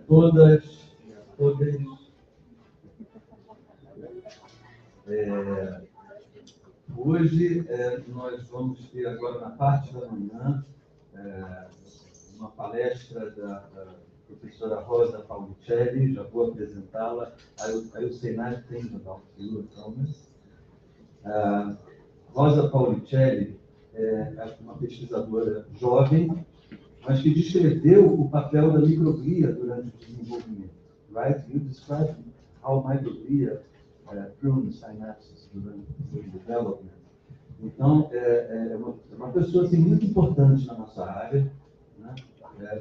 todas e a todos. Hoje nós vamos ter agora na parte da manhã uma palestra da professora Rosa Paolicelli, já vou apresentá-la. I will say nice things about you, I promise. Rosa Paolicelli é uma pesquisadora jovem, mas que descreveu o papel da microglia durante o desenvolvimento. Right? You described how microglia prunes synapses during development. Então, é uma pessoa assim, muito importante na nossa área, né?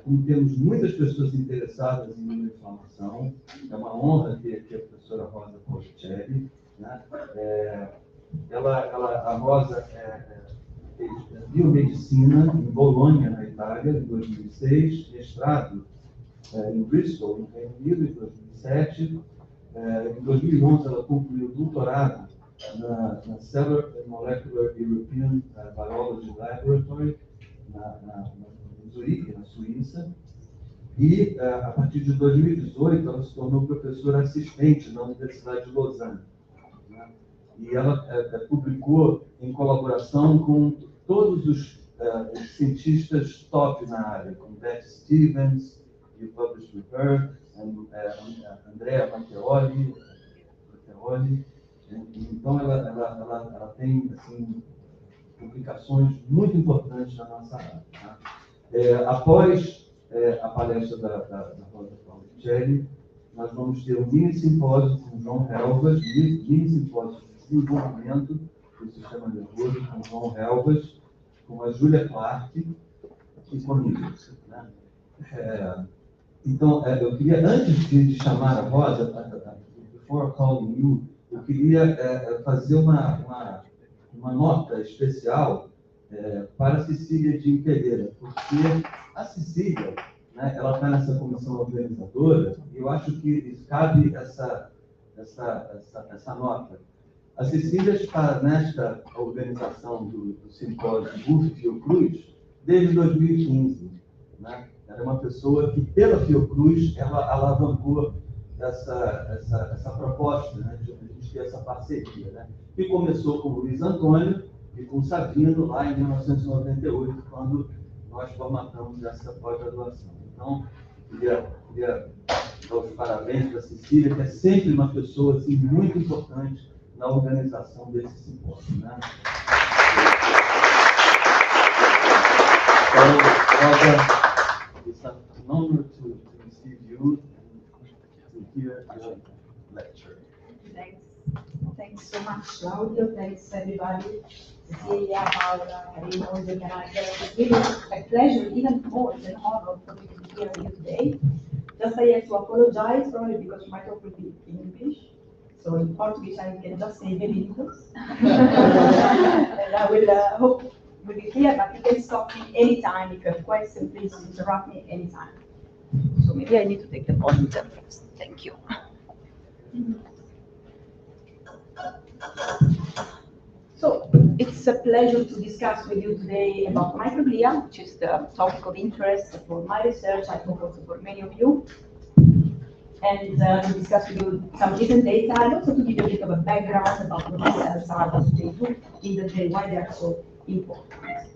Como temos muitas pessoas interessadas em neuroinflamação, é uma honra ter aqui a professora Rosa Paolicelli, né? A Rosa fez biomedicina em Bolonha, na Itália, em 2006, mestrado em Bristol, no Reino Unido, em 2007. Em 2011, ela concluiu o doutorado na Cellular and Molecular European Biology Laboratory, em Zurique, na Suíça. E, a partir de 2018, ela se tornou professora assistente na Universidade de Lausanne, né? E ela publicou em colaboração com todos os cientistas top na área, como Beth Stevens, you published with her, Andrea Matteoli. Então, ela tem assim, publicações muito importantes na nossa área. Tá? Após a palestra da Rosa Paolicelli, nós vamos ter um mini-simpósio com João Relvas, mini-simpósio de desenvolvimento do sistema nervoso com João Relvas, com a Júlia Clark e comigo. Né? Então, eu queria, antes de chamar a Rosa, before calling you, eu queria fazer uma nota especial para a Cecília de Pereira, porque a Cecília, né, ela está nessa comissão organizadora, e eu acho que cabe essa nota. A Cecília está nesta organização do simpósio UFF-Fiocruz desde 2015. Né? Ela é uma pessoa que, pela Fiocruz, ela alavancou essa proposta, né, de a gente ter essa parceria, né, que começou com o Luiz Antônio e com o Sabino lá em 1998, quando nós formatamos essa pós-graduação. Então, queria dar os parabéns para a Cecília, que é sempre uma pessoa assim, muito importante na organização desse simpósio. Né? Então, Rosa, it's an honor to receive you and to hear your lecture. Thanks so much, Claudio. Thanks, everybody. Cecilia, Paola, Raymond, the organizer. It's really a pleasure, even more than honor for me to be here with you today. Just I have to apologize, probably because my talk will be in English. So in Portuguese, I can just say minutos. And I will hope will be clear, but you can stop me anytime. If you have questions, please interrupt me anytime. So maybe I need to take the pointer first. Thank you. So it's a pleasure to discuss with you today about microglia, which is the topic of interest for my research, I hope also for many of you. And to discuss with you some recent data, and also to give you a bit of a background about what these cells are, what they do in the day, why they are so important.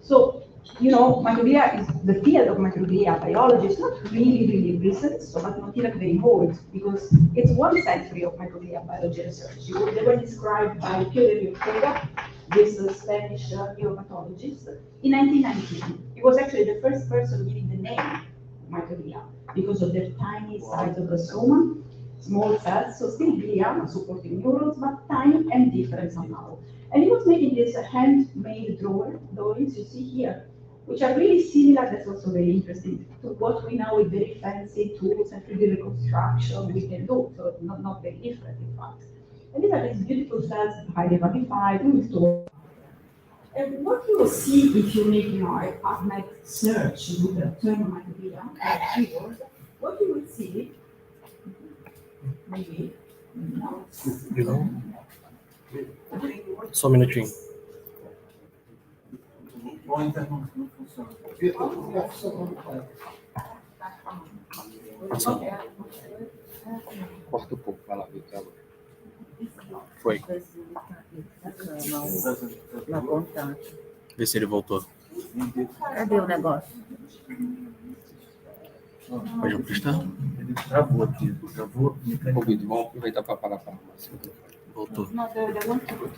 So, you know, microglia is the field of microglia biology is not really recent, so but not even very old, because it's 1 century of microglia biology research. They were described by Claudio Serfaty, this Spanish neuropathologist, in 1919. He was actually the first person giving the name microglia because of their tiny size of the soma, small cells, so still glia, supporting neurons, but tiny and different somehow. And he was making these handmade drawings you see here, which are really similar, that's also very interesting, to what we now with very fancy tools and 3D reconstruction we can do, so not very different in fact. And these are these beautiful cells, highly magnified, and what you will see if you make, a PubMed search with the term microglia keyword, what you will see, maybe, no. Só um minutinho. Ou então não funciona. Corta um pouco, vai lá, Vitor. Foi. Vê se ele voltou. Cadê o negócio? Pode emprestar? Ele travou aqui, travou. Ô, Vitor, vamos aproveitar para parar para arrumar esse microfone. Voltou.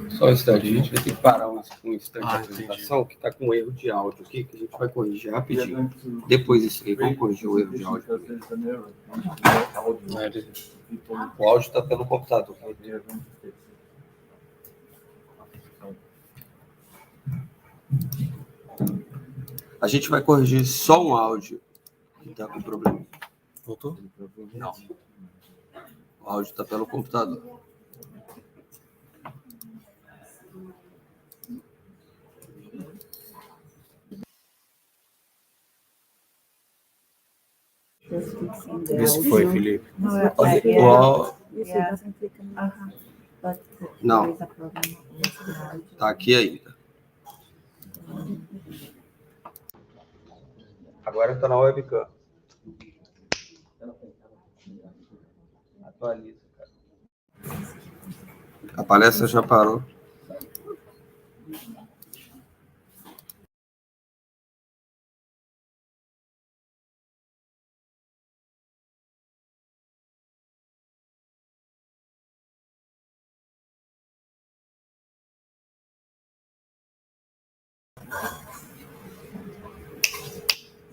Só um instante, a gente vai ter que parar um instante de apresentação que está com erro de áudio aqui, que a gente vai corrigir rapidinho. Depois isso aí, vamos corrigir o erro de áudio. O áudio está pelo computador. A gente vai corrigir só um áudio que está com problema. Voltou? Não. O áudio está pelo computador. Vê se foi, Felipe. Não. Tá aqui ainda. Agora está na webcam. Atualiza, cara. A palestra já parou.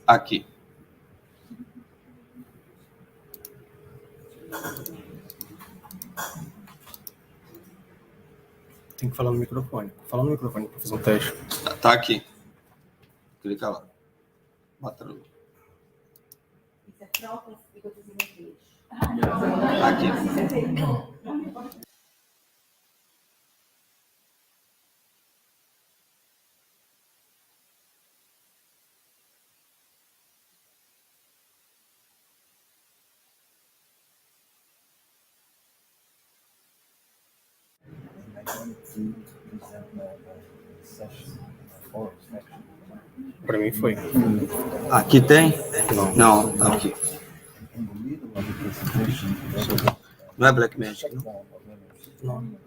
Aqui. Tem que falar no microfone. Fala no microfone para fazer um teste. Tá aqui. Clica lá. Bota no... Aqui. Para mim foi. Aqui tem? Não, tá aqui. Não é Black Magic, não? Não.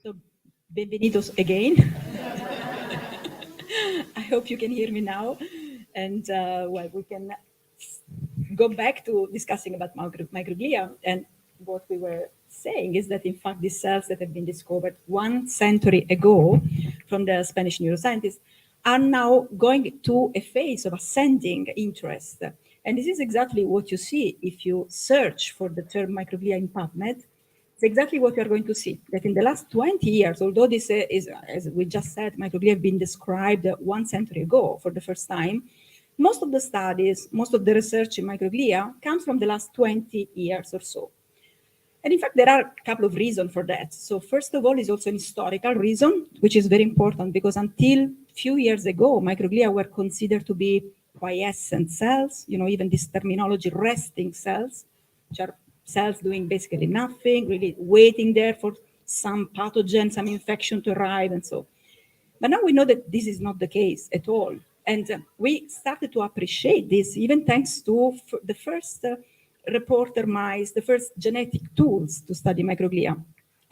So, bienvenidos again. I hope you can hear me now. And well, we can go back to discussing about microglia. And what we were saying is that, in fact, these cells that have been discovered 1 century ago from the Spanish neuroscientists are now going to a phase of ascending interest. And this is exactly what you see if you search for the term microglia in PubMed. It's exactly what we are going to see, that in the last 20 years, although this is, as we just said, microglia have been described 1 century ago for the first time, most of the studies, most of the research in microglia comes from the last 20 years or so. And in fact, there are a couple of reasons for that. So first of all is also an historical reason, which is very important because until a few years ago, microglia were considered to be quiescent cells, even this terminology, resting cells, which are cells doing basically nothing, really waiting there for some pathogen, some infection to arrive and so. But now we know that this is not the case at all. And we started to appreciate this even thanks to the first reporter mice, the first genetic tools to study microglia.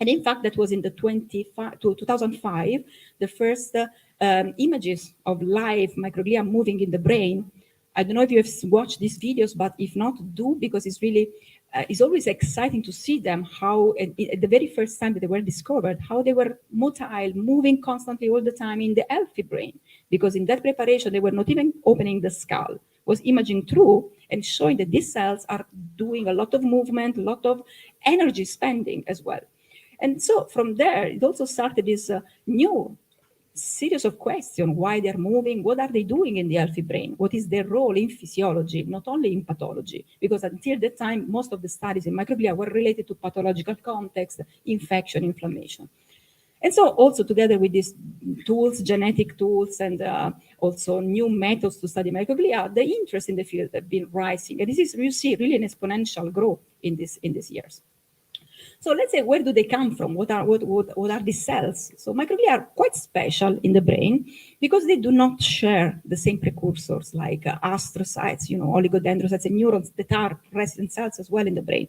And in fact, that was in the 2005, the first images of live microglia moving in the brain. I don't know if you have watched these videos, but if not, do, because it's really, it's always exciting to see them, how at the very first time that they were discovered, how they were motile, moving constantly all the time in the healthy brain, because in that preparation, they were not even opening the skull, was imaging through and showing that these cells are doing a lot of movement, a lot of energy spending as well. And so from there, it also started this new series of questions: why they're moving, what are they doing in the healthy brain, what is their role in physiology, not only in pathology, because until that time, most of the studies in microglia were related to pathological context, infection, inflammation. And so also together with these tools, genetic tools, and also new methods to study microglia, the interest in the field have been rising. And this is, you see, really an exponential growth in these years. So let's say, where do they come from? What are these cells? So microglia are quite special in the brain because they do not share the same precursors like astrocytes, oligodendrocytes and neurons that are resident cells as well in the brain.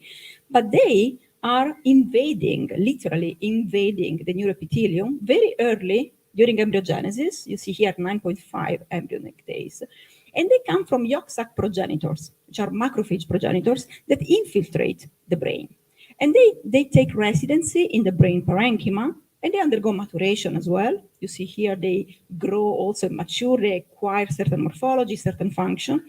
But they are literally invading the neuroepithelium very early during embryogenesis. You see here 9.5 embryonic days. And they come from yolk sac progenitors, which are macrophage progenitors that infiltrate the brain. And they take residency in the brain parenchyma, and they undergo maturation as well. You see here they grow, also mature, they acquire certain morphology, certain function.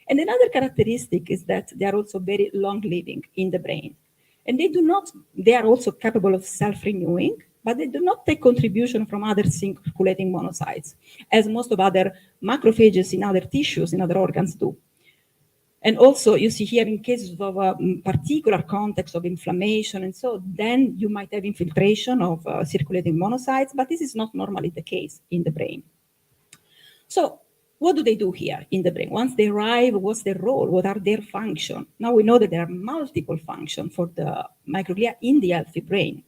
And another characteristic is that they are also very long-living in the brain. And they are also capable of self-renewing, but they do not take contribution from other circulating monocytes, as most of other macrophages in other tissues, in other organs do. And also, you see here, in cases of a particular context of inflammation, and so then you might have infiltration of circulating monocytes, but this is not normally the case in the brain. So what do they do here in the brain? Once they arrive, what's their role? What are their functions? Now we know that there are multiple functions for the microglia in the healthy brain.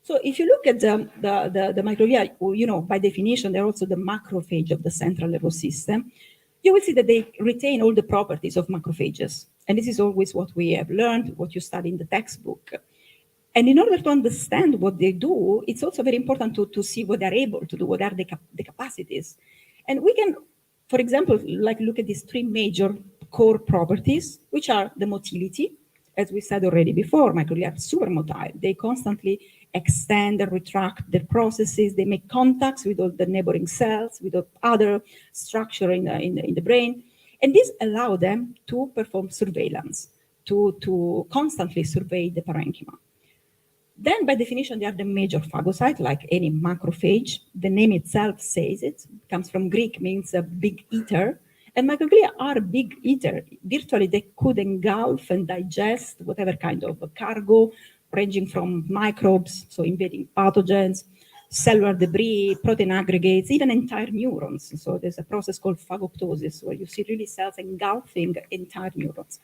So if you look at the microglia, by definition, they're also the macrophage of the central nervous system. You will see that they retain all the properties of macrophages. And this is always what we have learned, what you study in the textbook. And in order to understand what they do, it's also very important to see what they're able to do, what are the capacities. And we can, for example, look at these three major core properties, which are the motility. As we said already before, microglia are super motile. They constantly extend and retract their processes. They make contacts with all the neighboring cells, with other structure in the brain. And this allows them to perform surveillance, to constantly survey the parenchyma. Then, by definition, they are the major phagocyte, like any macrophage. The name itself says it comes from Greek, means a big eater. And microglia are a big eater. Virtually, they could engulf and digest whatever kind of cargo, ranging from microbes, so invading pathogens, cellular debris, protein aggregates, even entire neurons. So there's a process called phagoptosis, where you see really cells engulfing entire neurons.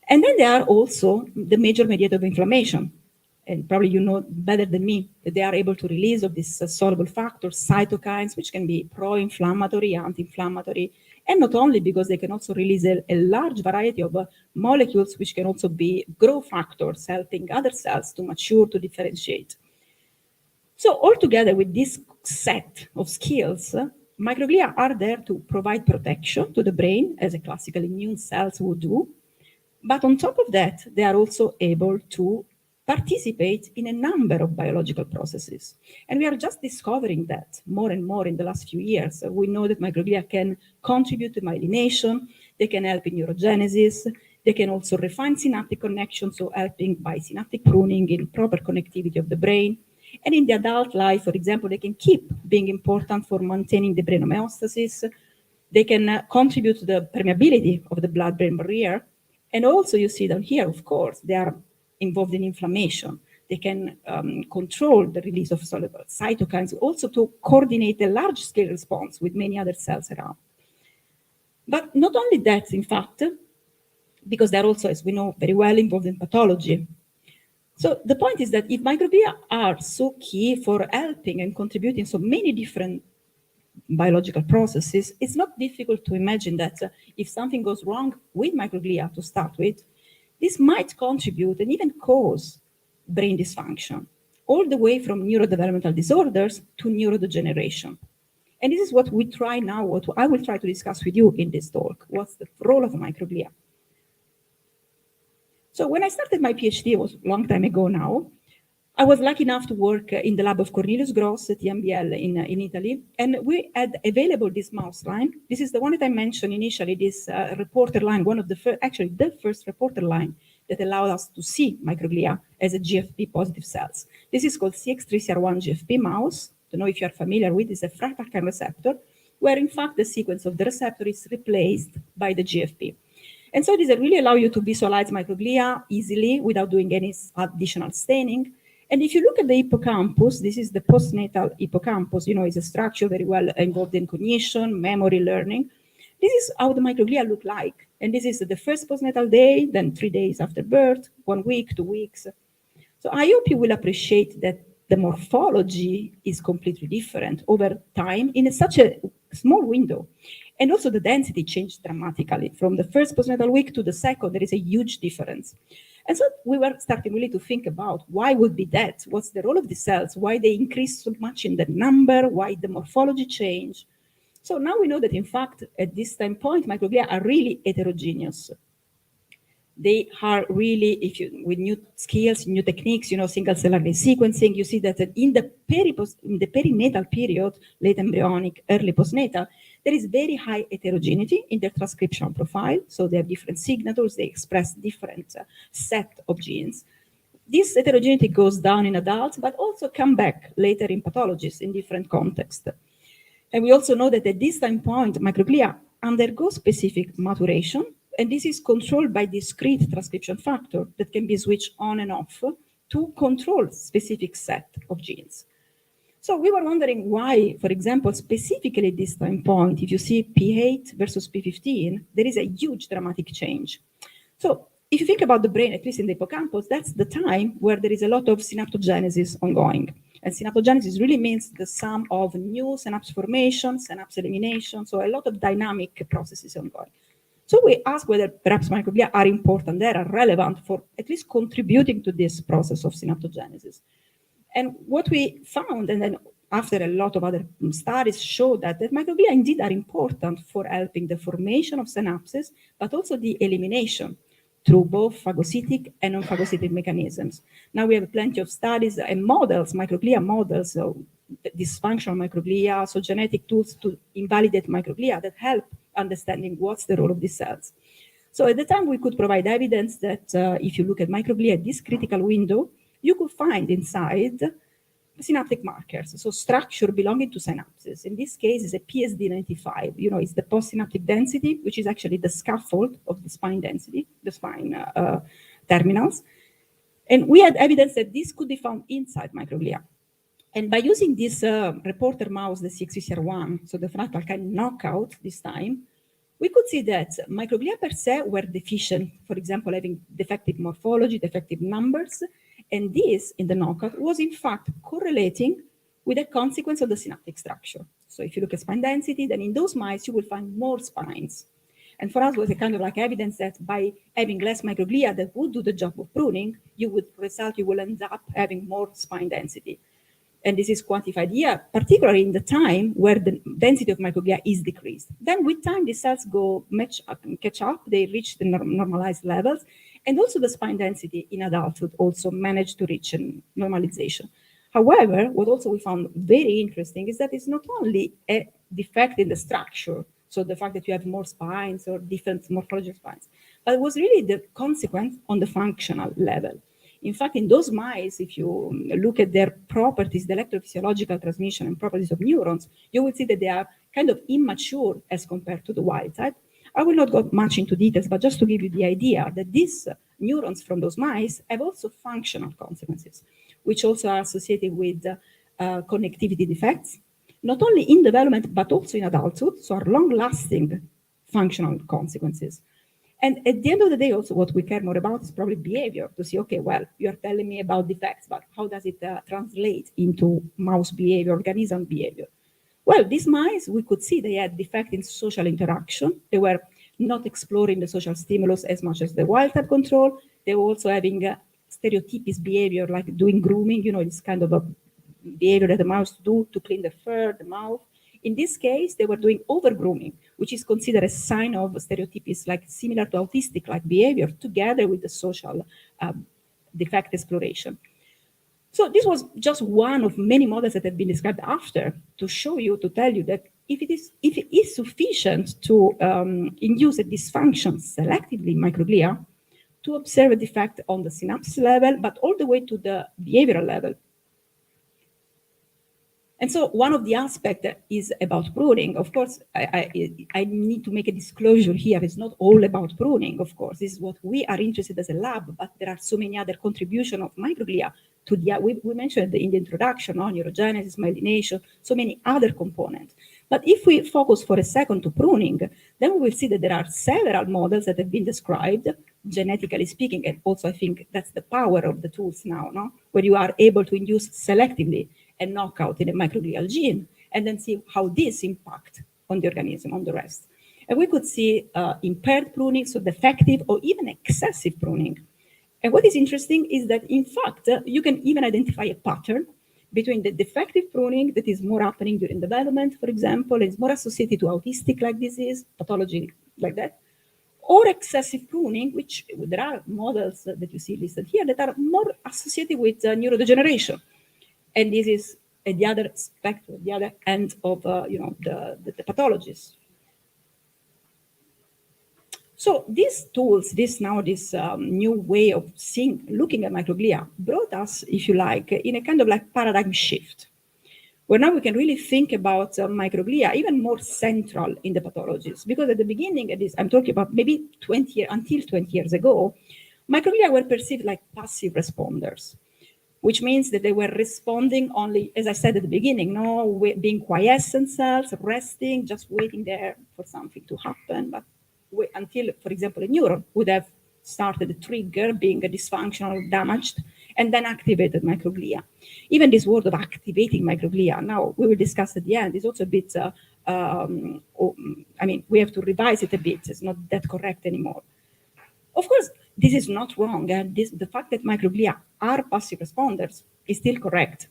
And then they are also the major mediator of inflammation. And probably you know better than me that they are able to release of these soluble factors, cytokines, which can be pro-inflammatory, anti-inflammatory, and not only, because they can also release a large variety of molecules, which can also be growth factors, helping other cells to mature, to differentiate. So altogether, with this set of skills, microglia are there to provide protection to the brain, as a classical immune cells would do. But on top of that, they are also able to participate in a number of biological processes. And we are just discovering that more and more in the last few years. We know that microglia can contribute to myelination, they can help in neurogenesis, they can also refine synaptic connections, so helping by synaptic pruning in proper connectivity of the brain. And in the adult life, for example, they can keep being important for maintaining the brain homeostasis. They can contribute to the permeability of the blood-brain barrier. And also, you see down here, of course, they are involved in inflammation. They can control the release of soluble cytokines, also to coordinate a large-scale response with many other cells around. But not only that, in fact, because they're also, as we know very well, involved in pathology. So the point is that if microglia are so key for helping and contributing so many different biological processes, it's not difficult to imagine that if something goes wrong with microglia to start with, this might contribute and even cause brain dysfunction, all the way from neurodevelopmental disorders to neurodegeneration. And this is what we try now, what I will try to discuss with you in this talk. What's the role of microglia? So when I started my PhD, it was a long time ago now, I was lucky enough to work in the lab of Cornelius Gross at TMBL in Italy, and we had available this mouse line. This is the one that I mentioned initially, this reporter line, one of the first, actually the first reporter line that allowed us to see microglia as a GFP positive cells. This is called CX3CR1 GFP mouse. I don't know if you're familiar with, it's a fractal kind receptor, where in fact the sequence of the receptor is replaced by the GFP. And so this really allows you to visualize microglia easily without doing any additional staining. And if you look at the hippocampus, this is the postnatal hippocampus, it's a structure very well involved in cognition, memory, learning. This is how the microglia look like. And this is the first postnatal day, then 3 days after birth, 1 week, 2 weeks. So I hope you will appreciate that the morphology is completely different over time in such a small window. And also the density changed dramatically. From the first postnatal week to the second, there is a huge difference. And so we were starting really to think about why would be that? What's the role of the cells? Why they increase so much in the number? Why the morphology change? So now we know that in fact, at this time point, microglia are really heterogeneous. They are really, with new skills, new techniques, single cell RNA sequencing, you see that in the perinatal period, late embryonic, early postnatal, there is very high heterogeneity in their transcriptional profile. So they have different signatures, they express different set of genes. This heterogeneity goes down in adults, but also come back later in pathologies in different contexts. And we also know that at this time point, microglia undergo specific maturation, and this is controlled by discrete transcription factor that can be switched on and off to control specific set of genes. So we were wondering why, for example, specifically this time point, if you see P8 versus P15, there is a huge dramatic change. So if you think about the brain, at least in the hippocampus, that's the time where there is a lot of synaptogenesis ongoing. And synaptogenesis really means the sum of new synapse formation, synapse elimination, so a lot of dynamic processes ongoing. So we asked whether perhaps microglia are important there, are relevant for at least contributing to this process of synaptogenesis. And what we found, and then after a lot of other studies, showed that microglia indeed are important for helping the formation of synapses, but also the elimination through both phagocytic and non-phagocytic mechanisms. Now we have plenty of studies and models, microglia models, so dysfunctional microglia, so genetic tools to invalidate microglia that help understanding what's the role of these cells. So at the time, we could provide evidence that if you look at microglia at this critical window, you could find inside synaptic markers, so structure belonging to synapses. In this case, it's a PSD95. It's the postsynaptic density, which is actually the scaffold of the spine density, the spine terminals. And we had evidence that this could be found inside microglia. And by using this reporter mouse, the CX3CR1, so the fractal kind knockout this time, we could see that microglia per se were deficient, for example, having defective morphology, defective numbers, and this in the knockout was in fact correlating with a consequence of the synaptic structure. So if you look at spine density, then in those mice, you will find more spines. And for us, it was a kind of like evidence that by having less microglia that would do the job of pruning, you will end up having more spine density. And this is quantified here, particularly in the time where the density of microglia is decreased. Then with time, the cells catch up, they reach the normalized levels, and also the spine density in adulthood also managed to reach a normalization. However, what also we found very interesting is that it's not only a defect in the structure, so the fact that you have more spines or different morphological spines, but it was really the consequence on the functional level. In fact, in those mice, if you look at their properties, the electrophysiological transmission and properties of neurons, you will see that they are kind of immature as compared to the wild type. I will not go much into details, but just to give you the idea that these neurons from those mice have also functional consequences, which also are associated with connectivity defects, not only in development, but also in adulthood, so are long-lasting functional consequences. And at the end of the day, also what we care more about is probably behavior, to see, okay, well, you're telling me about defects, but how does it translate into mouse behavior, organism behavior? Well, these mice, we could see they had defect in social interaction. They were not exploring the social stimulus as much as the wild type control. They were also having stereotypic behavior, like doing grooming, this kind of a behavior that the mouse do to clean the fur, the mouth. In this case, they were doing over-grooming, which is considered a sign of stereotypes like similar to autistic-like behavior, together with the social defect exploration. So this was just one of many models that have been described after to show you, to tell you that if it is sufficient to induce a dysfunction selectively in microglia, to observe a defect on the synapse level, but all the way to the behavioral level. And so one of the aspects is about pruning. Of course, I need to make a disclosure here. It's not all about pruning, of course. This is what we are interested as a lab, but there are so many other contributions of microglia to the, we mentioned in the introduction, neurogenesis, myelination, so many other components. But if we focus for a second to pruning, then we will see that there are several models that have been described, genetically speaking, and also I think that's the power of the tools now, no? Where you are able to induce selectively a knockout in a microglial gene, and then see how this impacts on the organism, on the rest. And we could see impaired pruning, so defective or even excessive pruning. And what is interesting is that, in fact, you can even identify a pattern between the defective pruning that is more happening during development, for example, is more associated to autistic-like disease, pathology like that, or excessive pruning, which there are models that you see listed here that are more associated with neurodegeneration. And this is at the other spectrum, the other end of the pathologies. So these tools, this new way of looking at microglia brought us, if you like, in a kind of like paradigm shift, where now we can really think about microglia even more central in the pathologies. Because at the beginning, I'm talking about maybe until 20 years ago, microglia were perceived like passive responders, which means that they were responding only, as I said at the beginning, being quiescent cells, resting, just waiting there for something to happen. But until, for example, a neuron would have started a trigger being dysfunctional or damaged, and then activated microglia. Even this word of activating microglia, now we will discuss at the end, is also a bit, we have to revise it a bit. It's not that correct anymore. Of course, this is not wrong, and the fact that microglia are passive responders is still correct,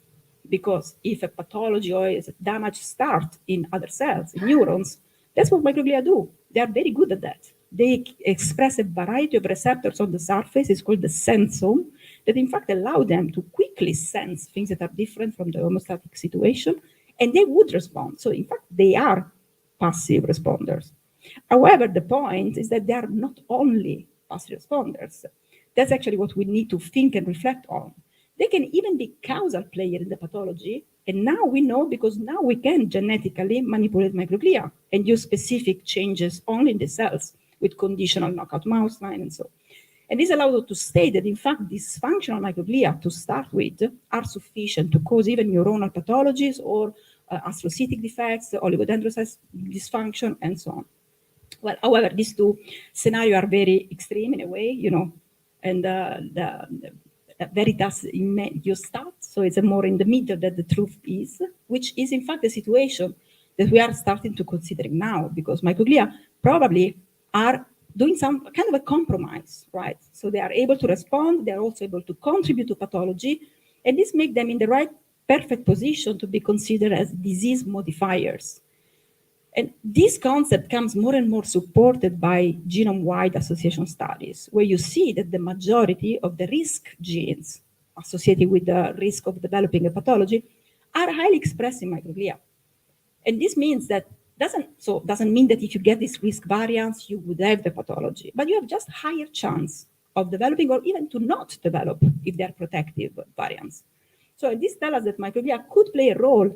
because if a pathology or a damage starts in other cells, in neurons, that's what microglia do. They are very good at that. They express a variety of receptors on the surface, it's called the sensome, that in fact allow them to quickly sense things that are different from the homeostatic situation, and they would respond. So in fact, they are passive responders. However, the point is that they are not only passive responders. That's actually what we need to think and reflect on. They can even be causal player in the pathology, and now we know because now we can genetically manipulate microglia and use specific changes only in the cells with conditional knockout mouse line and so on. And this allows us to state that, in fact, dysfunctional microglia to start with are sufficient to cause even neuronal pathologies or astrocytic defects, oligodendrocyte dysfunction, and so on. Well, however, these two scenarios are very extreme in a way, and the veritas you start, so it's more in the middle that the truth is, which is in fact the situation that we are starting to consider now, because microglia probably are doing some kind of a compromise, right? So they are able to respond, they are also able to contribute to pathology, and this makes them in the right, perfect position to be considered as disease modifiers. And this concept comes more and more supported by genome-wide association studies, where you see that the majority of the risk genes associated with the risk of developing a pathology are highly expressed in microglia. And this means that doesn't mean that if you get this risk variance, you would have the pathology, but you have just higher chance of developing or even to not develop if they're protective variants. So this tells us that microglia could play a role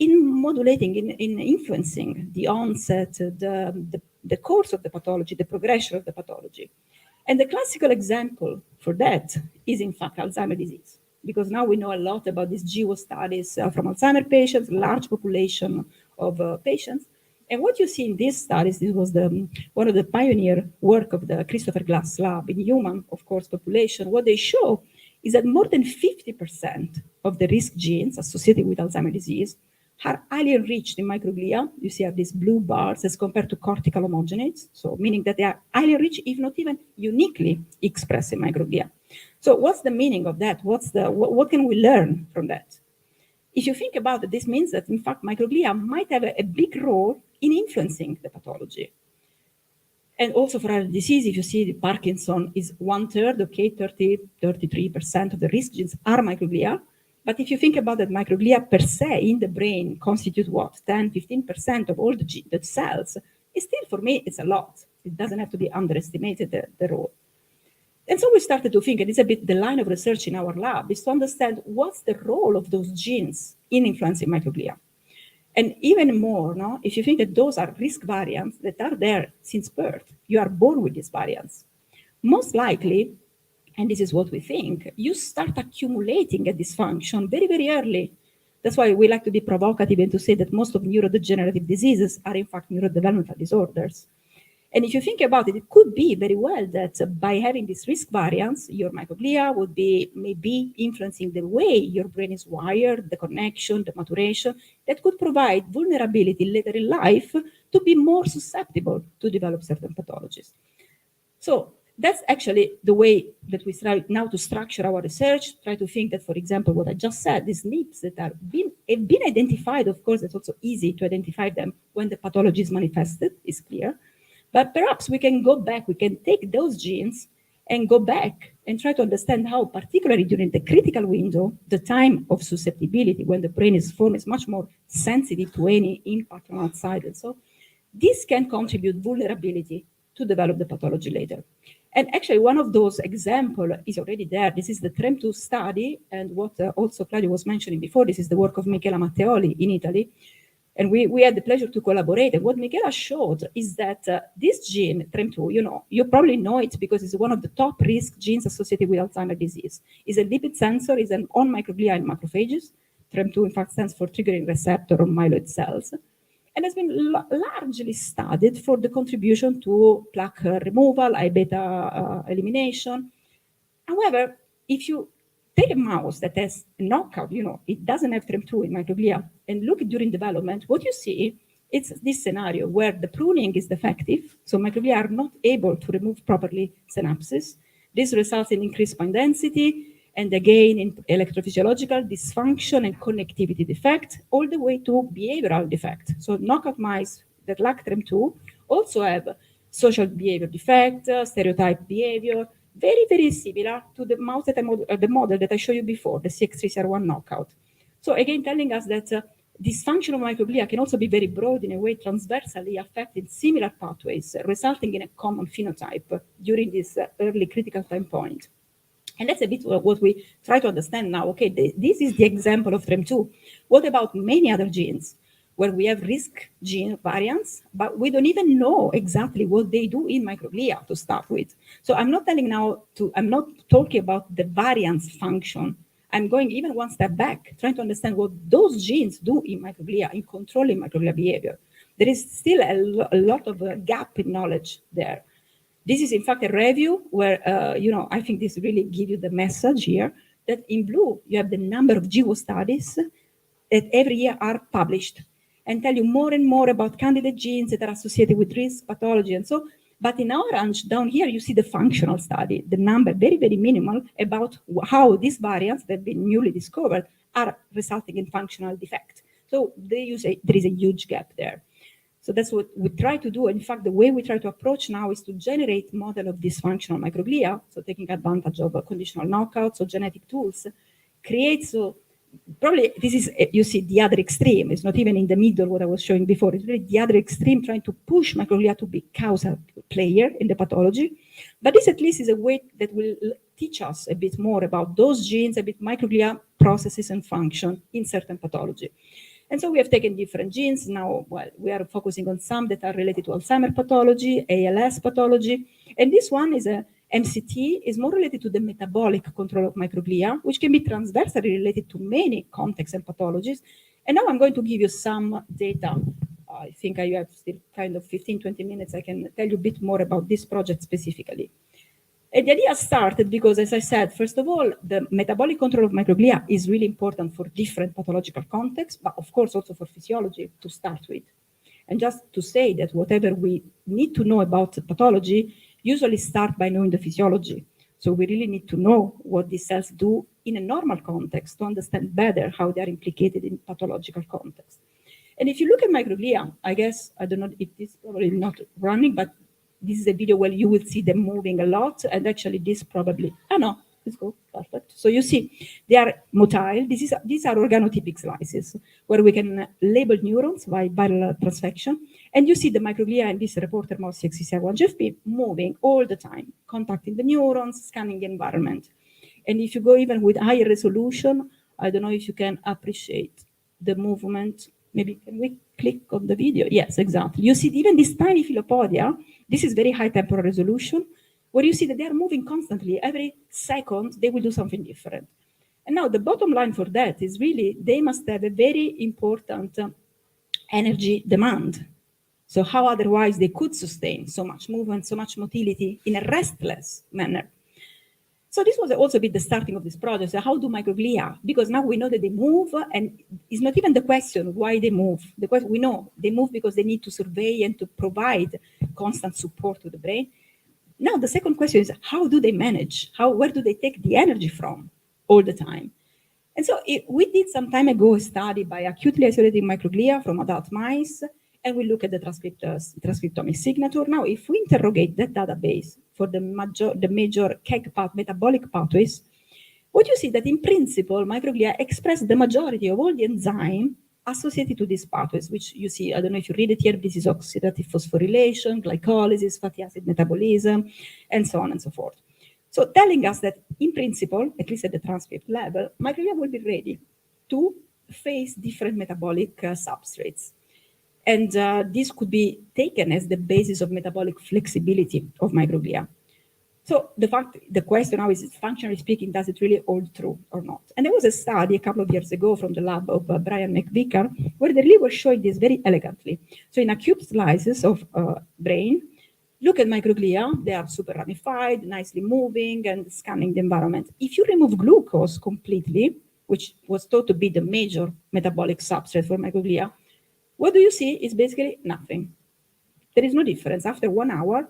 in modulating, in influencing the onset, the course of the pathology, the progression of the pathology. And the classical example for that is, in fact, Alzheimer's disease, because now we know a lot about these GWAS studies from Alzheimer's patients, large population of patients. And what you see in these studies, this was one of the pioneer work of the Christopher Glass lab in human, of course, population. What they show is that more than 50% of the risk genes associated with Alzheimer's disease are highly enriched in microglia. You see these blue bars as compared to cortical homogenates, so meaning that they are highly enriched, if not even uniquely expressed in microglia. So what's the meaning of that? What can we learn from that? if you think about it, this means that, in fact, microglia might have a big role in influencing the pathology. And also for other disease, if you see the Parkinson is 1/3, okay, 33% of the risk genes are microglia. But if you think about that, microglia per se in the brain constitute what, 10-15% of all the cells, it's still, for me, it's a lot. It doesn't have to be underestimated, the role. And so we started to think, and it's a bit the line of research in our lab, is to understand what's the role of those genes in influencing microglia. And even more, no, if you think that those are risk variants that are there since birth, you are born with these variants. Most likely, and this is what we think, you start accumulating a dysfunction very, very early. That's why we like to be provocative and to say that most of neurodegenerative diseases are in fact neurodevelopmental disorders. And if you think about it, it could be very well that by having these risk variants, your microglia would be maybe influencing the way your brain is wired, the connection, the maturation, that could provide vulnerability later in life to be more susceptible to develop certain pathologies. So that's actually the way that we try now to structure our research, try to think that, for example, what I just said, these NIPs that have been identified, of course, it's also easy to identify them when the pathology is manifested, is clear. But perhaps we can go back, we can take those genes and go back and try to understand how, particularly during the critical window, the time of susceptibility, when the brain is formed, is much more sensitive to any impact from outside. And so this can contribute vulnerability to develop the pathology later. And actually, one of those examples is already there. This is the TREM2 study, and what also Claudio was mentioning before, this is the work of Michela Matteoli in Italy. And we had the pleasure to collaborate. And what Michela showed is that this gene, TREM2, you probably know it because it's one of the top risk genes associated with Alzheimer's disease. It's a lipid sensor, it's on microglia and macrophages. TREM2, in fact, stands for triggering receptor on myeloid cells. And has been largely studied for the contribution to plaque removal, I-beta elimination. However, if you take a mouse that has a knockout, it doesn't have TREM2 in microglia, and look during development, what you see, it's this scenario where the pruning is defective, so microglia are not able to remove properly synapses. This results in increased spine density, and again in electrophysiological dysfunction and connectivity defect, all the way to behavioral defect. So knockout mice that lack TREM2 also have social behavior defect, stereotype behavior, very, very similar to the mouse that the model that I showed you before, the CX3CR1 knockout. So again, telling us that dysfunction of microglia can also be very broad in a way, transversally affecting similar pathways, resulting in a common phenotype during this early critical time point. And that's a bit what we try to understand now. Okay, this is the example of TREM2. What about many other genes where we have risk gene variants, but we don't even know exactly what they do in microglia to start with. So I'm not talking about the variant's function. I'm going even one step back, trying to understand what those genes do in microglia, in controlling microglia behavior. There is still a lot of gap in knowledge there. This is, in fact, a review where, I think this really gives you the message here, that in blue, you have the number of GWAS studies that every year are published and tell you more and more about candidate genes that are associated with risk, pathology, and so. But in orange, down here, you see the functional study, the number, very, very minimal, about how these variants that have been newly discovered are resulting in functional defect. So there is a huge gap there. So that's what we try to do. In fact, the way we try to approach now is to generate model of dysfunctional microglia, so taking advantage of conditional knockouts or genetic tools, probably this is, you see, the other extreme. It's not even in the middle, what I was showing before. It's really the other extreme, trying to push microglia to be causal player in the pathology. But this at least is a way that will teach us a bit more about those genes, a bit microglia processes and function in certain pathology. And so we have taken different genes. Now, we are focusing on some that are related to Alzheimer's pathology, ALS pathology. And this one is a MCT, is more related to the metabolic control of microglia, which can be transversally related to many contexts and pathologies. And now I'm going to give you some data. I think I have still kind of 15, 20 minutes. I can tell you a bit more about this project specifically. And the idea started because, as I said, first of all, the metabolic control of microglia is really important for different pathological contexts, but of course also for physiology to start with. And just to say that whatever we need to know about pathology usually start by knowing the physiology. So we really need to know what these cells do in a normal context to understand better how they are implicated in pathological context. And if you look at microglia, I guess, I don't know if this is probably not running, but this is a video where you will see them moving a lot, and actually this probably, let's go, perfect. So you see, they are motile. These are organotypic slices where we can label neurons by viral transfection. And you see the microglia in this reporter mouse CXCR1-GFP moving all the time, contacting the neurons, scanning the environment. And if you go even with higher resolution, I don't know if you can appreciate the movement. Maybe can we click on the video? Yes, exactly. You see even this tiny filopodia, this is very high temporal resolution, where you see that they are moving constantly. Every second, they will do something different. And now the bottom line for that is really, they must have a very important energy demand. So how otherwise they could sustain so much movement, so much motility in a restless manner. So this was also a bit the starting of this project. So how do microglia? Because now we know that they move, and it's not even the question why they move. The question, we know they move because they need to survey and to provide constant support to the brain. Now, the second question is, how do they manage? Where do they take the energy from all the time? And so we did some time ago a study by acutely isolating microglia from adult mice, and we look at the transcriptomic signature. Now, if we interrogate that database for the major KEG metabolic pathways, what you see that in principle, microglia express the majority of all the enzyme associated to these pathways, which you see, I don't know if you read it here, this is oxidative phosphorylation, glycolysis, fatty acid metabolism, and so on and so forth. So telling us that in principle, at least at the transcript level, microglia will be ready to face different metabolic substrates. And this could be taken as the basis of metabolic flexibility of microglia. So the question now is, functionally speaking, does it really hold true or not? And there was a study a couple of years ago from the lab of Brian McVicar, where they really were showing this very elegantly. So in acute slices of brain, look at microglia, they are super ramified, nicely moving and scanning the environment. If you remove glucose completely, which was thought to be the major metabolic substrate for microglia, what do you see is basically nothing. There is no difference after 1 hour,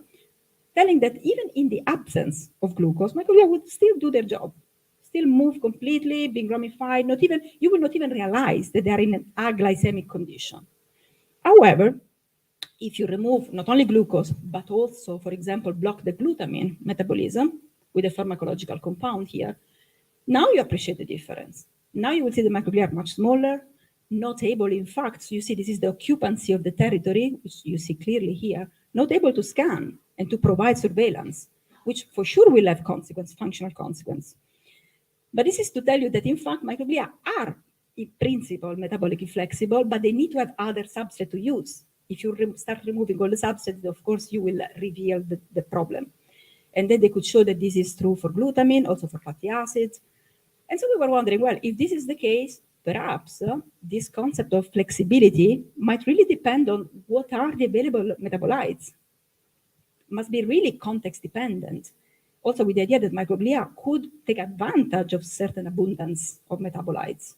telling that even in the absence of glucose, microglia would still do their job, still move completely, being ramified, you will not even realize that they are in an aglycemic condition. However, if you remove not only glucose, but also, for example, block the glutamine metabolism with a pharmacological compound here, now you appreciate the difference. Now you will see the microglia are much smaller, not able, in fact, so you see this is the occupancy of the territory, which you see clearly here, not able to scan and to provide surveillance, which for sure will have functional consequence. But this is to tell you that, in fact, microglia are, in principle, metabolically flexible, but they need to have other substrates to use. If you start removing all the substrates, of course, you will reveal the problem. And then they could show that this is true for glutamine, also for fatty acids. And so we were wondering, well, if this is the case, perhaps this concept of flexibility might really depend on what are the available metabolites. Must be really context dependent. Also with the idea that microglia could take advantage of certain abundance of metabolites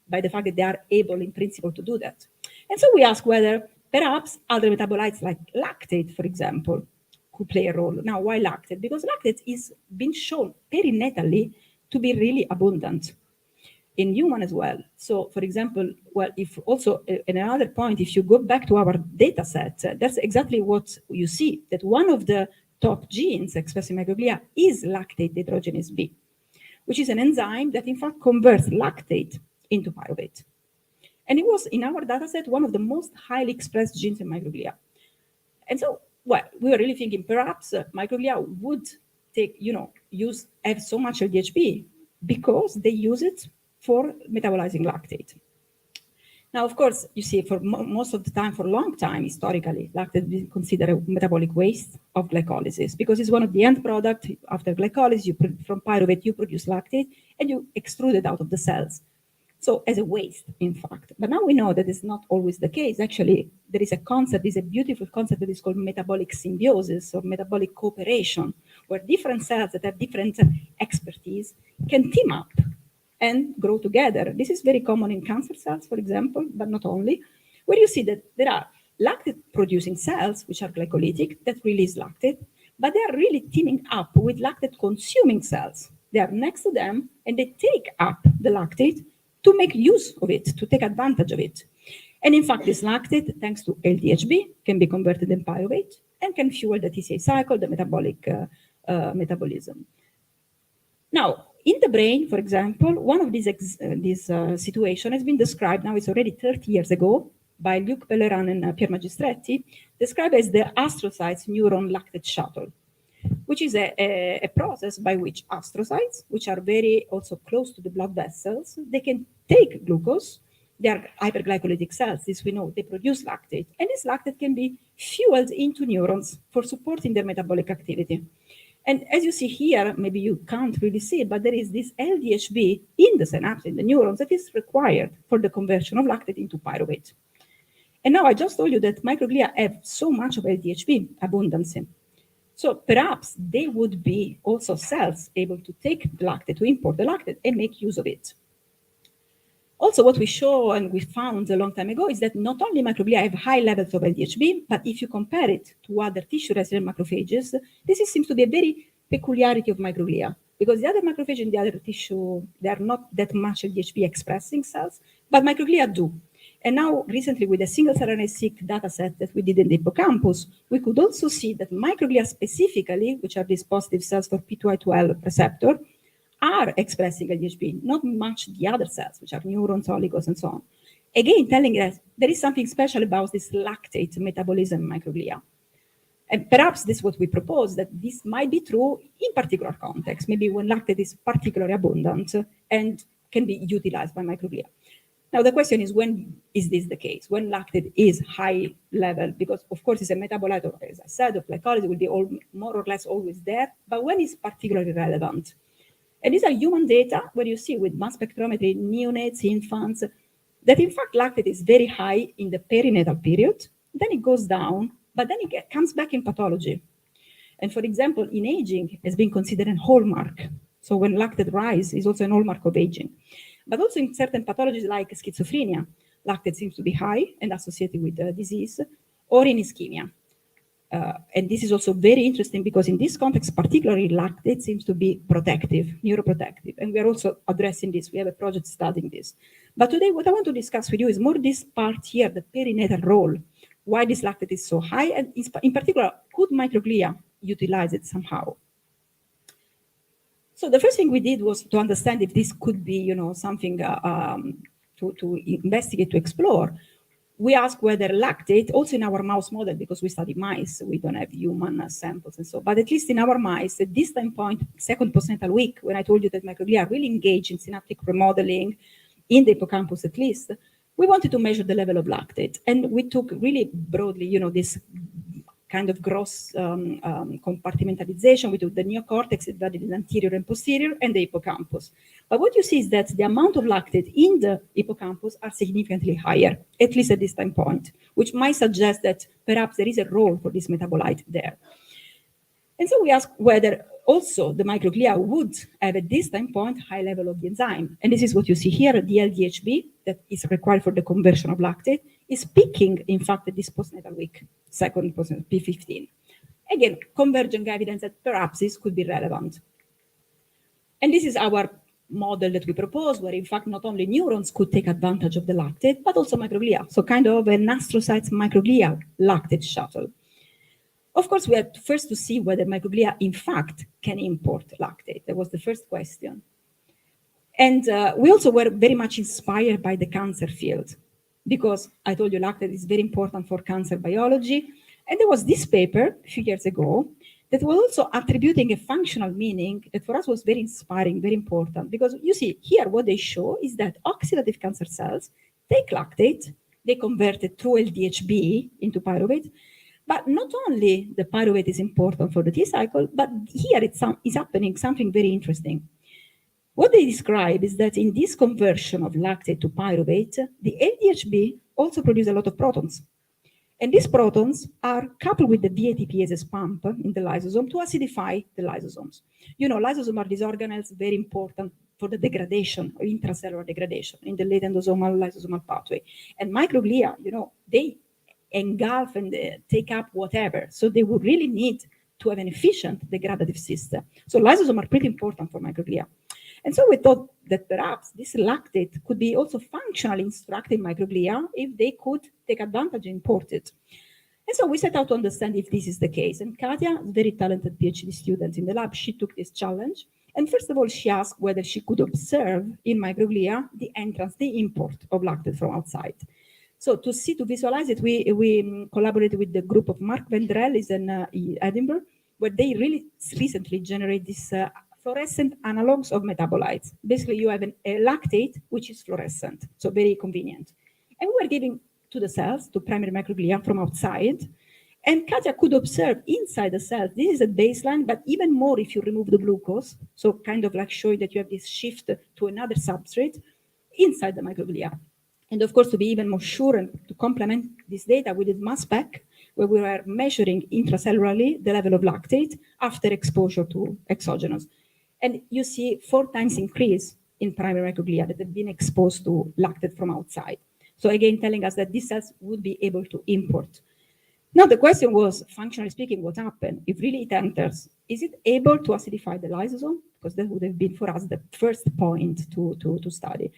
by the fact that they are able in principle to do that. And so we ask whether perhaps other metabolites like lactate, for example, could play a role. Now, why lactate? Because lactate is been shown perinatally to be really abundant in human as well. So, for example, well, if also, in another point, if you go back to our data set, that's exactly what you see, that one of the top genes expressed in microglia is lactate dehydrogenase B, which is an enzyme that in fact converts lactate into pyruvate. And it was, in our data set, one of the most highly expressed genes in microglia. And so, well, we were really thinking perhaps microglia would have so much LDHB because they use it for metabolizing lactate. Now, of course, you see, for most of the time, for a long time, historically, lactate is considered a metabolic waste of glycolysis because it's one of the end products. After glycolysis, from pyruvate, you produce lactate and you extrude it out of the cells. So as a waste, in fact. But now we know that it's not always the case. Actually, there is a beautiful concept that is called metabolic symbiosis or metabolic cooperation, where different cells that have different expertise can team up and grow together. This is very common in cancer cells, for example, but not only, where you see that there are lactate-producing cells, which are glycolytic, that release lactate, but they are really teaming up with lactate-consuming cells, They are next to them, and they take up the lactate to make use of it, to take advantage of it. And in fact, this lactate, thanks to LDHB, can be converted in pyruvate and can fuel the TCA cycle, the metabolic metabolism. Now, in the brain, for example, one of these situations has been described, now it's already 30 years ago, by Luc Bellerin and Pierre Magistretti, described as the astrocytes neuron lactate shuttle, which is a process by which astrocytes, which are very also close to the blood vessels, they can take glucose. They are hyperglycolytic cells, this we know, they produce lactate, and this lactate can be fueled into neurons for supporting their metabolic activity. And as you see here, maybe you can't really see it, but there is this LDHB in the synapse, in the neurons, that is required for the conversion of lactate into pyruvate. And now I just told you that microglia have so much of LDHB abundance. So perhaps they would be also cells able to take the lactate, to import the lactate and make use of it. Also, what we show and we found a long time ago is that not only microglia have high levels of LDHB, but if you compare it to other tissue-resident macrophages, this seems to be a very peculiarity of microglia, because the other macrophages in the other tissue, they are not that much LDHB expressing cells, but microglia do. And now, recently, with a single-cell RNA-seq data set that we did in the hippocampus, we could also see that microglia specifically, which are these positive cells for P2I2L receptor, are expressing LDHB, not much the other cells, which are neurons, oligos, and so on. Again, telling us there is something special about this lactate metabolism in microglia. And perhaps this is what we propose, that this might be true in particular context, maybe when lactate is particularly abundant and can be utilized by microglia. Now, the question is, when is this the case? When lactate is high level, because of course it's a metabolite, as I said, of glycolysis will be more or less always there, but when is particularly relevant? And these are human data where you see with mass spectrometry, neonates, infants, that in fact lactate is very high in the perinatal period, then it goes down, but then it comes back in pathology. And for example, in aging, has been considered a hallmark. So when lactate rise is also a hallmark of aging. But also in certain pathologies like schizophrenia, lactate seems to be high and associated with disease, or in ischemia. And this is also very interesting because in this context, particularly lactate seems to be protective, neuroprotective. And we are also addressing this. We have a project studying this. But today, what I want to discuss with you is more this part here, the perinatal role, why this lactate is so high, and in particular, could microglia utilize it somehow? So the first thing we did was to understand if this could be, something to investigate, to explore. We asked whether lactate, also in our mouse model, because we study mice, we don't have human samples and so, but at least in our mice, at this time point, second postnatal week, when I told you that microglia are really engaged in synaptic remodeling, in the hippocampus at least, we wanted to measure the level of lactate. And we took really broadly, this kind of gross compartmentalization. We took the neocortex, embedded in anterior and posterior, and the hippocampus. But what you see is that the amount of lactate in the hippocampus are significantly higher, at least at this time point, which might suggest that perhaps there is a role for this metabolite there. And so we asked whether also the microglia would have at this time point high level of the enzyme. And this is what you see here, the LDHB that is required for the conversion of lactate is peaking, in fact, at this postnatal week, second postnatal P15. Again, converging evidence that perhaps this could be relevant. And this is our model that we propose, where in fact not only neurons could take advantage of the lactate, but also microglia. So kind of an astrocytes microglia lactate shuttle. Of course, we had first to see whether microglia in fact can import lactate. That was the first question. And we also were very much inspired by the cancer field, because I told you lactate is very important for cancer biology. And there was this paper a few years ago that was also attributing a functional meaning that for us was very inspiring, very important. Because you see here, what they show is that oxidative cancer cells take lactate, they convert it through LDHB into pyruvate. But not only the pyruvate is important for the T cycle, but here is happening something very interesting. What they describe is that in this conversion of lactate to pyruvate, the LDHB also produces a lot of protons. And these protons are coupled with the VATPase pump in the lysosome to acidify the lysosomes. Lysosomes are these organelles very important for the degradation, or intracellular degradation in the late endosomal lysosomal pathway. And microglia, they engulf and take up whatever. So they would really need to have an efficient degradative system. So lysosomes are pretty important for microglia. And so we thought that perhaps this lactate could be also functionally instructing microglia if they could take advantage and import it. And so we set out to understand if this is the case. And Katja, a very talented PhD student in the lab, she took this challenge. And first of all, she asked whether she could observe in microglia the entrance, the import of lactate from outside. So to visualize it, we collaborated with the group of Mark Vendrell in Edinburgh, where they really recently generate this fluorescent analogs of metabolites. Basically, you have a lactate, which is fluorescent, so very convenient. And we were giving to the cells, to primary microglia from outside, and Katja could observe inside the cells, this is a baseline, but even more if you remove the glucose, so kind of like showing that you have this shift to another substrate inside the microglia. And of course, to be even more sure and to complement this data, we did mass spec, where we were measuring intracellularly the level of lactate after exposure to exogenous. And you see 4 times increase in primary microglia that have been exposed to lactate from outside. So again, telling us that these cells would be able to import. Now, the question was, functionally speaking, what happened? If really it enters, is it able to acidify the lysosome? Because that would have been for us the first point to study.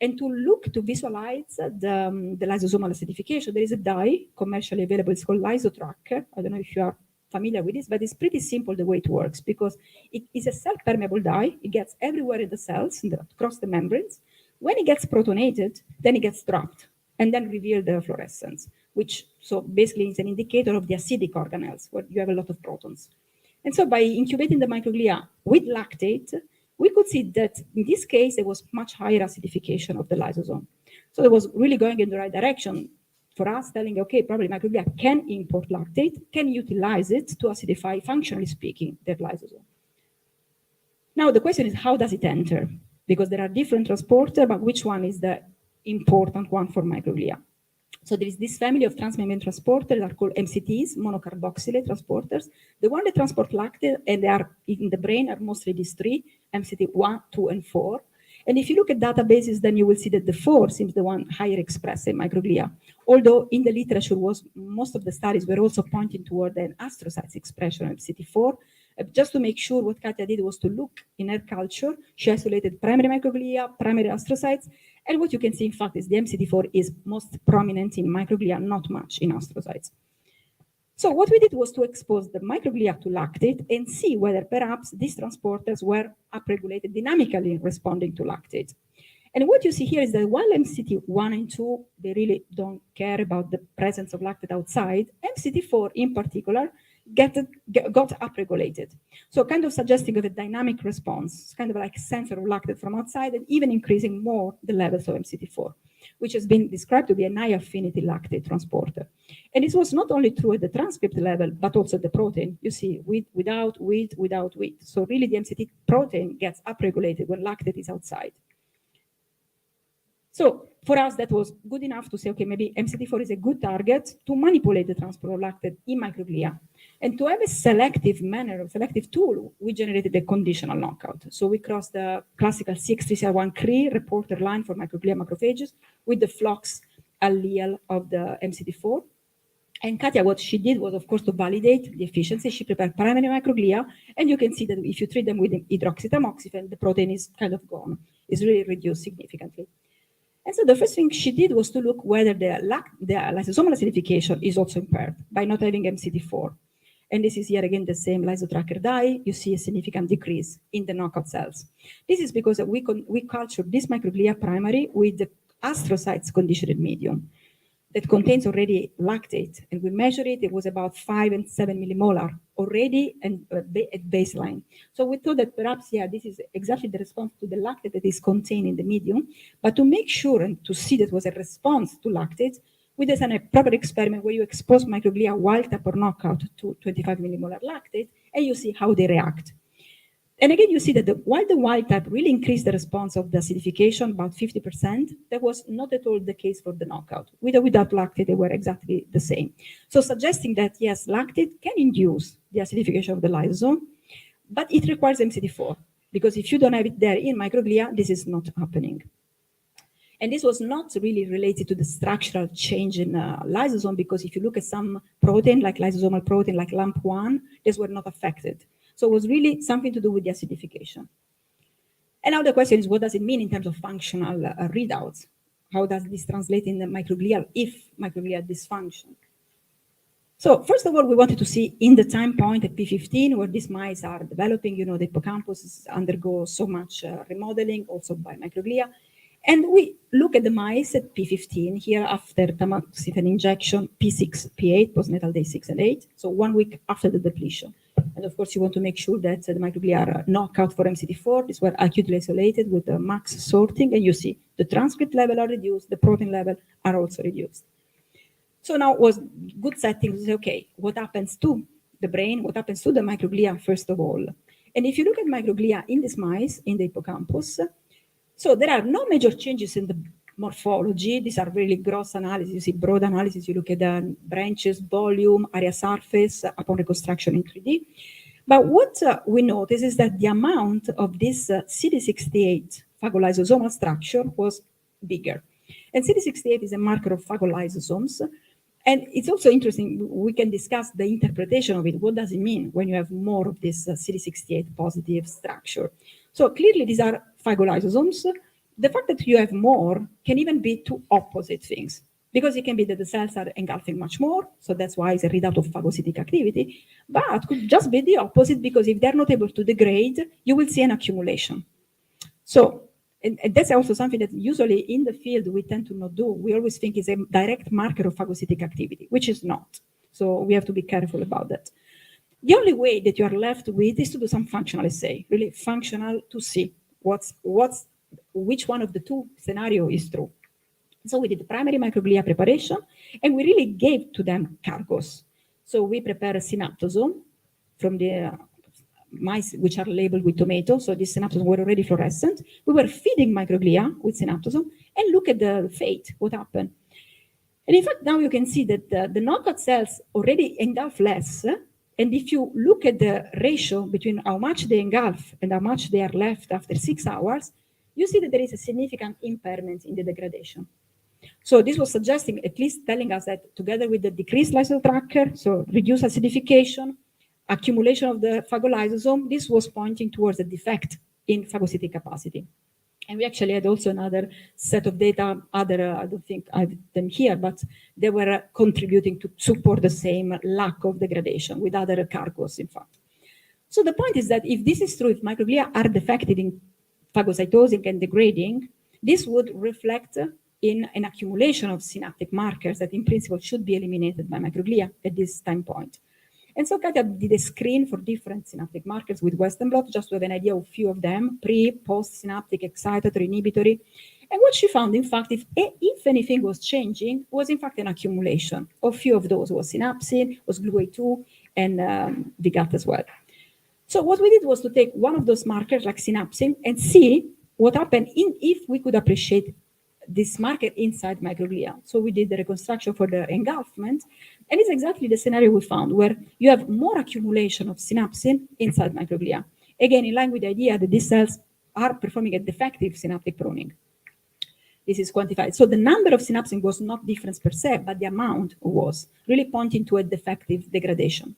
And to visualize the lysosomal acidification, there is a dye commercially available. It's called LysoTracker. I don't know if you are familiar with this, but it's pretty simple the way it works because it is a cell-permeable dye. It gets everywhere in the cells, across the membranes. When it gets protonated, then it gets dropped and then reveal the fluorescence, which so basically is an indicator of the acidic organelles where you have a lot of protons. And so by incubating the microglia with lactate, we could see that in this case, there was much higher acidification of the lysosome. So it was really going in the right direction for us, telling, okay, probably microglia can import lactate, can utilize it to acidify, functionally speaking, their lysosome. Now, the question is, how does it enter? Because there are different transporters, but which one is the important one for microglia? So there is this family of transmembrane transporters that are called MCTs, monocarboxylate transporters. The one that transport lactate and they are in the brain are mostly these 3, MCT 1, 2, and 4. And if you look at databases, then you will see that the 4 seems the one higher expressed in microglia. Although in the literature, most of the studies were also pointing toward an astrocytes expression of MCT4. Just to make sure, what Katja did was to look in her culture. She isolated primary microglia, primary astrocytes, and what you can see, in fact, is the MCT4 is most prominent in microglia, not much in astrocytes. So what we did was to expose the microglia to lactate and see whether perhaps these transporters were upregulated dynamically responding to lactate. And what you see here is that while MCT1 and 2, they really don't care about the presence of lactate outside, MCT4 in particular got upregulated. So kind of suggesting of a dynamic response, kind of like a sensor of lactate from outside and even increasing more the levels of MCT4, which has been described to be a high affinity lactate transporter. And this was not only true at the transcript level, but also the protein. You see, without. So really the MCT protein gets upregulated when lactate is outside. So for us, that was good enough to say, okay, maybe MCT4 is a good target to manipulate the transport of lactate in microglia. And to have a selective tool, we generated a conditional knockout. So we crossed the classical CX3CR1 CRE reporter line for microglia macrophages with the FLOX allele of the MCT4. And Katja, what she did was, of course, to validate the efficiency. She prepared primary microglia, and you can see that if you treat them with hydroxytamoxifen, the protein is kind of gone. It's really reduced significantly. And so the first thing she did was to look whether the lysosomal acidification is also impaired by not having MCT4. And this is here again the same LysoTracker dye. You see a significant decrease in the knockout cells. This is because we cultured this microglia primary with the astrocytes conditioned medium that contains already lactate. And we measured it, it was about 5 and 7 millimolar already and at baseline. So we thought that perhaps, yeah, this is exactly the response to the lactate that is contained in the medium. But to make sure and to see that was a response to lactate, we designed a proper experiment where you expose microglia wild type or knockout to 25 millimolar lactate, and you see how they react. And again, you see that while the wild type really increased the response of the acidification, about 50%, that was not at all the case for the knockout. With or without lactate, they were exactly the same. So suggesting that, yes, lactate can induce the acidification of the lysosome, but it requires MCT4, because if you don't have it there in microglia, this is not happening. And this was not really related to the structural change in lysosome, because if you look at some protein, like lysosomal protein, like LAMP1, these were not affected. So it was really something to do with the acidification. And now the question is, what does it mean in terms of functional readouts? How does this translate in the microglia if microglia dysfunction? So first of all, we wanted to see in the time point at P15, where these mice are developing, the hippocampus undergoes so much remodeling, also by microglia. And we look at the mice at P15 here after tamoxifen injection, P6, P8, postnatal day 6 and 8, so 1 week after the depletion. And of course, you want to make sure that the microglia are knockout for MCT4. These were acutely isolated with the max sorting, and you see the transcript level are reduced, the protein level are also reduced. So now it was good setting to say, okay, what happens to the brain? What happens to the microglia, first of all? And if you look at microglia in these mice, in the hippocampus, so there are no major changes in the morphology. These are really gross analysis. You see broad analysis. You look at the branches, volume, area surface upon reconstruction in 3D. But what we notice is that the amount of this CD68 phagolysosomal structure was bigger. And CD68 is a marker of phagolysosomes. And it's also interesting, we can discuss the interpretation of it. What does it mean when you have more of this CD68 positive structure? So clearly these are phagolysosomes. The fact that you have more can even be two opposite things, because it can be that the cells are engulfing much more, so that's why it's a readout of phagocytic activity, but could just be the opposite, because if they're not able to degrade, you will see an accumulation. So, and that's also something that usually in the field we tend to not do. We always think it's a direct marker of phagocytic activity, which is not. So we have to be careful about that. The only way that you are left with is to do some functional assay, really functional, to see which one of the two scenarios is true. So we did the primary microglia preparation, and we really gave to them cargos. So we prepare a synaptosome from the mice which are labeled with tomato. So these synaptosomes were already fluorescent. We were feeding microglia with synaptosome, and look at the fate, what happened. And in fact, now you can see that the knockout cells already engulf less. And if you look at the ratio between how much they engulf and how much they are left after 6 hours, you see that there is a significant impairment in the degradation. So this was suggesting, at least telling us that together with the decreased lysosomal tracker, so reduced acidification, accumulation of the phagolysosome, this was pointing towards a defect in phagocytic capacity. And we actually had also another set of data, I don't think I have them here, but they were contributing to support the same lack of degradation with other cargos, in fact. So the point is that if this is true, if microglia are defective in phagocytosing and degrading, this would reflect in an accumulation of synaptic markers that in principle should be eliminated by microglia at this time point. And so Katja did a screen for different synaptic markers with Western blot, just to have an idea of a few of them, pre, post-synaptic, excitatory, inhibitory. And what she found, in fact, if anything was changing, was in fact an accumulation. A few of those was synapsin, was GLUA2, and VGAT as well. So what we did was to take one of those markers, like synapsin, and see what happened if we could appreciate this marker inside microglia. So we did the reconstruction for the engulfment, and it's exactly the scenario we found, where you have more accumulation of synapsin inside microglia. Again, in line with the idea that these cells are performing a defective synaptic pruning. This is quantified. So the number of synapsin was not difference per se, but the amount was, really pointing to a defective degradation.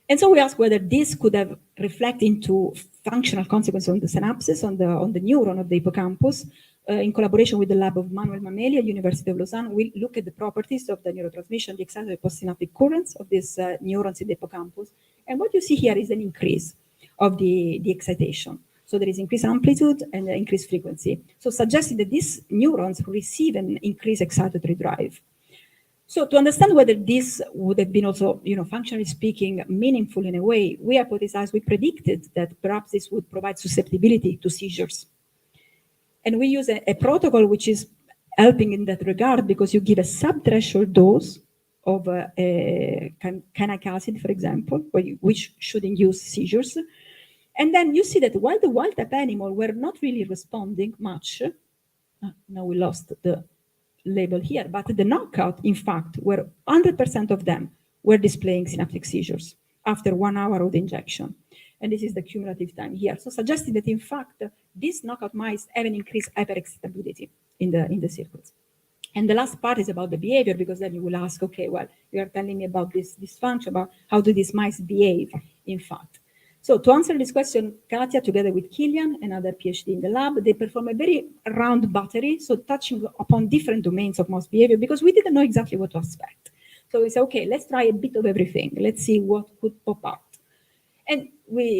And so we asked whether this could have reflected into functional consequences on the synapses, on the neuron of the hippocampus. In collaboration with the lab of Manuel Mameli at University of Lausanne, we look at the properties of the neurotransmission, the excitatory postsynaptic currents of these neurons in the hippocampus. And what you see here is an increase of the excitation. So there is increased amplitude and increased frequency. So suggesting that these neurons receive an increased excitatory drive. So to understand whether this would have been also, functionally speaking, meaningful in a way, we hypothesized, we predicted that perhaps this would provide susceptibility to seizures. And we use a protocol which is helping in that regard, because you give a subthreshold dose of canic acid, for example, which should induce seizures. And then you see that while the wild-type animal were not really responding much, now we lost the label here, but the knockout, in fact, were 100% of them were displaying synaptic seizures after 1 hour of the injection. And this is the cumulative time here. So suggesting that, in fact, these knockout mice have an increased hyperexcitability in the circuits. And the last part is about the behavior, because then you will ask, okay, well, you are telling me about this dysfunction, about how do these mice behave, in fact. So to answer this question, Katia, together with Kilian, another PhD in the lab, they perform a very round battery, so touching upon different domains of mouse behavior, because we didn't know exactly what to expect. So we said, okay, let's try a bit of everything. Let's see what could pop out. And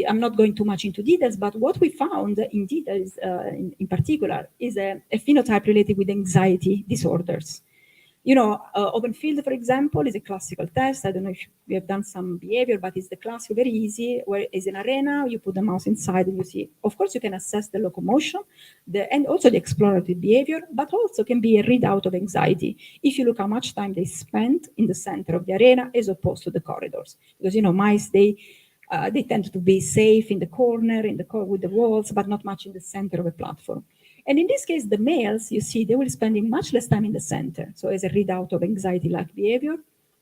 I'm not going too much into details, but what we found in details, in particular, is a phenotype related with anxiety disorders. Open field, for example, is a classical test. I don't know if we have done some behavior, but it's the classic, very easy, where it's an arena, you put the mouse inside and you see. Of course, you can assess the locomotion and also the explorative behavior, but also can be a readout of anxiety. If you look how much time they spend in the center of the arena as opposed to the corridors. Because, mice, they tend to be safe in the corner, with the walls, but not much in the center of a platform. And in this case, the males, you see, they will spend much less time in the center. So as a readout of anxiety-like behavior,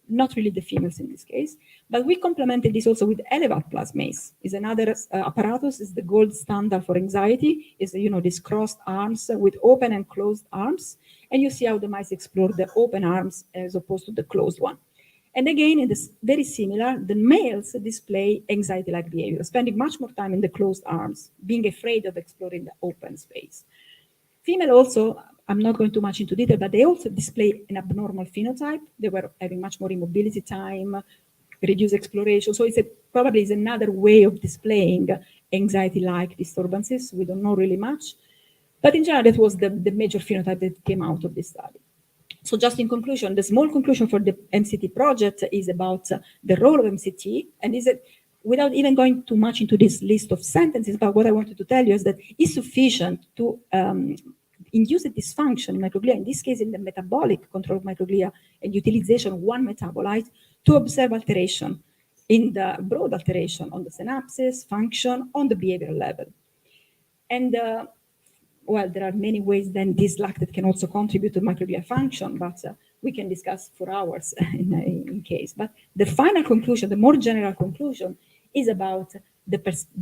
not really the females in this case, but we complemented this also with elevated plasmace. Is another apparatus, is the gold standard for anxiety, is, these crossed arms with open and closed arms. And you see how the mice explore the open arms as opposed to the closed one. And again, in this very similar, the males display anxiety-like behavior, spending much more time in the closed arms, being afraid of exploring the open space. Female also, I'm not going too much into detail, but they also display an abnormal phenotype. They were having much more immobility time, reduced exploration. So probably is another way of displaying anxiety-like disturbances. We don't know really much. But in general, that was the major phenotype that came out of this study. So just in conclusion, the small conclusion for the MCT project is about the role of MCT, and is it, without even going too much into this list of sentences, but what I wanted to tell you is that it's sufficient to induce a dysfunction in microglia, in this case in the metabolic control of microglia and utilization of one metabolite, to observe alteration, in the broad alteration on the synapses, function, on the behavioral level. And well, there are many ways then this lactate can also contribute to microglia function, but we can discuss for hours in case. But the final conclusion, the more general conclusion, is about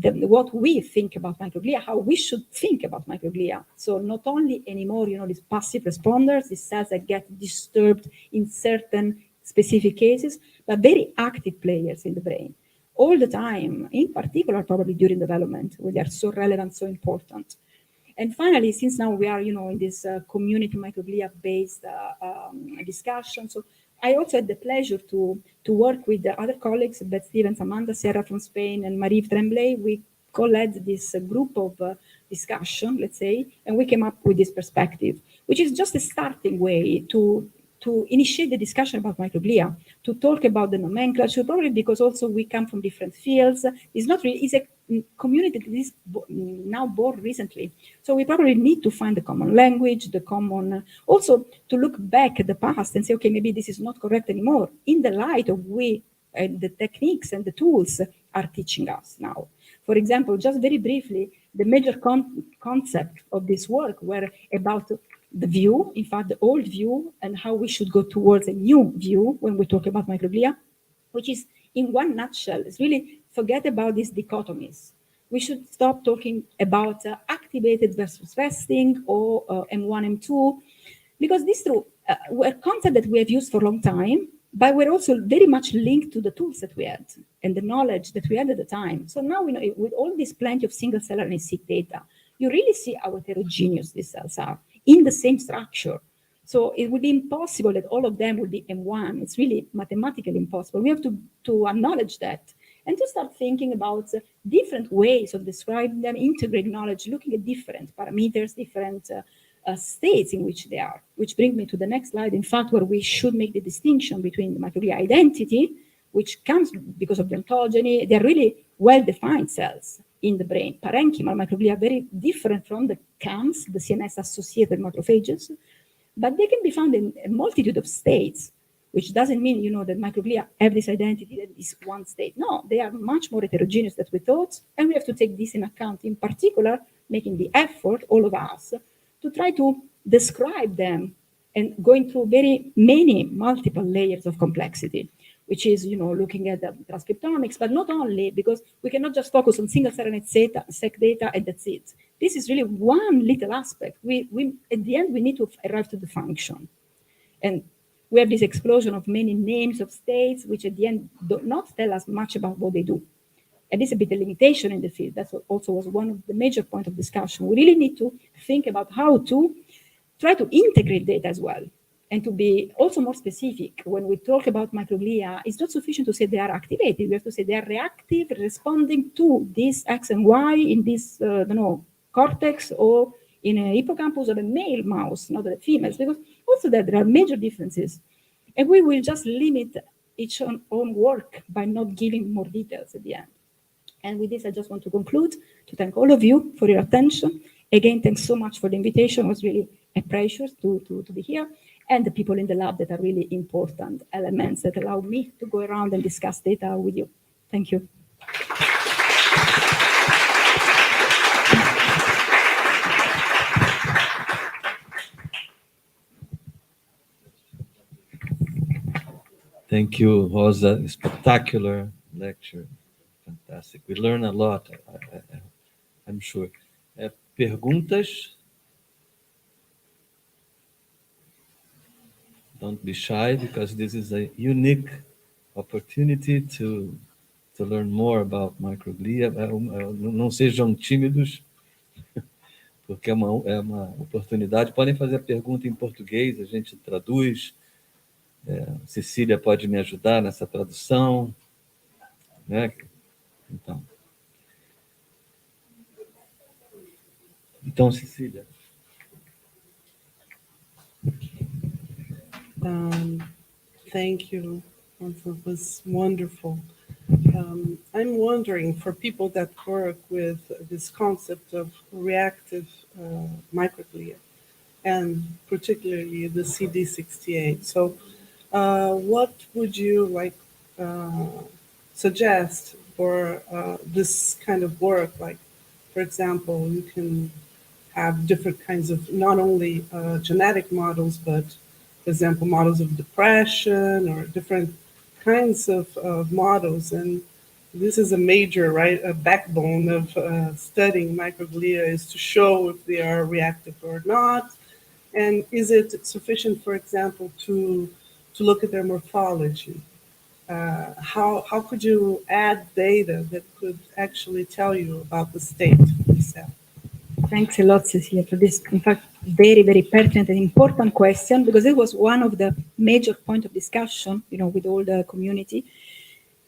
what we think about microglia, how we should think about microglia. So not only anymore, these passive responders, these cells that get disturbed in certain specific cases, but very active players in the brain all the time, in particular probably during development, where they are so relevant, so important. And finally, since now we are, in this community microglia-based discussion, so I also had the pleasure to work with the other colleagues, Beth Stevens, Amanda Serra from Spain, and Marie Tremblay. We co-led this group of discussion, let's say, and we came up with this perspective, which is just a starting way to initiate the discussion about microglia, to talk about the nomenclature, probably because also we come from different fields. It's a community that is now born recently. So we probably need to find the common language, also to look back at the past and say, okay, maybe this is not correct anymore, in the light of the techniques and the tools are teaching us now. For example, just very briefly, the major concept of this work were about the view, in fact, the old view, and how we should go towards a new view when we talk about microglia, which is, in one nutshell, is really forget about these dichotomies. We should stop talking about activated versus resting or M1, M2, because these two were concepts that we have used for a long time, but we're also very much linked to the tools that we had and the knowledge that we had at the time. So now, with all this plenty of single-cell RNA-seq data, you really see how heterogeneous these cells are in the same structure. So it would be impossible that all of them would be M1. It's really mathematically impossible. We have to acknowledge that and to start thinking about different ways of describing them, integrate knowledge, looking at different parameters, different states in which they are, which brings me to the next slide, in fact, where we should make the distinction between the microglia identity, which comes because of the ontogeny. They're really well-defined cells in the brain. Parenchymal microglia are very different from the CAMs, the CNS-associated macrophages, but they can be found in a multitude of states, which doesn't mean, that microglia have this identity, that is one state. No, they are much more heterogeneous than we thought, and we have to take this in account, in particular, making the effort, all of us, to try to describe them and going through very many multiple layers of complexity, which is, looking at the transcriptomics, but not only, because we cannot just focus on single cell RNA-seq data and that's it. This is really one little aspect. We at the end, we need to arrive to the function. And we have this explosion of many names of states, which at the end do not tell us much about what they do. And this is a bit a limitation in the field. That also was one of the major points of discussion. We really need to think about how to try to integrate data as well, and to be also more specific. When we talk about microglia, it's not sufficient to say they are activated. We have to say they are reactive, responding to this X and Y in this, cortex or in a hippocampus of a male mouse, not the females, because also there are major differences. And we will just limit each own work by not giving more details at the end. And with this, I just want to conclude, to thank all of you for your attention. Again, thanks so much for the invitation. It was really a pleasure to be here. And the people in the lab that are really important elements that allow me to go around and discuss data with you. Thank you. Thank you, Rosa. Spectacular lecture. Fantastic. We learn a lot, I'm sure. Perguntas? Don't be shy, because this is a unique opportunity to learn more about microglia. Não sejam tímidos, porque é uma oportunidade. Podem fazer a pergunta em português, a gente traduz. Cecília pode me ajudar nessa tradução, né? Então, Cecília. Thank you. It was wonderful. I'm wondering, for people that work with this concept of reactive microglia, and particularly the CD68. So what would you suggest for this kind of work? Like, for example, you can have different kinds of, not only genetic models, but, for example, models of depression or different kinds of models. And this is a major, a backbone of studying microglia, is to show if they are reactive or not. And is it sufficient, for example, to look at their morphology? How could you add data that could actually tell you about the state of the cell? Thanks a lot, Cecilia, for this, in fact, very, very pertinent and important question, because it was one of the major points of discussion, with all the community.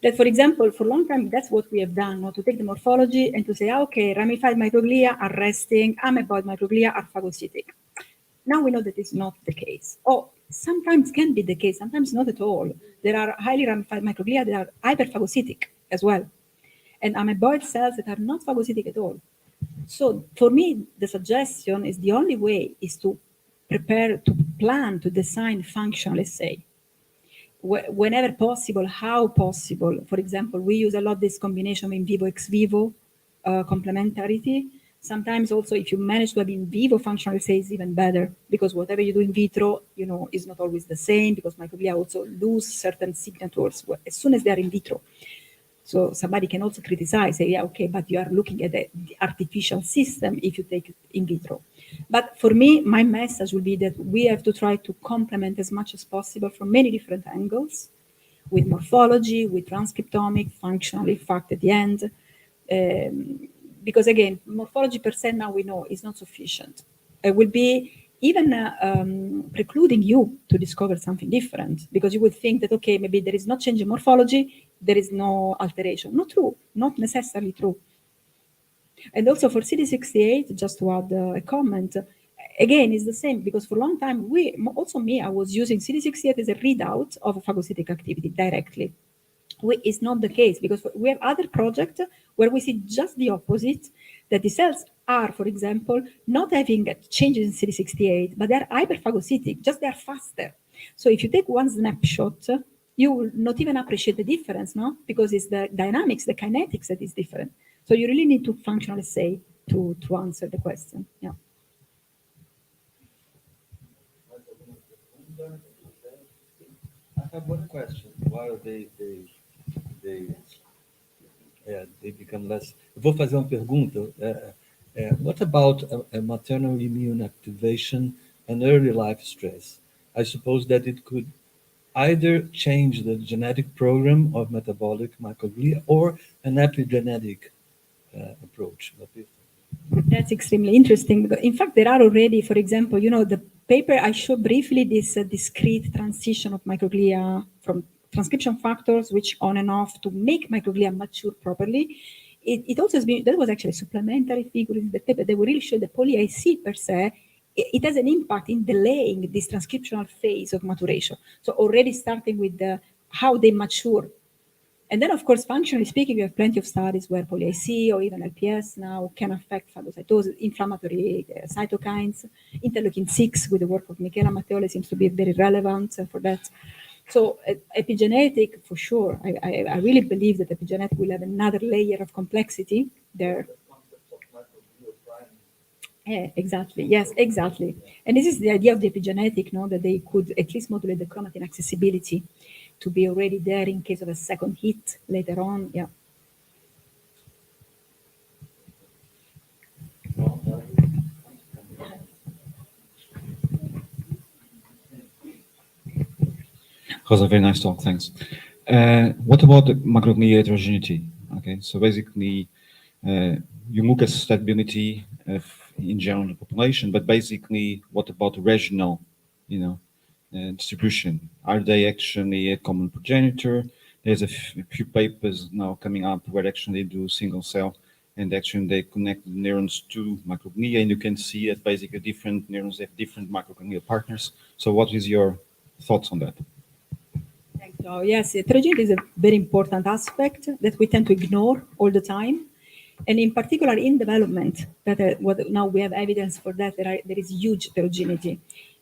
That, for example, for a long time, that's what we have done, to take the morphology and to say, okay, ramified microglia are resting, amoeboid microglia are phagocytic. Now we know that it's not the case. Or sometimes can be the case, sometimes not at all. There are highly ramified microglia that are hyperphagocytic as well, and amoeboid cells that are not phagocytic at all. So for me, the suggestion is the only way is to prepare, to plan, to design function, let's say. Whenever possible, how possible. For example, we use a lot this combination of in vivo, ex vivo complementarity. Sometimes also, if you manage to have in vivo functional assays, it's even better, because whatever you do in vitro, is not always the same, because microglia also lose certain signatures as soon as they are in vitro. So somebody can also criticize, say, yeah, okay, but you are looking at the artificial system if you take it in vitro. But for me, my message will be that we have to try to complement as much as possible from many different angles, with morphology, with transcriptomic, functional effect at the end. Because again, morphology per se now we know is not sufficient. It will be even precluding you to discover something different, because you would think that, okay, maybe there is not change in morphology, there is no alteration. Not true, not necessarily true. And also for CD68, just to add a comment, again, it's the same, because for a long time, I was using CD68 as a readout of phagocytic activity directly. It's not the case, because we have other projects where we see just the opposite, that the cells are, for example, not having changes in CD68, but they're hyperphagocytic, just they're faster. So if you take one snapshot, you will not even appreciate the difference, no? Because it's the dynamics, the kinetics that is different. So you really need to functional assay to answer the question. Yeah. have one question. While they become less. Vou fazer uma pergunta. What about a maternal immune activation and early life stress? I suppose that it could either change the genetic program of metabolic microglia or an epigenetic approach. That's extremely interesting. Because in fact, there are already, for example, the paper I showed briefly, this discrete transition of microglia from transcription factors, which on and off to make microglia mature properly. It also has been, that was actually a supplementary figure in the paper. They will really show the poly-IC per se, it has an impact in delaying this transcriptional phase of maturation. So already starting with how they mature. And then, of course, functionally speaking, we have plenty of studies where poly-IC or even LPS now can affect phagocytosis, inflammatory cytokines. Interleukin-6 with the work of Michela Matteoli seems to be very relevant for that. So epigenetic, for sure, I really believe that epigenetic will have another layer of complexity there. Yeah, exactly. Yes, exactly. And this is the idea of the epigenetic, that they could at least modulate the chromatin accessibility to be already there in case of a second hit later on. Yeah. Rosa, very nice talk, thanks. What about the microglia heterogeneity? Okay, so basically, you look at stability in general population, but basically, what about regional, distribution? Are they actually a common progenitor? There's a few papers now coming up where actually they do single cell, and actually they connect the neurons to microglia, and you can see that basically different neurons have different microglia partners. So, what is your thoughts on that? So yes, heterogeneity is a very important aspect that we tend to ignore all the time. And in particular in development, now we have evidence for that, there is huge heterogeneity.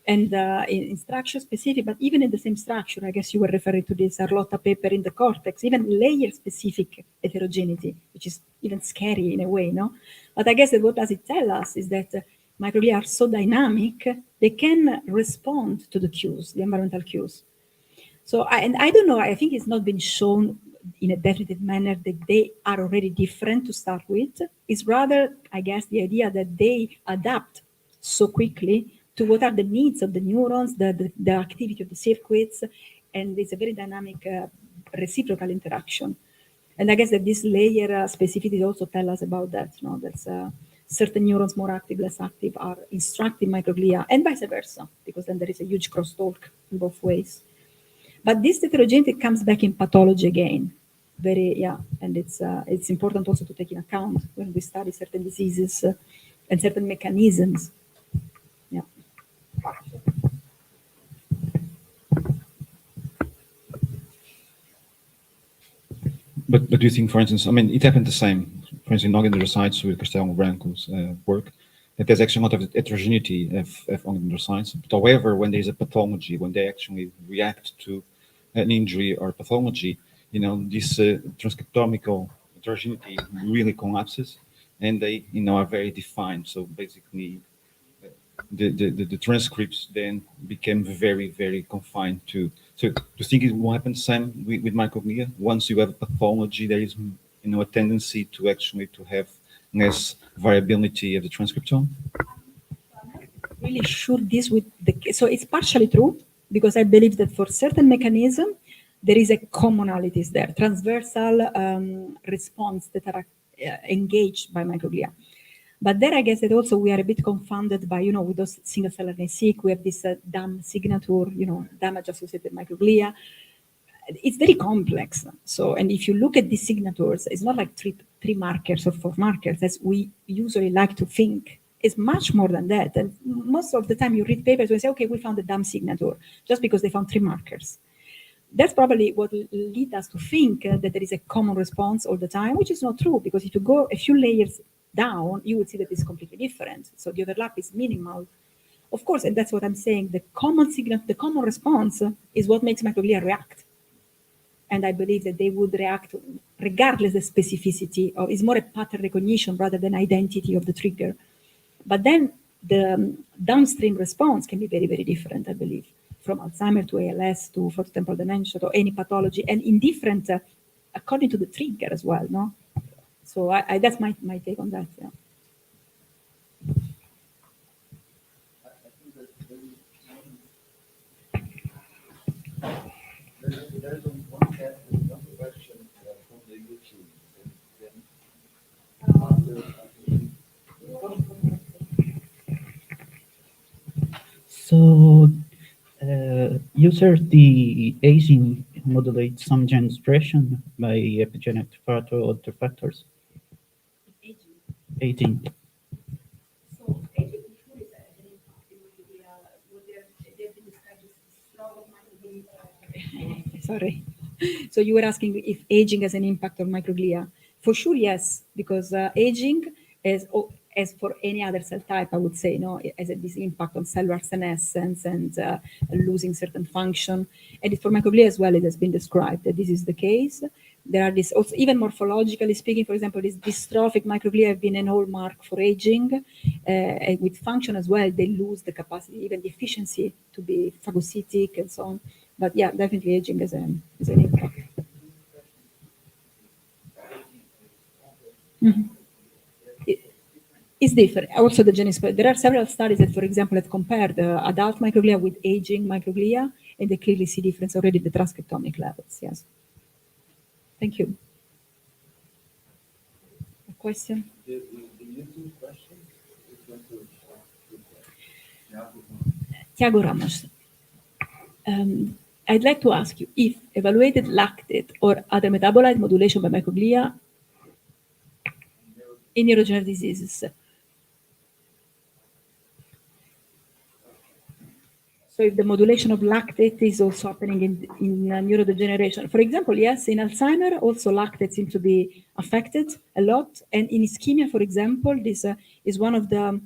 And in structure specific, but even in the same structure, I guess you were referring to this Arlotta paper in the cortex, even layer-specific heterogeneity, which is even scary in a way, no? But I guess that what does it tell us is that microglia are so dynamic, they can respond to the cues, the environmental cues. So, I don't know, I think it's not been shown in a definitive manner that they are already different to start with. It's rather, I guess, the idea that they adapt so quickly to what are the needs of the neurons, the activity of the circuits, and it's a very dynamic reciprocal interaction. And I guess that this layer specificity also tell us about that, that certain neurons more active, less active are instructing microglia, and vice versa, because then there is a huge crosstalk in both ways. But this heterogeneity comes back in pathology again. And it's important also to take in account when we study certain diseases and certain mechanisms. Yeah. But do you think, for instance, it happened the same, for instance, in oligodendrocytes with Castello Branco's work, that there's actually a lot of heterogeneity of oligodendrocytes. But however, when there's a pathology, when they actually react to an injury or pathology, this transcriptomical heterogeneity really collapses, and they, are very defined. So basically, the transcripts then became very, very confined to. So do you think it will happen the same with microglia? Once you have a pathology, there is, a tendency to actually to have less variability of the transcriptome? Really sure so it's partially true, because I believe that for certain mechanism, there is a commonalities there, transversal response that are engaged by microglia. But there, I guess that also we are a bit confounded by, with those single-cell RNA-seq, we have this DAM signature, damage-associated microglia. It's very complex. So, and if you look at these signatures, it's not like three markers or 4 markers, as we usually like to think. It's much more than that. And most of the time you read papers and say, okay, we found a DAM signature, just because they found 3 markers. That's probably what leads us to think that there is a common response all the time, which is not true, because if you go a few layers down, you would see that it's completely different. So the overlap is minimal. Of course, and that's what I'm saying, the common signal, the common response is what makes microglia react. And I believe that they would react regardless of specificity, or it's more a pattern recognition rather than identity of the trigger. But then the downstream response can be very, very different, I believe. from Alzheimer's to ALS to frontotemporal dementia to any pathology, and in different, according to the trigger as well, no? So that's my take on that, yeah. There's one question from the YouTube. So, user the aging modulates some gene expression by epigenetic factor or other factors. Aging. So aging for sure is an impact in what they've been described as sorry. So you were asking if aging has an impact on microglia. For sure, yes, because aging is, as for any other cell type, I would say, no, it has this impact on cellular senescence and losing certain function. And for microglia as well, it has been described that this is the case. There are this also, even morphologically speaking, for example, this dystrophic microglia have been an hallmark for aging. And with function as well, they lose the capacity, even the efficiency to be phagocytic and so on. But yeah, definitely aging is an impact. Mm-hmm. It's different. Also, the genes. There are several studies that, for example, have compared adult microglia with aging microglia, and they clearly see difference already at the transcriptomic levels. Yes. Thank you. A question? The YouTube question is going to Tiago Ramos. I'd like to ask you if evaluated lactate or other metabolite modulation by microglia in neurodegenerative diseases. So if the modulation of lactate is also happening in neurodegeneration. For example, yes, in Alzheimer's, also lactate seems to be affected a lot. And in ischemia, for example, this is one of the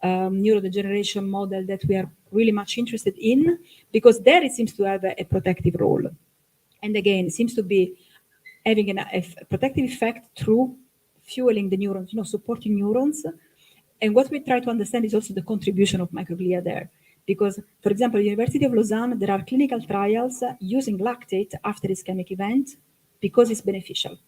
neurodegeneration model that we are really much interested in, because there it seems to have a protective role. And again, it seems to be having a protective effect through fueling the neurons, supporting neurons. And what we try to understand is also the contribution of microglia there. Because, for example, at the University of Lausanne, there are clinical trials using lactate after ischemic event because it's beneficial.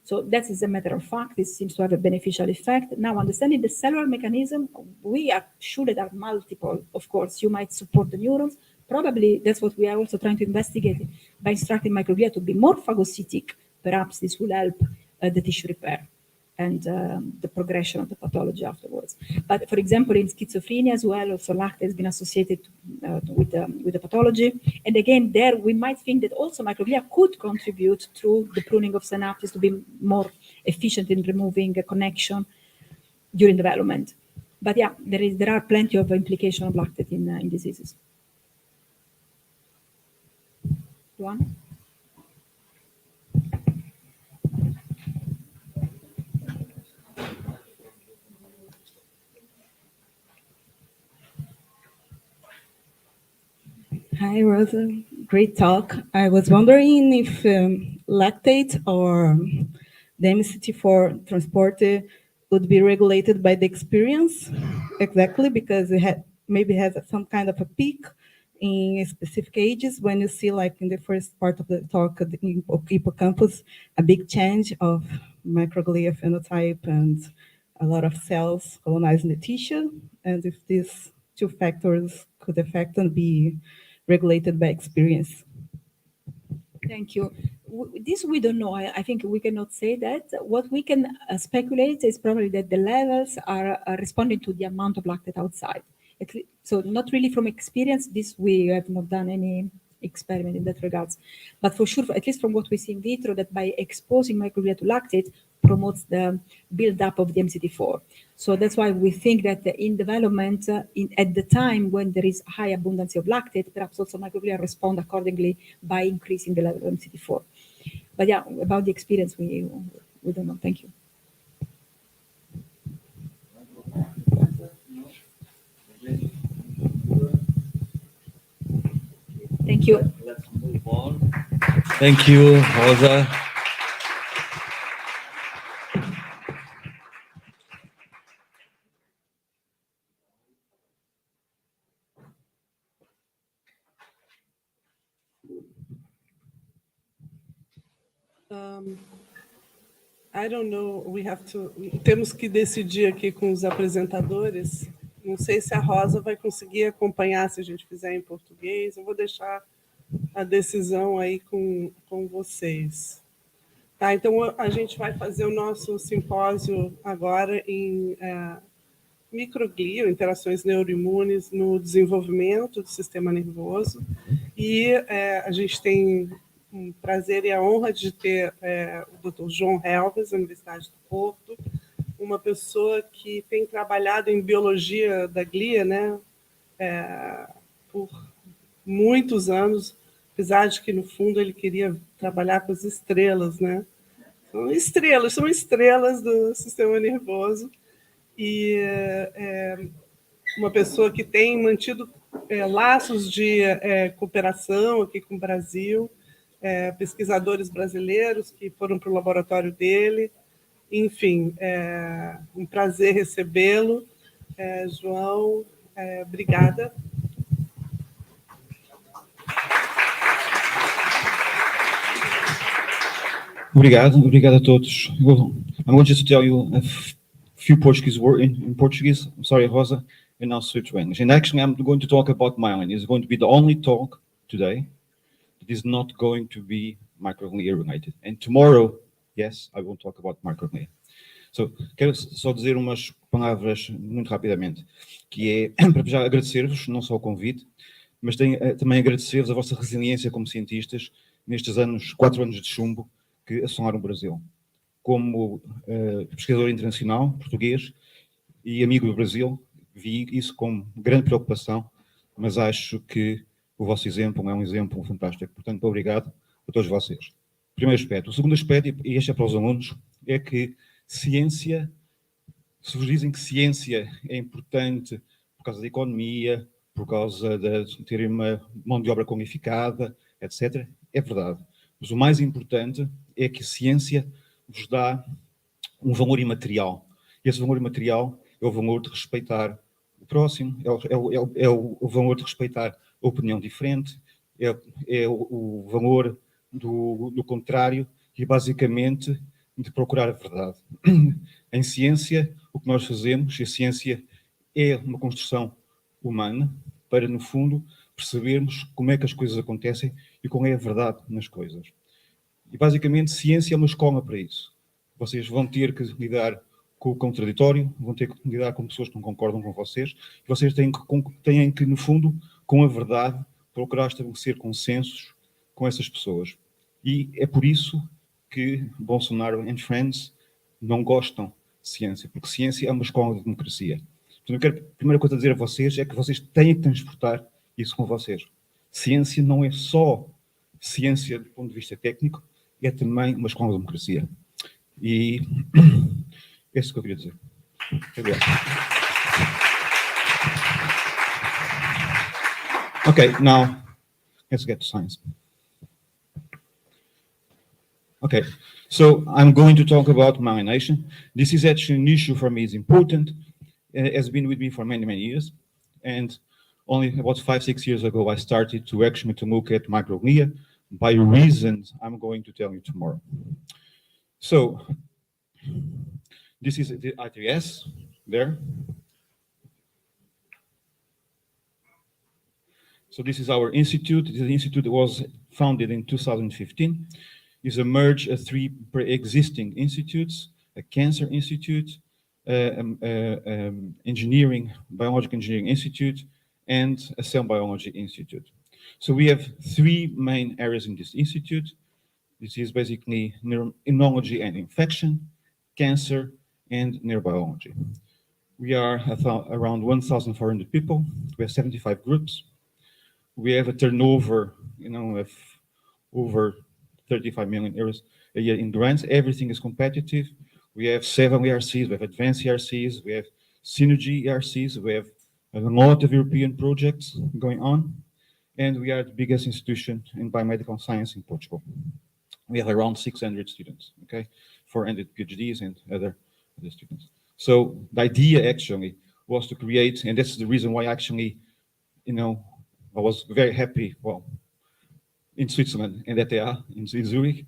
So that is a matter of fact. It seems to have a beneficial effect. Now, understanding the cellular mechanism, we are sure that there are multiple. Of course, you might support the neurons. Probably that's what we are also trying to investigate by instructing microglia to be more phagocytic. Perhaps this will help the tissue repair and the progression of the pathology afterwards. But for example, in schizophrenia as well, also lactate has been associated with the pathology. And again, there we might think that also microglia could contribute through the pruning of synapses to be more efficient in removing a connection during development. But yeah, there are plenty of implications of lactate in diseases. João? Hi, Rosa. Great talk. I was wondering if lactate or the MCT4 transporter would be regulated by the experience, exactly, because it maybe has some kind of a peak in specific ages when you see, like in the first part of the talk, in hippocampus, a big change of microglia phenotype and a lot of cells colonizing the tissue, and if these two factors could affect and be regulated by experience. Thank you. This we don't know. I think we cannot say that. What we can speculate is probably that the levels are responding to the amount of lactate outside. So not really from experience. This we have not done any experiment in that regards. But for sure, at least from what we see in vitro, that by exposing microglia to lactate promotes the build-up of the MCT4. So that's why we think that in development, at the time when there is high abundance of lactate, perhaps also microglia respond accordingly by increasing the level of MCT4. But yeah, about the experience, we don't know. Thank you. Thank you. Let's move on. Thank you, Rosa. I don't know, temos que decidir aqui com os apresentadores. Não sei se a Rosa vai conseguir acompanhar se a gente fizer em português. Eu vou deixar a decisão aí com vocês. Tá, então a gente vai fazer o nosso simpósio agora em microglia, interações neuroimunes no desenvolvimento do sistema nervoso. E a gente tem um prazer e a honra de ter o Dr. João Relvas, da Universidade do Porto, uma pessoa que tem trabalhado em biologia da glia, né, por muitos anos, apesar de que, no fundo, ele queria trabalhar com as estrelas, né? São estrelas do sistema nervoso. E uma pessoa que tem mantido laços de cooperação aqui com o Brasil, pesquisadores brasileiros que foram para o laboratório dele. Enfim, um prazer recebê-lo. João, obrigada. Obrigado a todos. I'm going just to tell you a few Portuguese words in Portuguese. I'm sorry, Rosa, and now switch to English. And actually, I'm going to talk about myelin. It's going to be the only talk today that is not going to be microglia related. And tomorrow, yes, I will talk about microglia. So, quero só dizer umas palavras muito rapidamente, que é para já agradecer-vos, não só o convite, mas também agradecer-vos a vossa resiliência como cientistas nestes 4 anos de chumbo que assolaram o Brasil. Como pesquisador internacional, português e amigo do Brasil, vi isso com grande preocupação, mas acho que o vosso exemplo é um exemplo fantástico. Portanto, obrigado a todos vocês. Primeiro aspecto. O segundo aspecto, e este é para os alunos, é que ciência, se vos dizem que ciência é importante por causa da economia, por causa de terem uma mão de obra qualificada, etc., é verdade. Mas o mais importante é que a ciência vos dá um valor imaterial. E esse valor imaterial é o valor de respeitar o próximo, é o valor de respeitar a opinião diferente, é o valor do contrário e, basicamente, de procurar a verdade. Em ciência, o que nós fazemos, a ciência é uma construção humana para, no fundo, percebermos como é que as coisas acontecem e qual é a verdade nas coisas. E, basicamente, ciência é uma escola para isso. Vocês vão ter que lidar com o contraditório, vão ter que lidar com pessoas que não concordam com vocês, e vocês têm que, no fundo, com a verdade, procurar estabelecer consensos com essas pessoas. E é por isso que Bolsonaro and Friends não gostam de ciência, porque ciência é uma escola de democracia. Então, a primeira coisa a dizer a vocês é que vocês têm que transportar isso com vocês. Ciência não é só ciência do ponto de vista técnico, é também uma escola de democracia. E é isso que eu queria dizer. Obrigado. Okay, now let's get to science. Okay, so I'm going to talk about myelination. This is actually an issue for me. It's important. It has been with me for many, many years. And only about 5-6 years ago, I started to actually look at microglia by reasons I'm going to tell you tomorrow. So this is the ITS there. So this is our institute. This institute was founded in 2015. It's a merge of 3 pre-existing institutes: a cancer institute, biological engineering institute, and a cell biology institute. So we have 3 main areas in this institute. This is basically immunology and infection, cancer, and neurobiology. We are around 1,400 people. We have 75 groups. We have a turnover, of over 35 million euros a year in grants. Everything is competitive. We have 7 ERCs, we have advanced ERCs, we have synergy ERCs, we have a lot of European projects going on, and we are the biggest institution in biomedical science in Portugal. We have around 600 students, okay, 400 PhDs and other students. So the idea actually was to create, and that's the reason why actually, I was very happy, in Switzerland and ETH in Zurich,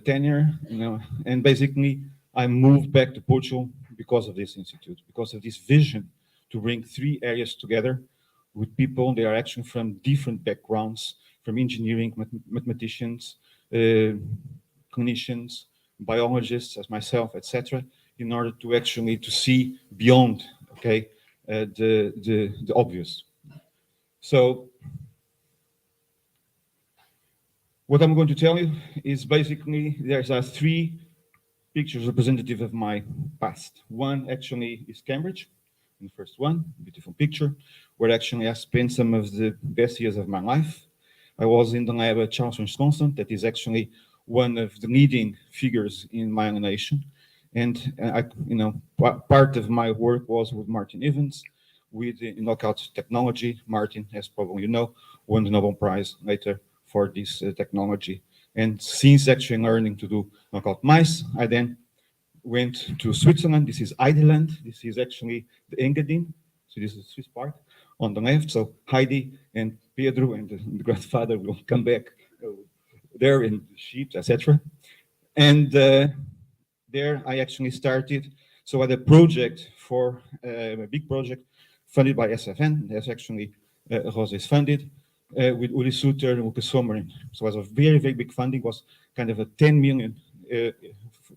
tenure, and basically I moved back to Portugal because of this institute, because of this vision to bring 3 areas together with people. They are actually from different backgrounds, from engineering, mathematicians, clinicians, biologists, as myself, etc., in order to actually to see beyond, okay, the obvious. So what I'm going to tell you is basically there's 3 pictures representative of my past. One actually is Cambridge, the first one, beautiful picture, where actually I spent some of the best years of my life. I was in the lab at Charleston, Wisconsin, that is actually one of the leading figures in myelination. And part of my work was with Martin Evans, with the knockout technology. Martin, as probably you know, won the Nobel Prize later for this technology. And since actually learning to do knockout mice, I then went to Switzerland. This is Heideland. This is actually the Engadin. So this is the Swiss part on the left. So Heidi and Pedro and the grandfather will come back there in the sheep, etc. And there I actually started. So I had a project for a big project funded by SFN. That's actually Rosa is funded with Uli Suter and Lucas Sommerin. So it was a very, very big funding. It was kind of a 10 million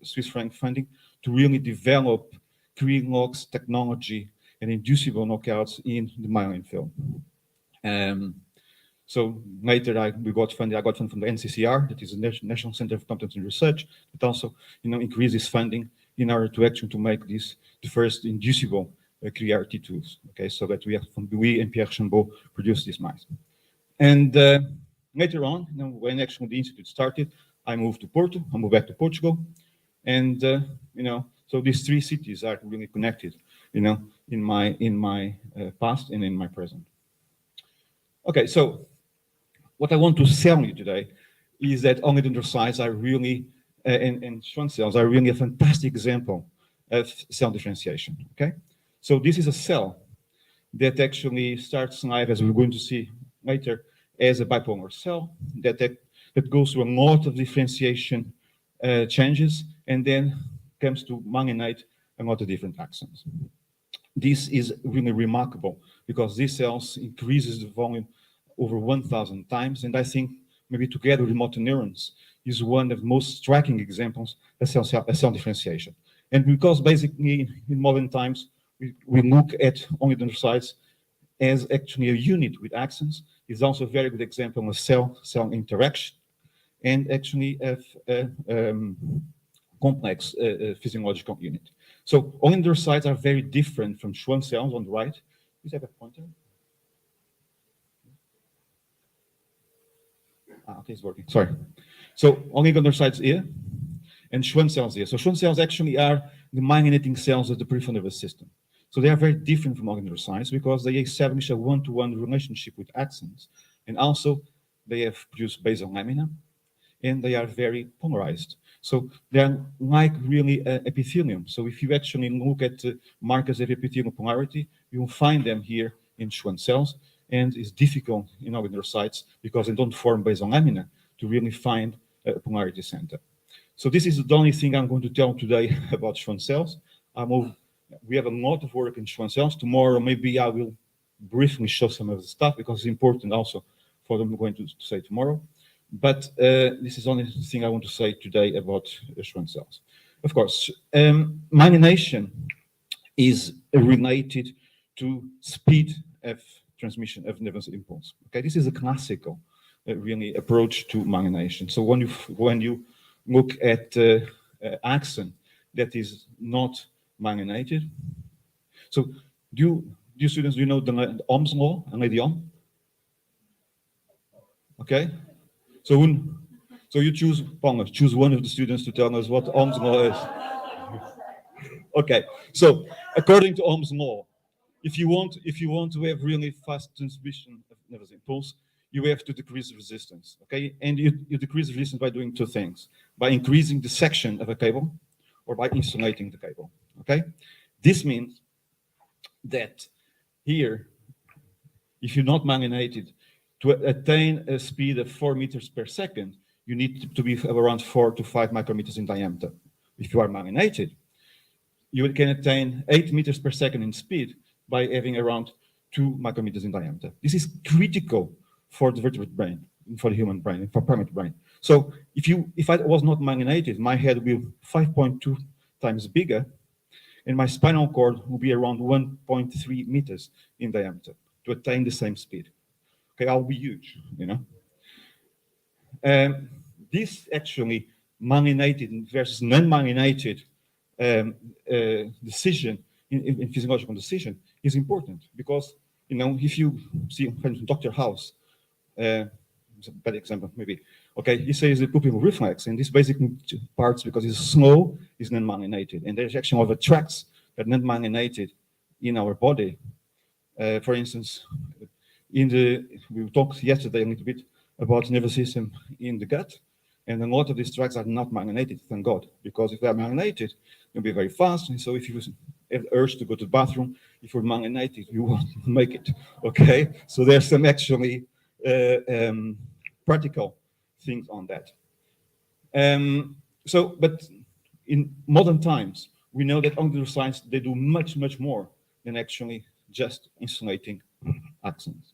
Swiss franc funding to really develop Kree-Lock's technology and inducible knockouts in the myelin field. So later we got funding. I got funding from the NCCR, that is the National Center for Competence and Research, that also increases funding in order to actually to make this the first inducible CRIART tools. Okay, so that we and Pierre Chambaud produced these mice. And later on, when actually the institute started, I moved to Porto. I moved back to Portugal, and so these 3 cities are really connected, in my past and in my present. Okay, so what I want to sell you today is that oligodendrocytes are really, and Schwann cells are really a fantastic example of cell differentiation, okay? So this is a cell that actually starts life, as we're going to see later, as a bipolar cell that goes through a lot of differentiation changes and then comes to myelinate a lot of different axons. This is really remarkable because these cells increases the volume over 1,000 times, and I think maybe together with motor neurons is one of the most striking examples of cell differentiation. And because basically in modern times we look at oligodendrocytes as actually a unit with axons, is also a very good example of cell-cell interaction and actually of complex physiological unit. So oligodendrocytes are very different from Schwann cells on the right. Is that a pointer? Okay, it's working. Sorry. So oligodendrocytes here and Schwann cells here. So Schwann cells actually are the myelinating cells of the peripheral nervous system. So they are very different from oligodendrocytes because they establish a one-to-one relationship with axons, and also they have produced basal lamina, and they are very polarized. So they are like really epithelium. So if you actually look at markers of epithelial polarity, you will find them here in Schwann cells, and it's difficult in oligodendrocytes because they don't form basal lamina to really find a polarity center. So this is the only thing I'm going to tell today about Schwann cells. We have a lot of work in Schwann cells. Tomorrow, maybe I will briefly show some of the stuff because it's important also for them I'm going to say tomorrow. But this is the only thing I want to say today about Schwann cells. Of course, myelination is related to speed of transmission of nervous impulse. Okay, this is a classical really approach to myelination. So when you look at axon that is not myelinated. So do you students, do you know the Ohm's law and Lady Ohm? Okay. So you choose one of the students to tell us what Ohm's law is. Okay. So according to Ohm's law, if you want to have really fast transmission of nervous impulse, you have to decrease resistance. Okay, and you decrease resistance by doing 2 things: by increasing the section of a cable, or by insulating the cable. Okay, this means that here, if you're not myelinated, to attain a speed of 4 meters per second, you need to be around 4 to 5 micrometers in diameter. If you are myelinated, you can attain 8 meters per second in speed by having around 2 micrometers in diameter. This is critical for the vertebrate brain, for the human brain, for primate brain. So if I was not myelinated, my head will be 5.2 times bigger, and my spinal cord will be around 1.3 meters in diameter to attain the same speed. Okay, I'll be huge, you know. This actually myelinated versus non-myelinated decision in physiological decision is important because, you know, if you see Dr. House, it's a bad example maybe, okay, he says the pupil reflex, and this basic parts because it's slow is non-myelinated, and there's actually other tracks that are non-myelinated in our body. For instance, we talked yesterday a little bit about the nervous system in the gut, and a lot of these tracks are not myelinated, thank God, because if they are myelinated, you'll be very fast, and so if you have the urge to go to the bathroom, if you're myelinated, you won't make it, okay? So there's some actually practical things on that. But in modern times, we know that oligodendrocytes, they do much, much more than actually just insulating axons.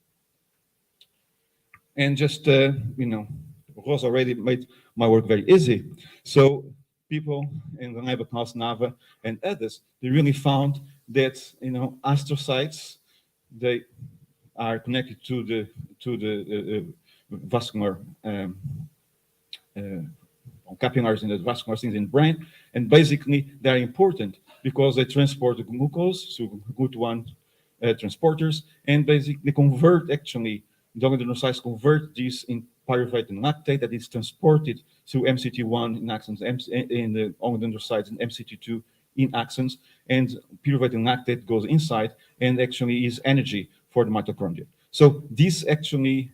And just, you know, Rosa already made my work very easy. So people in the lab at Nava and others, they really found that, you know, astrocytes, they are connected to the vascular capillaries in the vascular things in the brain, and basically they are important because they transport the glucose to GLUT1 transporters, and basically convert actually the oligodendrocytes convert this in pyruvate and lactate that is transported through MCT1 in axons, in the oligodendrocytes, and MCT2 in axons, and pyruvate and lactate goes inside and actually is energy for the mitochondria. So these actually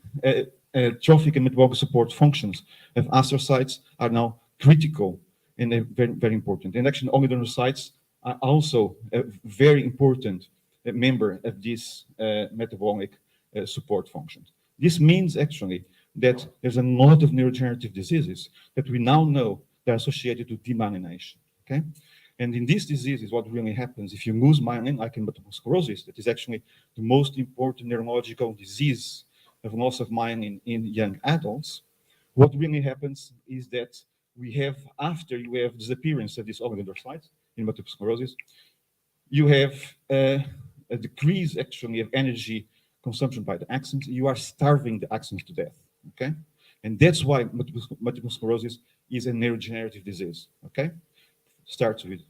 trophic and metabolic support functions of astrocytes are now critical and they're very, very important. And actually oligodendrocytes are also a very important member of these metabolic support functions. This means actually that there's a lot of neurodegenerative diseases that we now know that are associated with demyelination, okay? And in these diseases, what really happens, if you lose myelin, like in multiple sclerosis, that is actually the most important neurological disease of loss of myelin in young adults, what really happens is that we have, after you have disappearance of these oligodendrocytes in multiple sclerosis, you have a decrease actually of energy consumption by the axons. You are starving the axons to death, okay? And that's why multiple sclerosis is a neurodegenerative disease, okay? Starts with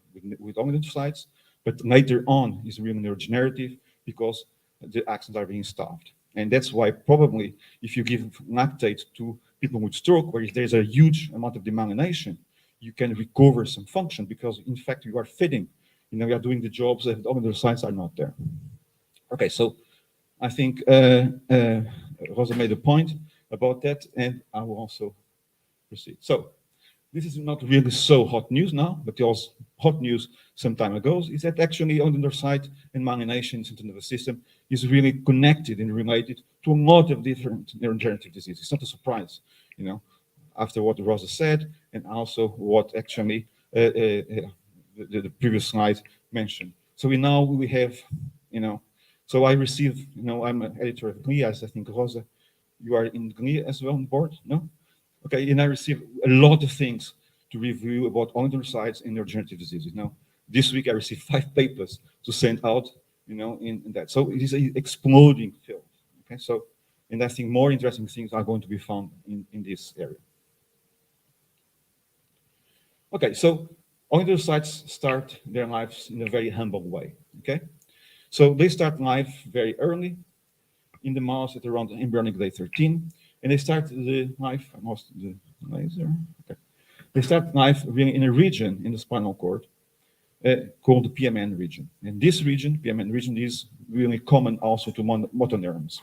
oligodendrocytes, but later on is really neurodegenerative because the axons are being starved. And that's why probably if you give lactate to people with stroke, where there's a huge amount of demyelination, you can recover some function because in fact you are feeding, you know, you are doing the jobs that oligodendrocytes are not there. Okay, so I think Rosa made a point about that, and I will also proceed. So this is not really so hot news now, but it was hot news some time ago, is that actually oligodendrocyte and myelination in the nervous system is really connected and related to a lot of different neurodegenerative diseases. It's not a surprise, you know, after what Rosa said, and also what actually the previous slide mentioned. So we have, you know, so I received, you know, I'm an editor of Glia, as I think Rosa, you are in Glia as well on board, no? Okay, and I received a lot of things to review about oligodendrocytes and neurodegenerative diseases. Now, this week I received 5 papers to send out, you know, in that. So it is an exploding field. Okay, so, and I think more interesting things are going to be found in this area. Okay, so oligodendrocytes start their lives in a very humble way. Okay, so they start life very early in the mouse at around embryonic day 13. And they start the life, I lost the laser. Okay. They start life really in a region in the spinal cord called the PMN region. And this region, PMN region, is really common also to motor neurons.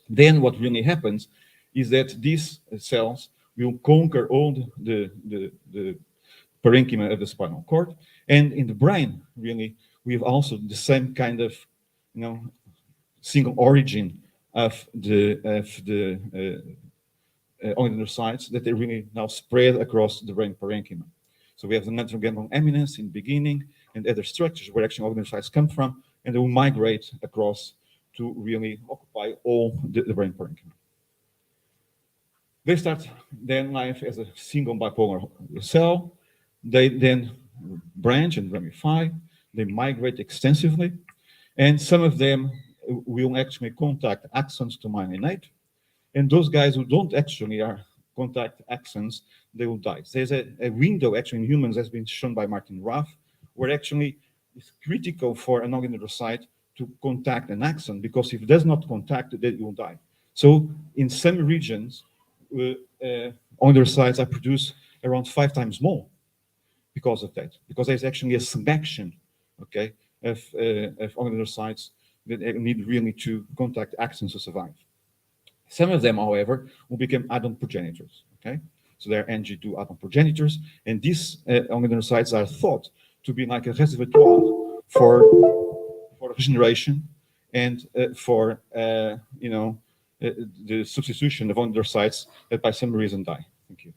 Then what really happens is that these cells will conquer all the parenchyma of the spinal cord. And in the brain, really, we have also the same kind of, you know, single origin of the oligodendrocytes that they really now spread across the brain parenchyma. So we have the natural ganglion eminence in the beginning and other structures where actually oligodendrocytes come from, and they will migrate across to really occupy all the brain parenchyma. They start their life as a single bipolar cell. They then branch and ramify. They migrate extensively, and some of them will actually contact axons to myelinate. And those guys who don't actually contact axons, they will die. There's a window actually in humans has been shown by Martin Raff, where actually it's critical for an oligodendrocyte to contact an axon, because if it does not contact it, then it will die. So in some regions, oligodendrocytes are produced around 5 times more because of that, because there's actually a selection, okay, of oligodendrocytes that need really to contact axons to survive. Some of them, however, will become add-on progenitors, okay? So they're NG2 add-on progenitors, and these oligodendrocytes are thought to be like a reservoir for regeneration and for, the substitution of oligodendrocytes that by some reason die. Thank you.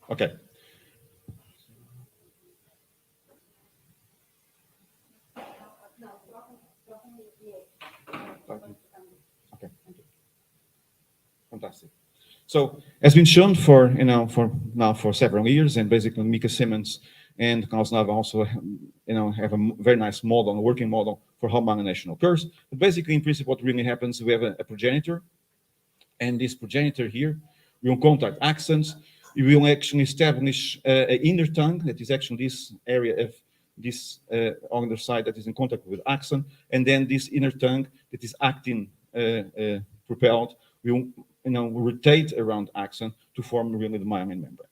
Okay. Okay, thank you. Fantastic. So, as been shown for several years, and basically Mika Simmons and Klaus Nava also, have a very nice model, a working model for how myelination occurs. But basically, in principle, what really happens, we have a progenitor, and this progenitor here will contact axons. We will actually establish an inner tongue that is actually this area of this oligodendrocyte that is in contact with axon, and then this inner tongue that is actin propelled will rotate around axon to form really the myelin membrane.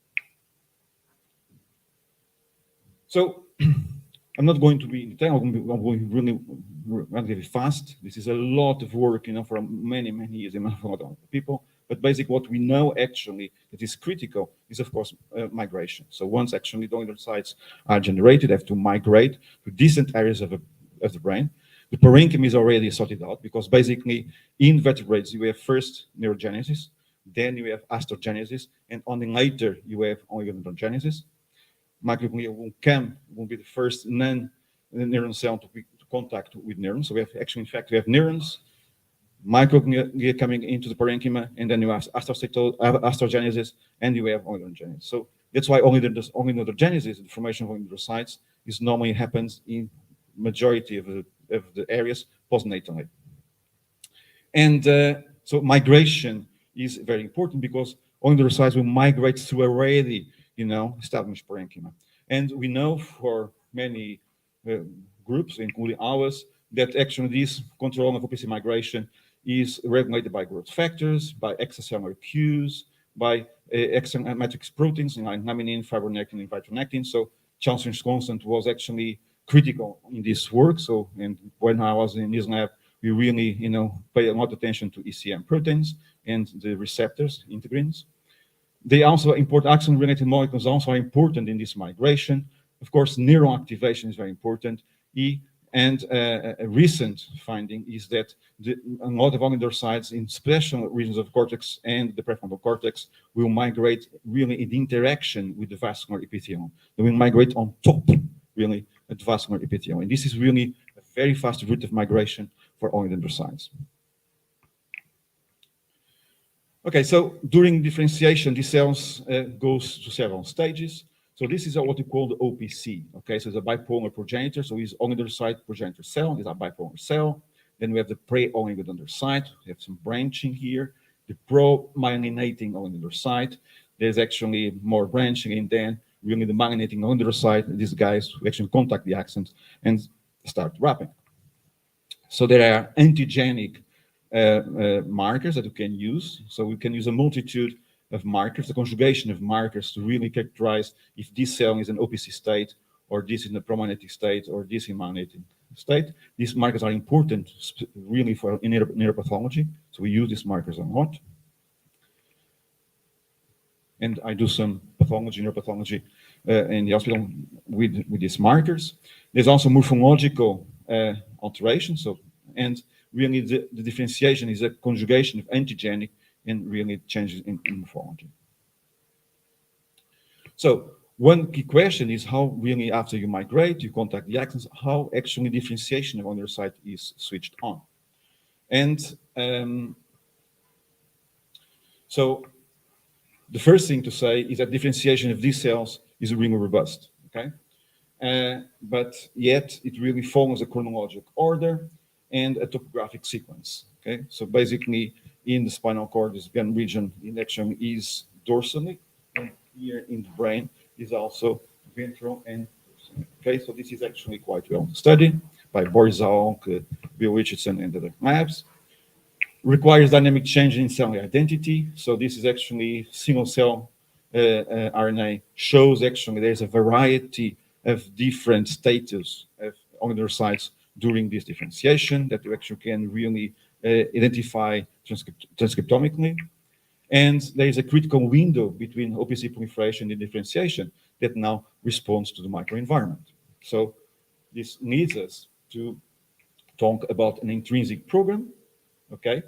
So I'm not going to be in detail. I'm going really relatively fast. This is a lot of work, for many years in a lot of people. But basically, what we know actually that is critical is, of course, migration. So once actually the oligodendrocytes are generated, they have to migrate to distant areas of the brain. The parenchyma is already sorted out, because basically in vertebrates you have first neurogenesis, then you have astrogenesis, and only later you have oligodendrogenesis. Microglia will be the first non-neuron cell to contact with neurons. So we have actually, in fact, we have neurons, microglia coming into the parenchyma, and then you have astrogenesis, and you have oligodendrogenesis. So that's why oligodendrogenesis, the formation of oligodendrocytes, normally happens in majority of the areas postnatally. And so migration is very important, because oligodendrocytes will migrate through already established parenchyma. And we know for many groups, including ours, that actually this control of OPC migration is regulated by growth factors, by extracellular cues, by external matrix proteins like laminin, fibronectin, and vitronectin. So Chalmers constant was actually critical in this work. So, and when I was in this lab, we really, pay a lot of attention to ECM proteins and the receptors, integrins. They also important, axon-related molecules also are important in this migration. Of course, neural activation is very important. And a recent finding is that a lot of oligodendrocytes in special regions of cortex and the prefrontal cortex will migrate really in interaction with the vascular epithelium. They will migrate on top, really, at the vascular epithelium. And this is really a very fast route of migration for oligodendrocytes. Okay, so during differentiation, these cells goes to several stages. So this is what we call the OPC. Okay, so it's a bipolar progenitor. So it's oligodendrocyte progenitor cell. It's a bipolar cell. Then we have the pre-oligodendrocyte. We have some branching here. The pro-myelinating oligodendrocyte. There's actually more branching, and then really the myelinating oligodendrocyte. These guys who actually contact the axons and start wrapping. So there are antigenic markers that you can use. So we can use a multitude of markers, the conjugation of markers, to really characterize if this cell is an OPC state, or this is in a promyelitic state, or this in myelinating state. These markers are important really for neuropathology. So we use these markers a lot. And I do some neuropathology in the hospital with these markers. There's also morphological alteration. So, and really the differentiation is a conjugation of antigenic and really changes in morphology. So one key question is how really after you migrate, you contact the axons, how actually differentiation on your side is switched on. And so the first thing to say is that differentiation of these cells is really robust, okay? But yet it really follows a chronological order and a topographic sequence, okay? So basically in the spinal cord, this GAN region in action is dorsally, and here in the brain is also ventral and dorsally, okay? So this is actually quite well studied by Borzalk, Bill Richardson, and other labs. Requires dynamic change in cell identity. So this is actually single cell RNA shows actually there's a variety of different status of oligonucleotides during this differentiation that you actually can really identify transcriptomically. And there is a critical window between OPC proliferation and differentiation that now responds to the microenvironment. So this leads us to talk about an intrinsic program, okay?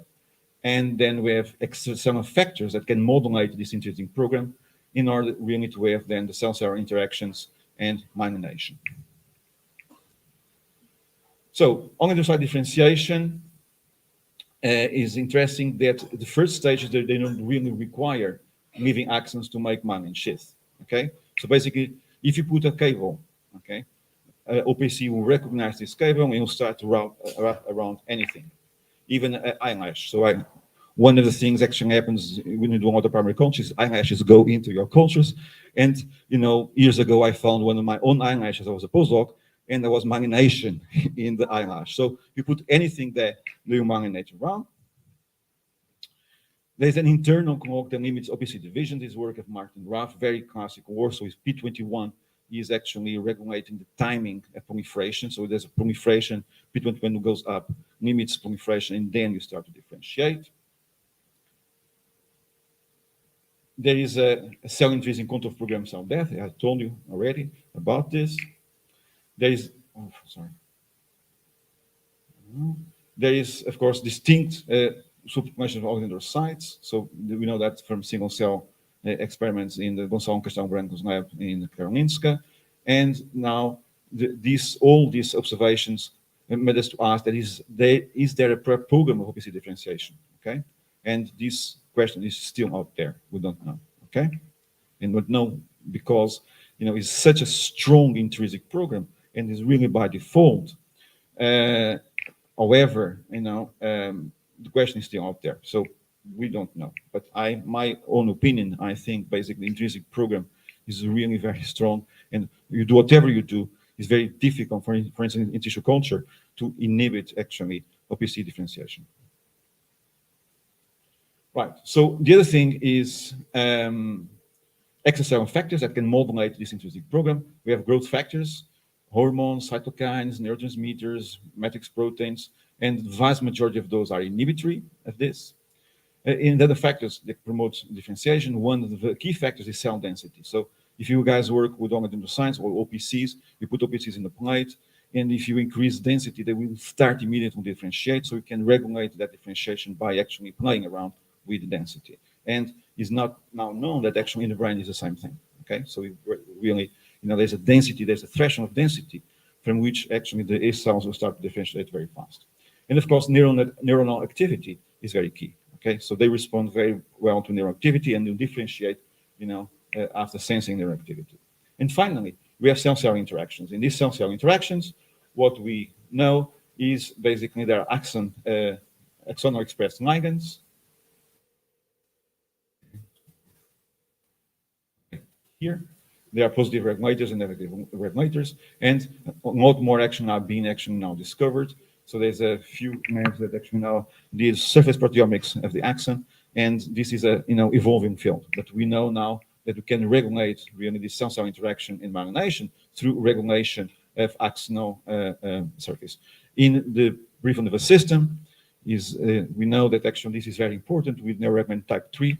And then we have external factors that can modulate this intrinsic program in order really to have then the cell-cell interactions and myelination. So oligonucleotide differentiation is interesting that the first stage is that they don't really require living axons to make myelin sheath, okay? So basically, if you put a cable, okay, OPC will recognize this cable and will start to wrap around anything, even an eyelash. So one of the things actually happens when you do a lot of primary cultures, eyelashes go into your cultures. And, you know, years ago, I found one of my own eyelashes. I was a postdoc, and there was myelination in the eyelash. So you put anything there, you myelinate around. There's an internal clock that limits OPC division. This work of Martin Raff, very classic work. So P21 is actually regulating the timing of proliferation. So there's a proliferation, P21 goes up, limits proliferation, and then you start to differentiate. There is a cell intrinsic control of programmed cell death. I told you already about this. There is, oh, sorry. There is, of course, distinct superpopulation of oligodendrocytes. So we know that from single cell experiments in the Gonçalo Castelo Branco's lab in Karolinska. And now all these observations made us to ask that is there a program of OPC differentiation, okay? And this question is still out there. We don't know, okay? And we don't know because, you know, it's such a strong intrinsic program and is really by default. However, you know, the question is still out there. So we don't know. But my own opinion, I think basically intrinsic program is really very strong. And you do whatever you do, it's very difficult, for instance, in tissue culture, to inhibit actually OPC differentiation. Right. So the other thing is extracellular factors that can modulate this intrinsic program. We have growth factors, hormones, cytokines, neurotransmitters, matrix proteins, and the vast majority of those are inhibitory of this. In the other factors that promote differentiation, one of the key factors is cell density. So if you guys work with oligodendrocytes or OPCs, you put OPCs in the plate, and if you increase density, they will start immediately to differentiate. So you can regulate that differentiation by actually playing around with the density. And it's not now known that actually in the brain is the same thing. Okay, so we really, you know, there's a density, there's a threshold of density from which actually the A cells will start to differentiate very fast. And of course, neuronal activity is very key. Okay, so they respond very well to neural activity and will differentiate, you know, after sensing their activity. And finally, we have cell-cell interactions. In these cell-cell interactions, what we know is basically there are axonal expressed ligands. Here, there are positive regulators and negative regulators, and a lot more action are being actually now discovered. So there's a few labs that actually now did surface proteomics of the axon, and this is a evolving field. But we know now that we can regulate really the cell-cell interaction in myelination through regulation of axonal surface. In the peripheral nervous system, we know that actually this is very important with neuroinflammation type 3,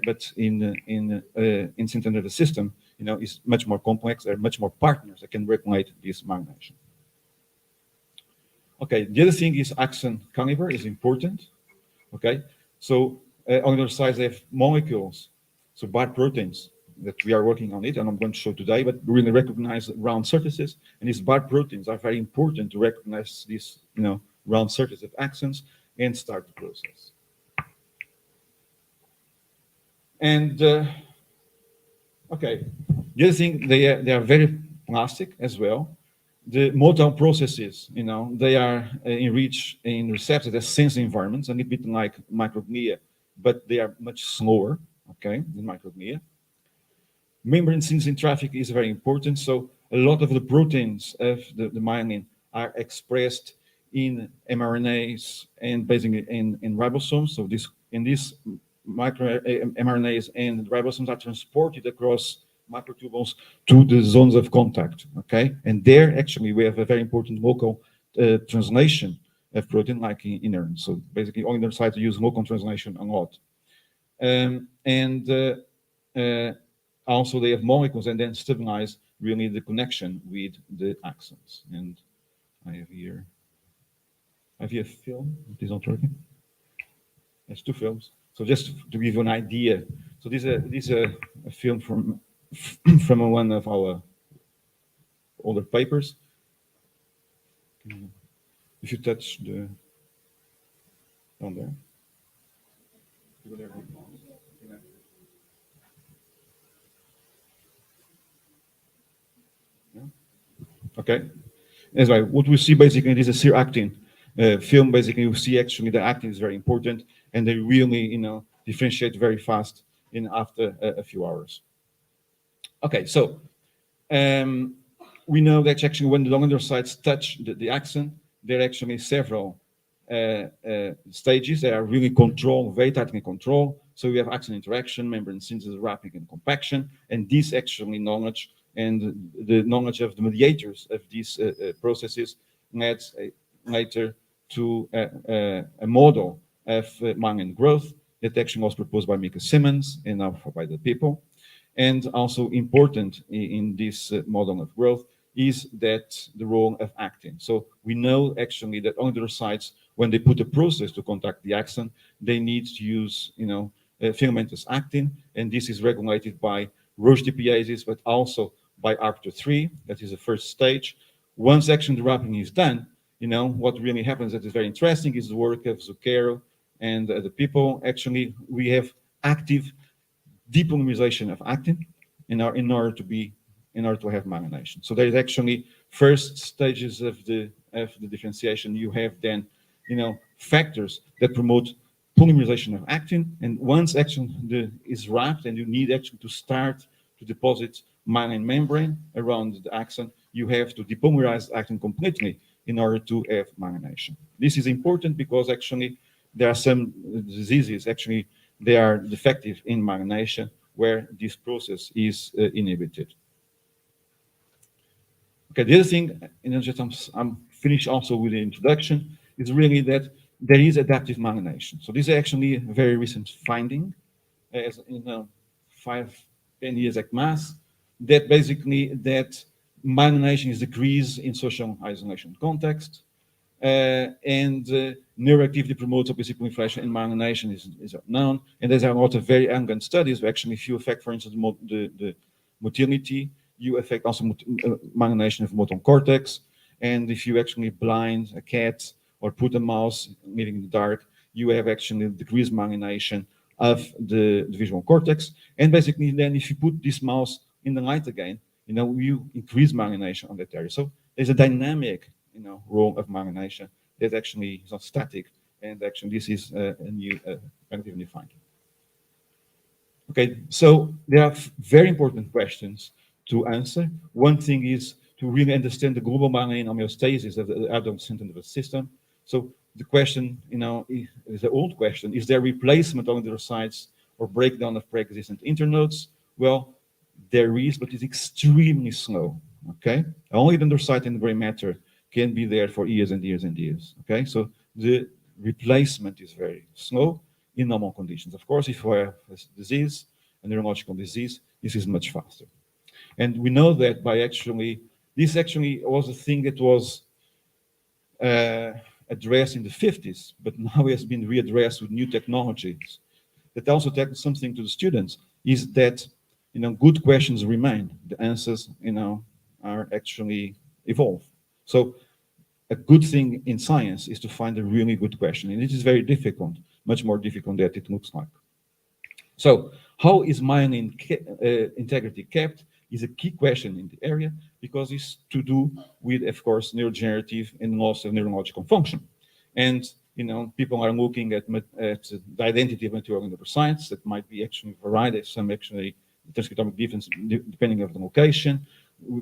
but in central nervous system, it's much more complex. There are much more partners that can regulate this myelination. Okay, the other thing is axon caliber is important. Okay, so on the other side they have molecules, so bad proteins that we are working on it, and I'm going to show today, but we really recognize round surfaces, and these bad proteins are very important to recognize these, round surfaces of axons and start the process. And okay, the other thing, they are very plastic as well. The motor processes, they are enriched in receptors that sense environments, a little bit like microglia, but they are much slower, okay, than microglia. Membrane sensing traffic is very important. So a lot of the proteins of the myelin are expressed in mRNAs and basically in ribosomes. So these micro mRNAs and ribosomes are transported across microtubules to the zones of contact, okay? And there, actually, we have a very important local translation of protein, like in neurons. So basically, on their side, to use local translation a lot. Also, they have molecules and then stabilize really the connection with the axons. And I have here a film. It is not working. There's two films. So just to give you an idea. So this is a film from one of our older papers. If you touch the down there. Okay. Anyway, what we see basically is a seractin film. Basically, you see actually the actin is very important, and they really, differentiate very fast after a few hours. Okay, so we know that actually when the oligodendrocytes touch the axon, there are actually several stages that are really controlled, very tightly controlled. So we have axon interaction, membrane synthesis, wrapping, and compaction, and this actually knowledge and the knowledge of the mediators of these processes led later to a model of myelin growth that actually was proposed by Mika Simmons and now by the people. And also important in this model of growth is that the role of actin. So we know actually that oligodendrocytes, when they put a process to contact the axon, they need to use, filamentous actin, and this is regulated by Roche dipiases, but also by ARP-3, that is the first stage. Once action wrapping is done, what really happens that is very interesting is the work of Zucchero and the people. Actually, we have active depolymerization of actin in order to have myelination. So there is actually first stages of the differentiation. You have then, factors that promote polymerization of actin, and once action is wrapped and you need action to start to deposit myelin membrane around the axon, you have to depolymerize actin completely in order to have myelination. This is important because actually there are some diseases, actually they are defective in myelination where this process is inhibited. Okay, the other thing, I'm finished also with the introduction, is really that there is adaptive myelination. So this is actually a very recent finding, as 5-10 years at mass, that basically that myelination is decreased in social isolation context, and neuroactivity promotes obesity inflation, and myelination is known. And there's a lot of very elegant studies where actually if you affect, for instance, the motility, you affect also myelination of motor cortex. And if you actually blind a cat or put a mouse living in the dark, you have actually decreased myelination of the visual cortex. And basically then if you put this mouse in the light again, you increase myelination on that area. So there's a dynamic, role of myelination that actually is not static. And actually this is a new, relatively new finding. Okay, so there are very important questions to answer. One thing is to really understand the global myelin homeostasis of the adult central nervous system. So the question, is the old question, is there replacement of oligodendrocytes or breakdown of pre-existent internodes? Well, there is, but it's extremely slow, okay? Only the dendrocyte and the gray matter can be there for years and years and years, okay? So the replacement is very slow in normal conditions. Of course, if you have a disease, a neurological disease, this is much faster. And we know that by this actually was a thing that was addressed in the 50s, but now has been readdressed with new technologies. That also tells something to the students, is that, good questions remain. The answers, are actually evolve. So a good thing in science is to find a really good question, and it is very difficult, much more difficult than it looks like. So how is myelin integrity kept is a key question in the area, because it's to do with, of course, neurodegenerative and loss of neurological function. And, people are looking at the identity of material neuroscience that might be actually varied, some actually transcriptomic difference depending on the location.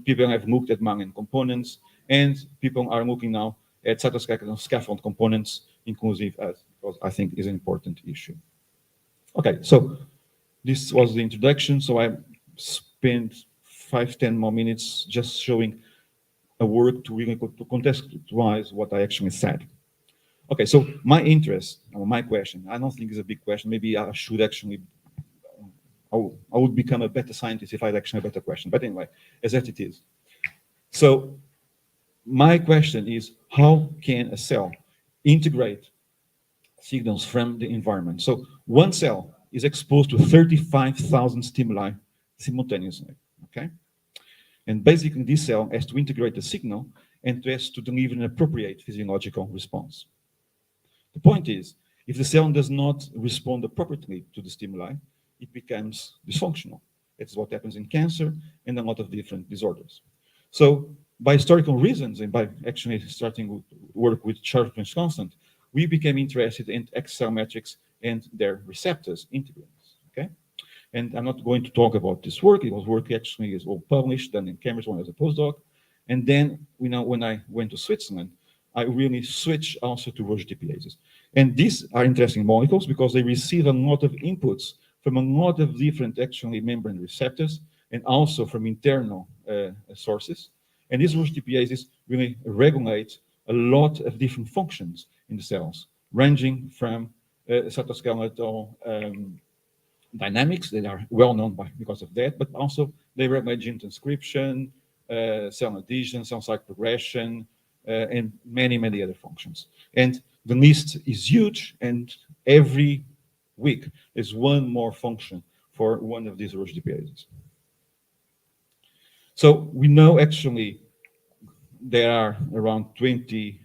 People have looked at myelin components, and people are looking now at cytoskeletal scaffold components, inclusive as, because I think is an important issue. Okay, so this was the introduction. So I spent 5-10 more minutes just showing a work to really to contextualize what I actually said. Okay, so my interest, or my question, I don't think it's a big question. Maybe I should actually, I would become a better scientist if I had actually a better question. But anyway, as it is. So my question is, how can a cell integrate signals from the environment? So one cell is exposed to 35,000 stimuli simultaneously, okay? And basically this cell has to integrate the signal and has to deliver an appropriate physiological response. The point is, if the cell does not respond appropriately to the stimuli, it becomes dysfunctional. It's what happens in cancer and a lot of different disorders. So by historical reasons, and by actually starting to work with Charles Constant, we became interested in exocell metrics and their receptors integrins, okay? And I'm not going to talk about this work. It was work actually is all published, done in Cambridge when I was a postdoc. And then, when I went to Switzerland, I really switched also to Roche DPases. And these are interesting molecules because they receive a lot of inputs from a lot of different actually membrane receptors and also from internal sources. And these Roche DPases really regulate a lot of different functions in the cells, ranging from cytoskeletal dynamics that are well known because of that, but also they regulate gene transcription, cell adhesion, cell cycle progression, and many, many other functions. And the list is huge, and every week there's one more function for one of these Roche DPases. So we know actually there are around 20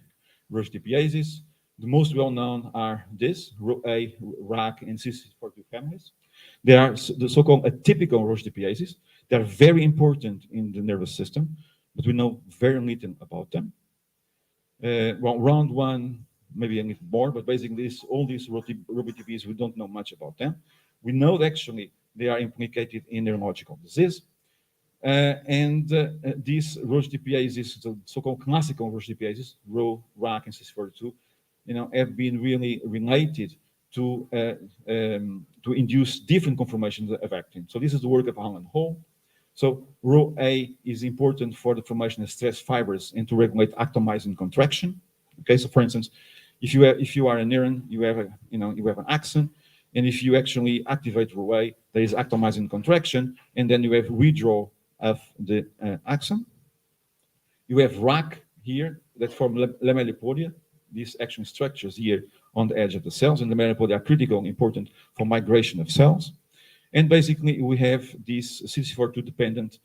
Roche DPases. The most well-known are this, RO-A, RAC, and CC42 families. They are the so-called atypical Roche DPases. They are very important in the nervous system, but we know very little about them. Well, round one, maybe a little more, but basically all these Roche DPases, we don't know much about them. We know that actually they are implicated in neurological disease. These Roche DPases, the so-called classical Roche DPases, RO, RAC, and CC42, have been really related to induce different conformations of actin. So this is the work of Alan Hall. So RO-A is important for the formation of stress fibers and to regulate actomyosin contraction. Okay, so for instance, if you are a neuron, you have an axon, and if you actually activate RO-A, there is actomyosin contraction, and then you have withdrawal of the axon. You have RAC here that form lamellipodia, these action structures here on the edge of the cells, and the lamellipodia are critical and important for migration of cells. And basically, we have these CC42 dependent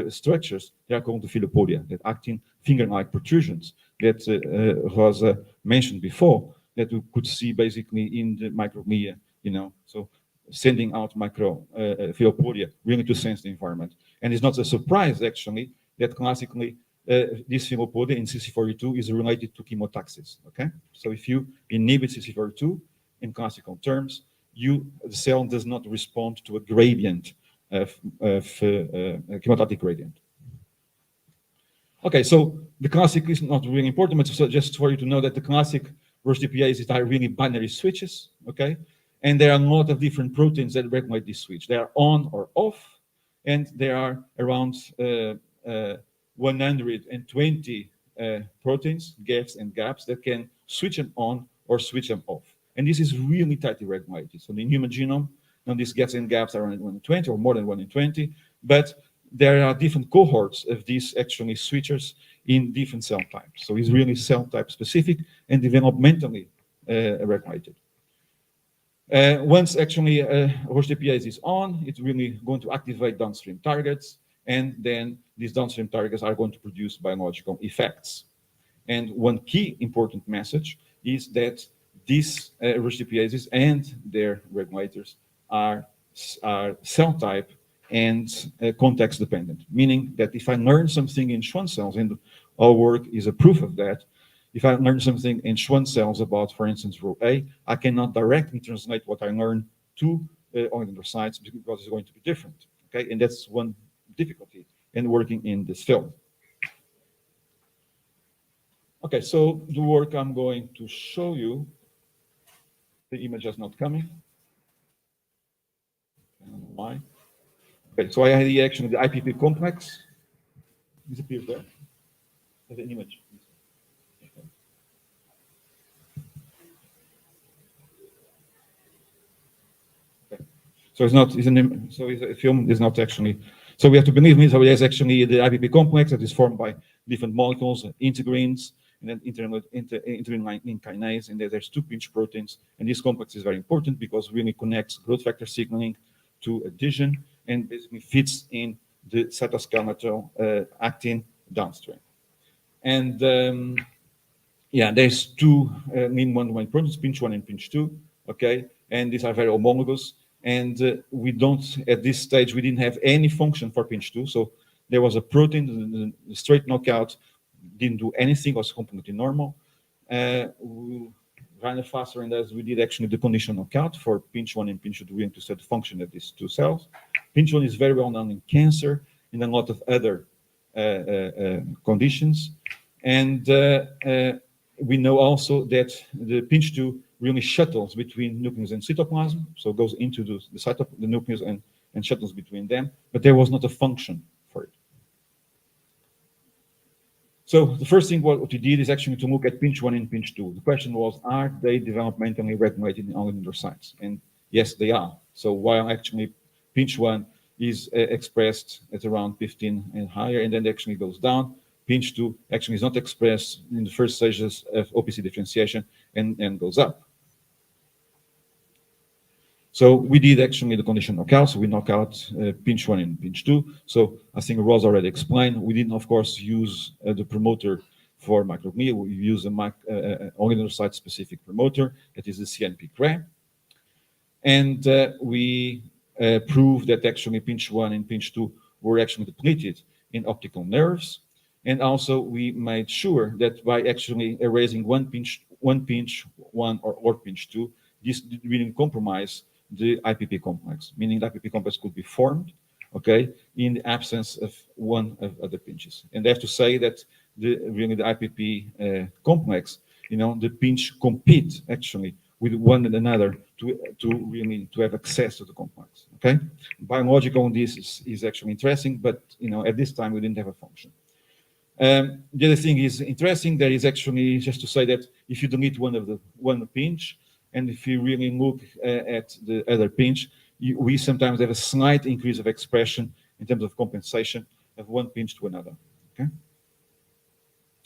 structures. They are called the filopodia, that act in finger-like protrusions that Rosa mentioned before, that we could see basically in the microglia, so sending out micro filopodia really to sense the environment. And it's not a surprise, actually, that classically this filopodia in CC42 is related to chemotaxis, okay? So if you inhibit CC42 in classical terms, the cell does not respond to a gradient of chemotaxic gradient. Okay, so the classic is not really important, but so just for you to know that the classic Roche DPases are really binary switches, okay? And there are a lot of different proteins that regulate this switch. They are on or off, and there are around 120 proteins, gaps and gaps, that can switch them on or switch them off. And this is really tightly regulated. So in the human genome, now these gaps and gaps are around 1 in 20 or more than 1 in 20, but there are different cohorts of these actually switchers in different cell types. So it's really cell type specific and developmentally regulated. Once actually Roche DPase is on, it's really going to activate downstream targets, and then these downstream targets are going to produce biological effects. And one key important message is that these Roche DPases and their regulators are cell type and context dependent, meaning that if I learn something in Schwann cells, and our work is a proof of that, if I learn something in Schwann cells about, for instance, row A, I cannot directly translate what I learned to oligodendrocytes because it's going to be different. Okay, and that's one difficulty in working in this field. Okay, so the work I'm going to show you, the image is not coming. I don't know why. Okay, so I had actually the IPP complex disappears there. The image. Okay. So it's not. It's a film. Is not actually. So we have to believe me. So there's actually the IPP complex that is formed by different molecules, integrins, and then integrin kinase, and there's two pinch proteins. And this complex is very important because it really connects growth factor signaling to adhesion and basically fits in the cytoskeletal actin downstream. And yeah, there's two mean one-to-one proteins, pinch 1 and pinch 2, okay? And these are very homologous. And we don't, at this stage, we didn't have any function for pinch 2. So there was a protein, the straight knockout didn't do anything, was completely normal. Rather faster than that, we did actually the conditional knockout for pinch 1 and pinch 2 to study the function of these two cells. Pinch 1 is very well known in cancer, in a lot of other conditions. And we know also that the pinch 2 really shuttles between nucleus and cytoplasm, so goes into the nucleus and shuttles between them, but there was not a function for it. So the first thing what we did is actually to look at pinch 1 and pinch 2. The question was, are they developmentally regulated in oligodendrocytes? And yes, they are. So while actually pinch 1 is expressed at around 15 and higher, and then it actually goes down, pinch 2 actually is not expressed in the first stages of OPC differentiation and goes up. So we did actually the conditional knockout. So we knock out pinch 1 and pinch 2. So I think Rosa already explained. We didn't, of course, use the promoter for microglia. We use a oligodendrocyte-specific promoter, that is the CNP-CRE. And we proved that actually pinch 1 and pinch 2 were actually depleted in optical nerves. And also we made sure that by actually erasing one pinch 1 or pinch 2, this didn't compromise the IPP complex, meaning the IPP complex could be formed, okay, in the absence of one of other pinches. And I have to say that really the IPP complex, the pinch compete actually with one another to have access to the complex, okay? Biological on this is actually interesting, but at this time we didn't have a function. The other thing is interesting, there is actually, just to say that if you delete one pinch, and if you really look at the other pinch, we sometimes have a slight increase of expression in terms of compensation of one pinch to another. Okay.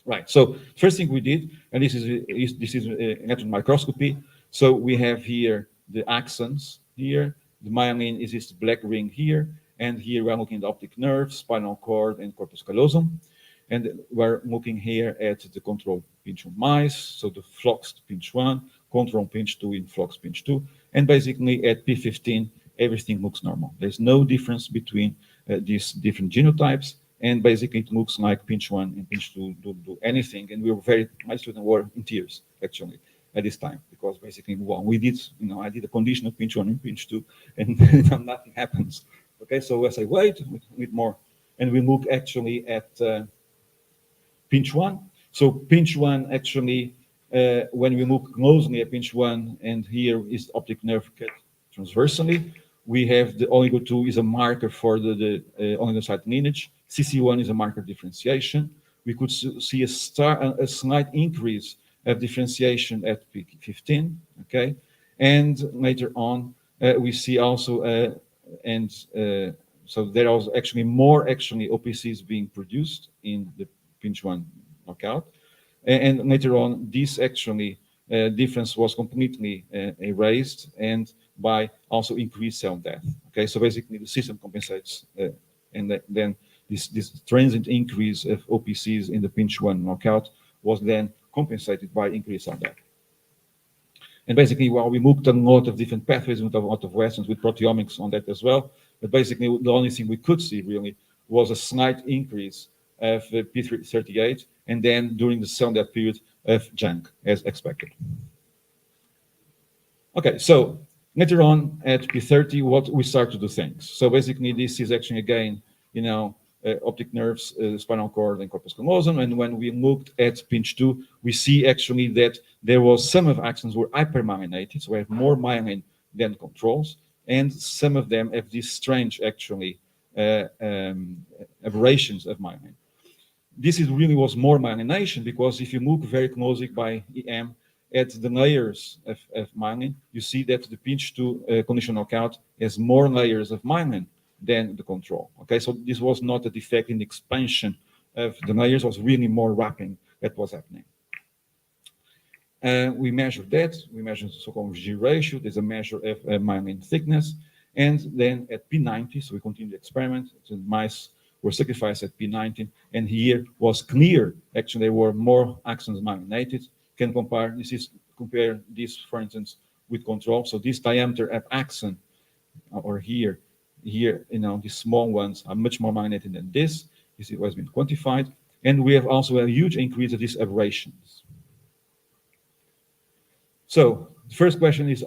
Right. So first thing we did, and this is electron microscopy. So we have here the axons here. The myelin is this black ring here, and here we're looking at the optic nerve, spinal cord, and corpus callosum. And we're looking here at the control pinch 1 mice, so the floxed pinch 1, control pinch 2 in flox pinch 2, and basically at P15 everything looks normal. There's no difference between these different genotypes, and basically it looks like pinch 1 and pinch 2 don't do anything, and we were my students were in tears actually at this time, because basically we did, I did a conditional pinch 1 and pinch 2, and nothing happens. Okay, so I say wait more, and we look actually at pinch 1. So pinch 1 actually, when we look closely at pinch 1, and here is the optic nerve cut transversely, we have the oligo 2 is a marker for the oligocyte lineage. CC1 is a marker of differentiation. We could see a slight increase of differentiation at peak 15, okay? And later on, we see also, so there are actually more OPCs being produced in the pinch 1 knockout. And later on, this actually difference was completely erased, and by also increased cell death. Okay, so basically the system compensates, and then this transient increase of OPCs in the pinch 1 knockout was then compensated by increased cell death. And basically, while we looked at a lot of different pathways with a lot of Westerns with proteomics on that as well, but basically the only thing we could see really was a slight increase of P38, and then during the cell death period of JANK, as expected. Okay, so later on at P30, what we start to do things. So basically, this is actually again, optic nerves, spinal cord, and corpus callosum. And when we looked at pinch 2, we see actually that there was some of axons were hypermyelinated, so we have more myelin than controls, and some of them have these strange actually aberrations of myelin. This is really was more myelination, because if you look very closely by EM at the layers of myelin, you see that the pinch 2 conditional knockout has more layers of myelin than the control. Okay, so this was not a defect in the expansion of the layers, it was really more wrapping that was happening. We measured that, we measured the so-called G ratio, there's a measure of myelin thickness, and then at P90, so we continued the experiment, the mice were sacrificed at P19, and here was clear, actually there were more axons myelinated. Can compare this, for instance, with control. So this diameter of axon, or here, these small ones are much more myelinated than this. This has been quantified, and we have also a huge increase of these aberrations. So the first question is,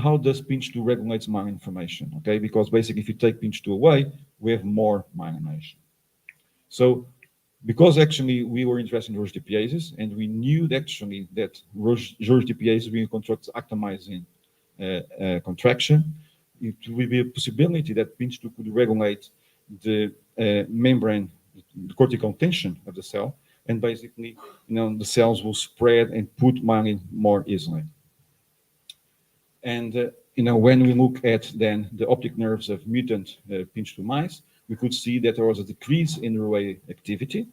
how does pinch 2 regulate myelin formation? Okay, because basically if you take pinch 2 away, we have more myelination. So because actually we were interested in Roche DPases, and we knew actually that Roche DPases will construct actomycin contraction, it will be a possibility that pinch 2 could regulate the membrane, the cortical tension of the cell, and basically, the cells will spread and put myelin more easily. And when we look at then the optic nerves of mutant pinch 2 mice, we could see that there was a decrease in ROA activity.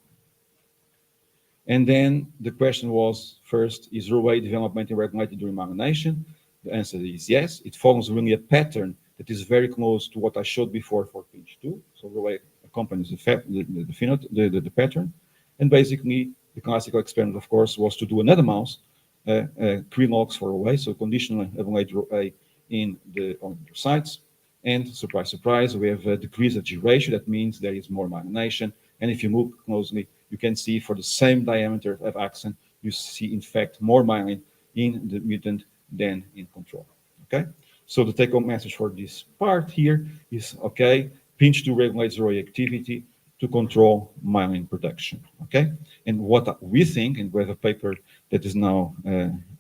And then the question was, first, is ROA development regulated during myelination? The answer is yes. It follows really a pattern that is very close to what I showed before for pinch 2. So ROA accompanies the pattern. And basically, the classical experiment, of course, was to do another mouse, 3 logs for ROA, so conditionally evaluate ROA in the sites. And surprise, surprise, we have a decrease of G ratio. That means there is more myelination. And if you look closely, you can see for the same diameter of axon, you see, in fact, more myelin in the mutant than in control. Okay? So the take-home message for this part here is, okay, pinch 2 regulates ROA activity to control myelin production. Okay? And what we think, and we have a paper that is now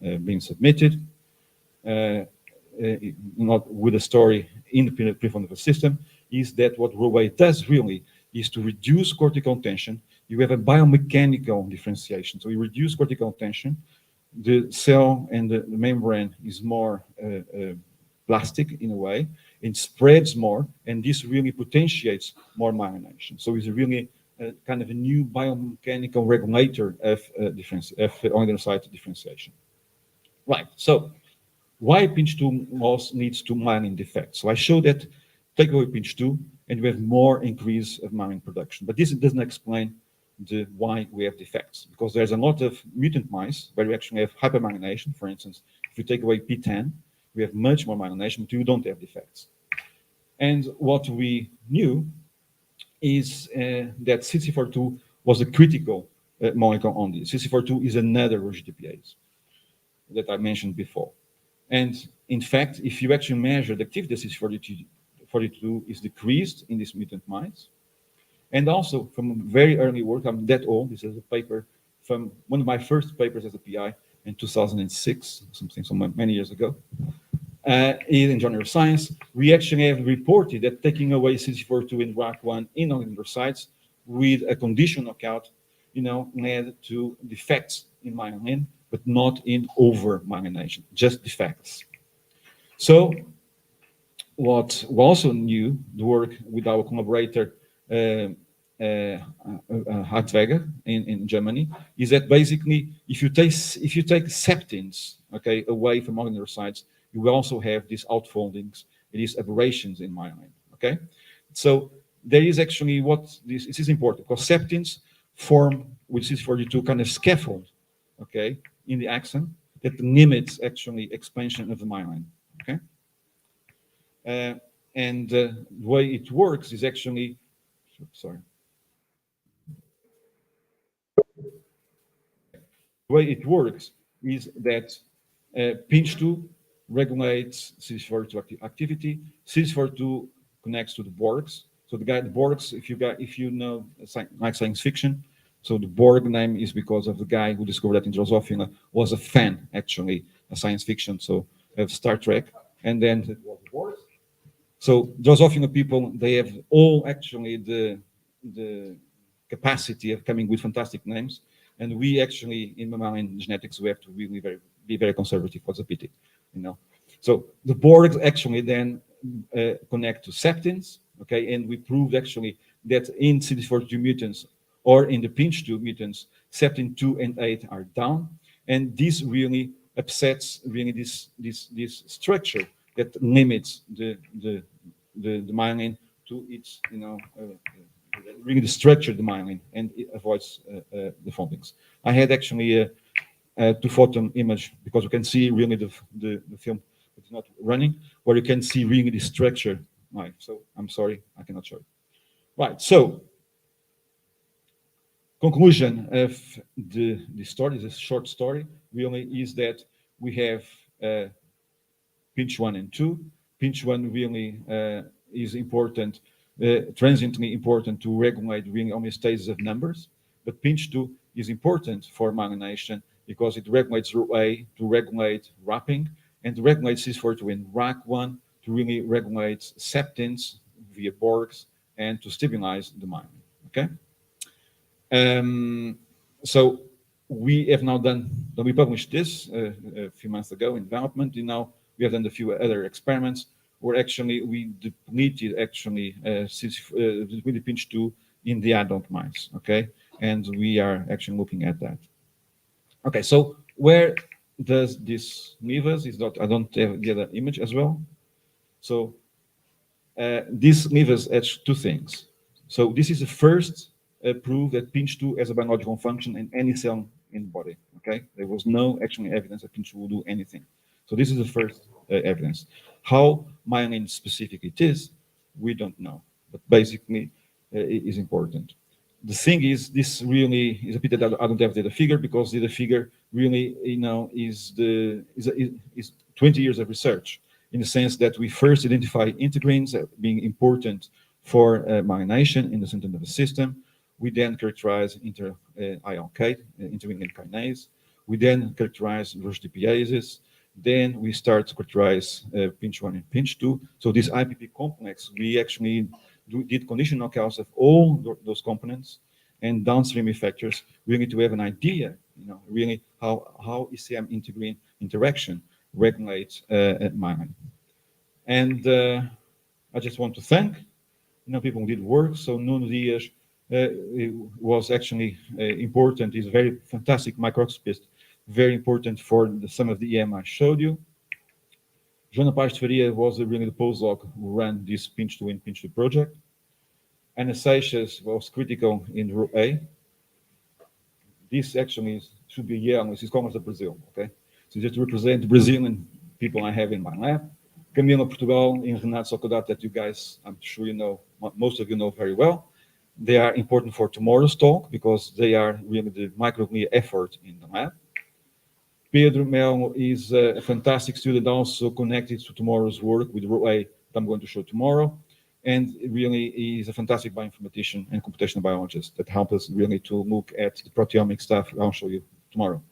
being submitted, not with a story in the prefrontal system, is that what ROA does really is to reduce cortical tension. You have a biomechanical differentiation. So you reduce cortical tension, the cell and the membrane is more plastic in a way, it spreads more, and this really potentiates more myelination. So it's really kind of a new biomechanical regulator of oligonucleotide differentiation. Right, so why pinch 2 loss leads to myelin defect? So I showed that take away pinch 2, and we have more increase of myelin production. But this doesn't explain why we have defects, because there's a lot of mutant mice where we actually have hypermyelination. For instance, if you take away P10, we have much more myelination, but you don't have defects. And what we knew is that CC42 was a critical molecule on this. CC42 is another Roche DPase that I mentioned before. And in fact, if you actually measure the activity of CC42 is decreased in these mutant mice. And also from very early work, I'm that old, this is a paper from one of my first papers as a PI in 2006, something so many years ago, in Neuroscience, we actually have reported that taking away CC42 in RAC1 in oligodendrocytes with a conditional knockout, led to defects in myelin, but not in over-myelination, just defects. So what we also knew, the work with our collaborator Hartwege in Germany, is that basically if you take septins, okay, away from organ neurocytes, you will also have these outfoldings, these aberrations in myelin. Okay, so there is actually this is important because septins form with CD42 kind of scaffold, okay, in the axon that limits actually expansion of the myelin. Okay, and the way it works is actually, sorry. The way it works is that pinch2 regulates CD42 activity. CD42 connects to the Borgs. So the Borgs, if you know like science fiction, so the Borg name is because of the guy who discovered that in Drosophila was a fan, actually, of science fiction. So of Star Trek, and then it was the Borgs. So Drosophila people, they have all actually the capacity of coming with fantastic names. And we actually, in mammalian genetics, we have to really be very conservative. What's a pity, you know? So the Borgs actually then connect to septins, okay? And we proved actually that in CD42 mutants or in the pinch2 mutants, septin 2 and 8 are down. And this really upsets really this structure that limits the myelin to its, you know, really the structure of the myelin, and it avoids the foldings. I had actually a two-photon image because you can see really the film. It's not running, where you can see really the structure. Right. So I'm sorry, I cannot show it. Right. So conclusion of the story, this short story, really is that we have pinch 1 and 2. Pinch 1 really is important. Transiently important to regulate really homeostasis of numbers, but pinch 2 is important for myelination because it regulates RA to regulate wrapping and to regulate CD42 in RAC1 to really regulate septins via Borgs and to stabilize the myelin. Okay. So we have now we published this a few months ago in development. And now we have done a few other experiments where actually we depleted actually with pinch 2 in the adult mice, okay? And we are actually looking at that. Okay, so where does this leave us? Is that I don't have the other image as well. So this leaves us at two things. So this is the first proof that pinch 2 has a biological function in any cell in the body, okay? There was no actually evidence that pinch 2 will do anything. So this is the first evidence. How myelin specific it is, we don't know, but basically it is important. The thing is, this really is a pity that I don't have the figure because the figure really, you know, is 20 years of research in the sense that we first identify integrins being important for myelination in the central nervous system. We then characterize ILK, integrin kinase. We then characterize reverse DPases. Then we start to characterize pinch 1 and pinch 2. So this IPP complex, we actually did condition knockouts of all those components and downstream effectors, really to have an idea, you know, really how ECM integrin interaction regulates myelin. And I just want to thank, you know, people who did work. So Nuno Dias was actually important. He's a very fantastic microscopist, very important for some of the EM I showed you. João Faria was really the postdoc who ran this pinch 2 and pinch 2 project. Ana Seixas was critical in row A. This actually should be yellow. This is Congress of Brazil, okay? So just to represent the Brazilian people I have in my lab. Camila Portugal and Renato Socodato that you guys, I'm sure you know, most of you know very well. They are important for tomorrow's talk because they are really the microglia effort in the lab. Pedro Mel is a fantastic student also connected to tomorrow's work with row A that I'm going to show tomorrow. And really is a fantastic bioinformatician and computational biologist that helps us really to look at the proteomic stuff I'll show you tomorrow.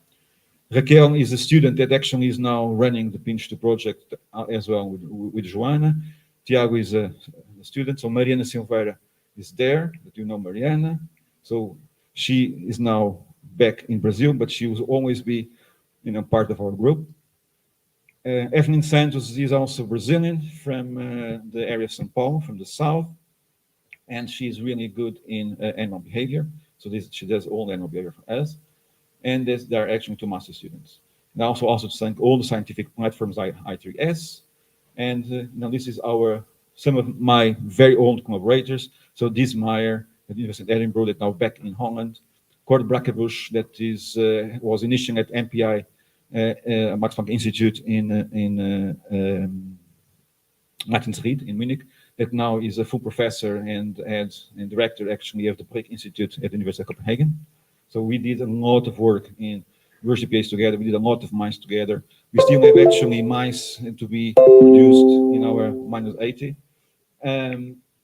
Raquel is a student that actually is now running the pinch 2 project as well with Joana. Tiago is a student. So Mariana Silveira is there, that you know Mariana. So she is now back in Brazil, but she will always be, you know, part of our group. Evelyn Santos is also Brazilian from the area of São Paulo, from the south. and she's really good in animal behavior. So she does all animal behavior for us. And there are actually 2 master students. And also to thank all the scientific platforms like I3S. And now this is some of my very old collaborators. So Dies Meyer at the University of Edinburgh, that now back in Holland. Cord Brackebusch, that was initially at MPI, Max Planck Institute in Ried in Munich, that now is a full professor and director actually of the Prick Institute at the University of Copenhagen. So we did a lot of work in university PhDs together. We did a lot of mice together. We still have actually mice to be produced in our -80.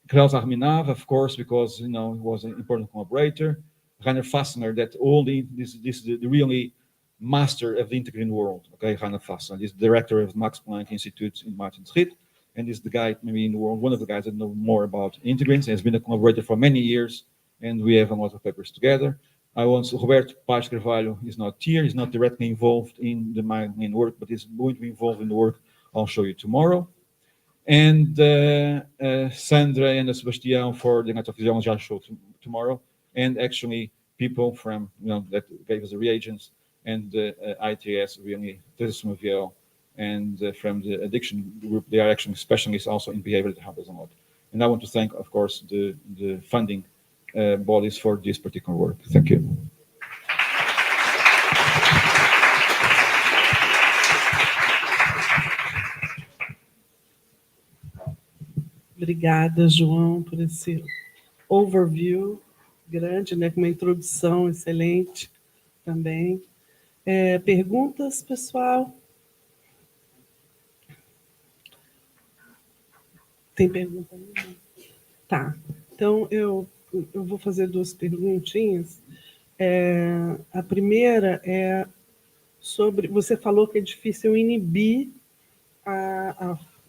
Klaus Arminav, of course, because he was an important collaborator. Rainer Fassner, that this is the really master of the integrin world. Okay, Rainer Fassner is director of Max Planck Institute in Ried, and is the guy maybe in the world, one of the guys that know more about integrins. He has been a collaborator for many years, and we have a lot of papers together. Roberto Paz Carvalho is not here. He's not directly involved in the main work, but he's going to be involved in the work I'll show you tomorrow. And Sandra and Sebastian for the electrophysiology I'll show tomorrow. And actually people from, that gave us the reagents, and ITS, really, Tess Maviel, and from the addiction group, they are actually specialists also in behavior that help us a lot. And I want to thank, of course, the funding bodies for this particular work. Thank you. Obrigada, João, por esse overview grande, né, com uma introdução excelente também. Perguntas, pessoal? Tem pergunta aí? Tá. Então, eu vou fazer 2 perguntinhas. A primeira é sobre... Você falou que é difícil inibir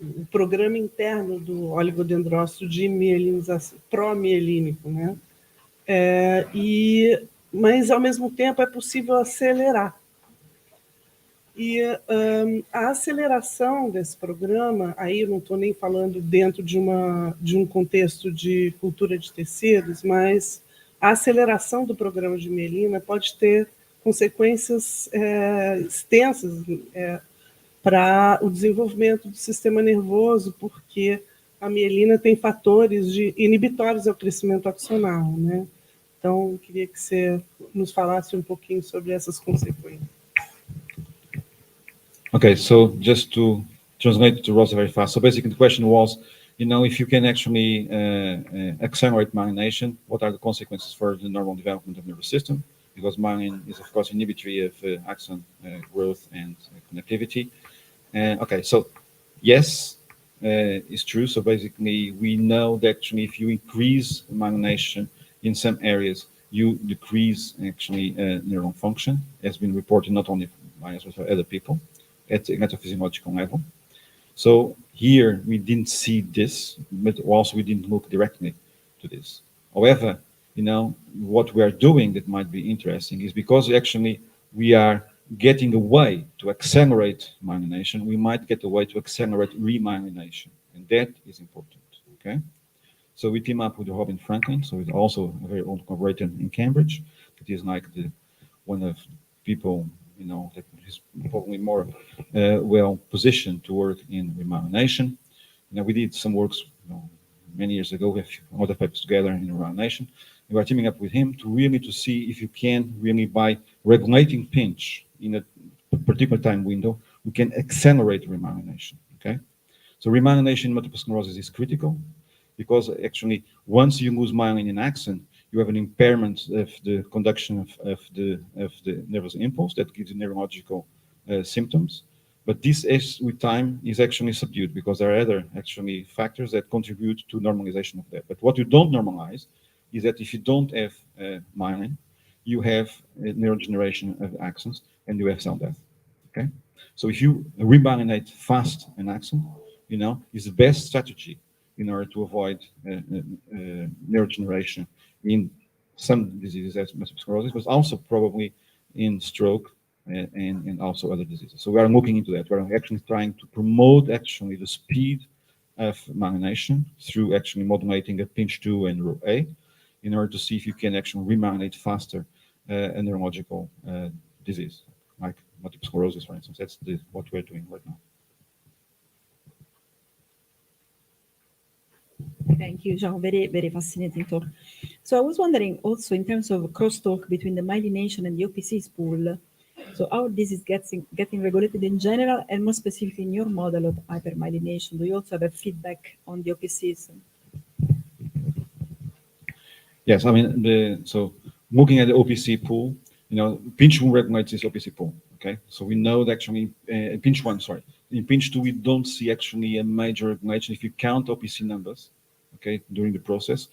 o programa interno do oligodendrócito de mielinização, pró-mielínico, né? Mas, ao mesmo tempo, é possível acelerar. E a aceleração desse programa, aí eu não estou nem falando dentro de um contexto de cultura de tecidos, mas a aceleração do programa de mielina pode ter consequências extensas para o desenvolvimento do sistema nervoso, porque a mielina tem fatores inibitórios ao crescimento axonal, né? Então, eu queria que você nos falasse um pouquinho sobre essas consequências. Okay, so just to translate to Rosa very fast. So basically the question was, if you can actually accelerate myelination, what are the consequences for the normal development of the nervous system? Because myelin is, of course, inhibitory of axon growth and connectivity. Okay, so yes, it's true. So basically we know that actually if you increase myelination in some areas, you decrease actually neuron function, has been reported not only by us but by other people at the electrophysiological level. So here we didn't see this, but also we didn't look directly to this. However, what we are doing that might be interesting is because actually we are getting a way to accelerate myelination, we might get a way to accelerate remyelination, and that is important. Okay, so we team up with Robin Franklin, so it's also a very old collaborator in Cambridge. It is like one of people that is probably more well positioned to work in remyelination. We did some works many years ago. We have a lot of papers together in remyelination. We are teaming up with him to see if you can really, by regulating pinch in a particular time window, we can accelerate remyelination. Okay, so remyelination in multiple sclerosis is critical because actually once you lose myelin in axon, you have an impairment of the conduction of the nervous impulse that gives you neurological symptoms. But this, with time, is actually subdued because there are other actually factors that contribute to normalization of that. But what you don't normalize is that if you don't have myelin, you have neurodegeneration of axons and you have cell death. Okay, so if you remyelinate fast an axon, is the best strategy in order to avoid neurodegeneration in some diseases, as multiple sclerosis, but also probably in stroke and also other diseases. So we are looking into that. We're actually trying to promote actually the speed of myelination through actually modulating a pinch 2 and row A in order to see if you can actually remyelinate faster a neurological disease, like multiple sclerosis, for instance. That's what we're doing right now. Thank you, João. Very, very fascinating talk. So I was wondering also in terms of crosstalk between the myelination and the OPCs pool, so how this is getting regulated in general and more specifically in your model of hypermyelination. Do you also have a feedback on the OPCs? Yes, I mean, so looking at the OPC pool, pinch 1 regulates this OPC pool, okay? So we know that actually, in pinch 2, we don't see actually a major regulation. If you count OPC numbers, okay, during the process,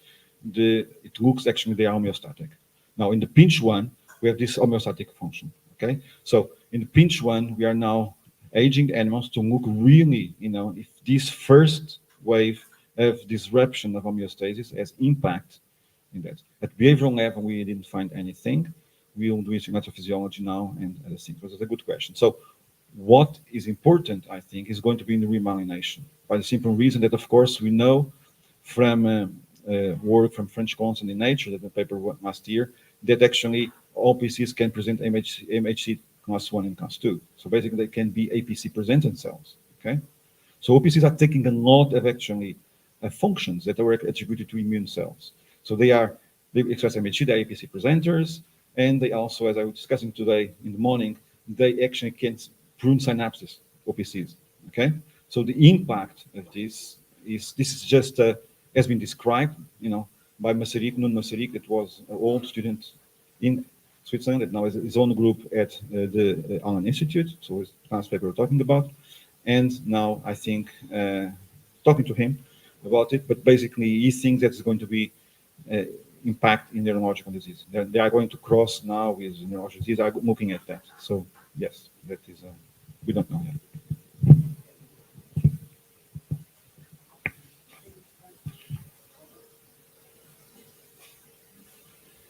it looks actually they are homeostatic. Now, in the pinch 1, we have this homeostatic function, okay? So in the pinch 1, we are now aging animals to look really, if this first wave of disruption of homeostasis has impact in that. At behavioral level, we didn't find anything. We will do electrophysiology now and other things. But it's a good question. So what is important, I think, is going to be in the remyelination, by the simple reason that, of course, we know from work from French Council in Nature, that the paper last year, that actually all PCs can present MHC class 1 and class 2. So basically, they can be APC presenting cells, okay? So OPCs are taking a lot of actually functions that are attributed to immune cells. So they express MHC, they're APC presenters, and they also, as I was discussing today in the morning, they actually can prune synapses, OPCs, okay? So the impact of this is just, has been described, by Nun Masaryk, that was an old student in Switzerland, that now has his own group at the Allen Institute, so his last paper we're talking about. And now I think, talking to him about it, but basically he thinks that it's going to be impact in neurological disease. They are going to cross now with neurological disease, are looking at that. So yes, that is, we don't know yet.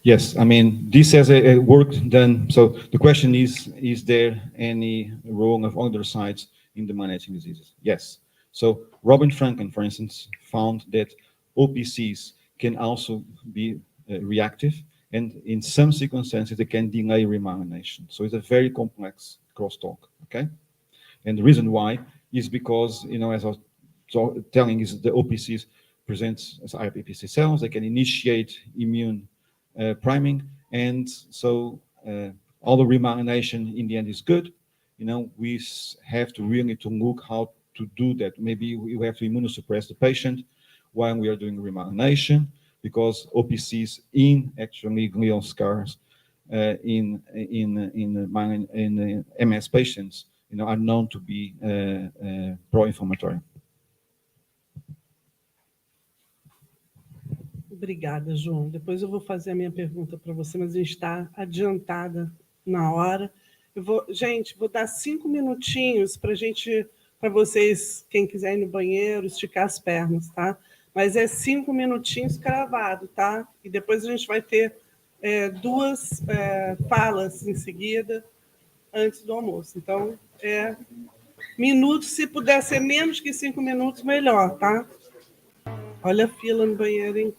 Yes, I mean, this has a work done. So the question is there any role of oligonucleotides in the managing diseases? Yes. So Robin Franklin, for instance, found that OPCs can also be reactive, and in some circumstances, they can delay remyelination. So it's a very complex crosstalk, okay? And the reason why is because, as I was telling, is the OPCs presents as iPPC cells, they can initiate immune priming, and so all the remyelination in the end is good. We have to really look how to do that. Maybe we have to immunosuppress the patient while we are doing remyelination, because OPCs in actually glial scars in MS patients, are known to be pro-inflammatory. Obrigada, João. Depois eu vou fazer a minha pergunta para você, mas a gente está adiantada na hora. Gente, vou dar 5 minutinhos para vocês, quem quiser ir no banheiro, esticar as pernas, tá? Mas é 5 minutinhos cravado, tá? E depois a gente vai ter 2 falas em seguida, antes do almoço. Então, minutos, se puder ser menos que 5 minutos, melhor, tá? Olha a fila no banheiro, hein?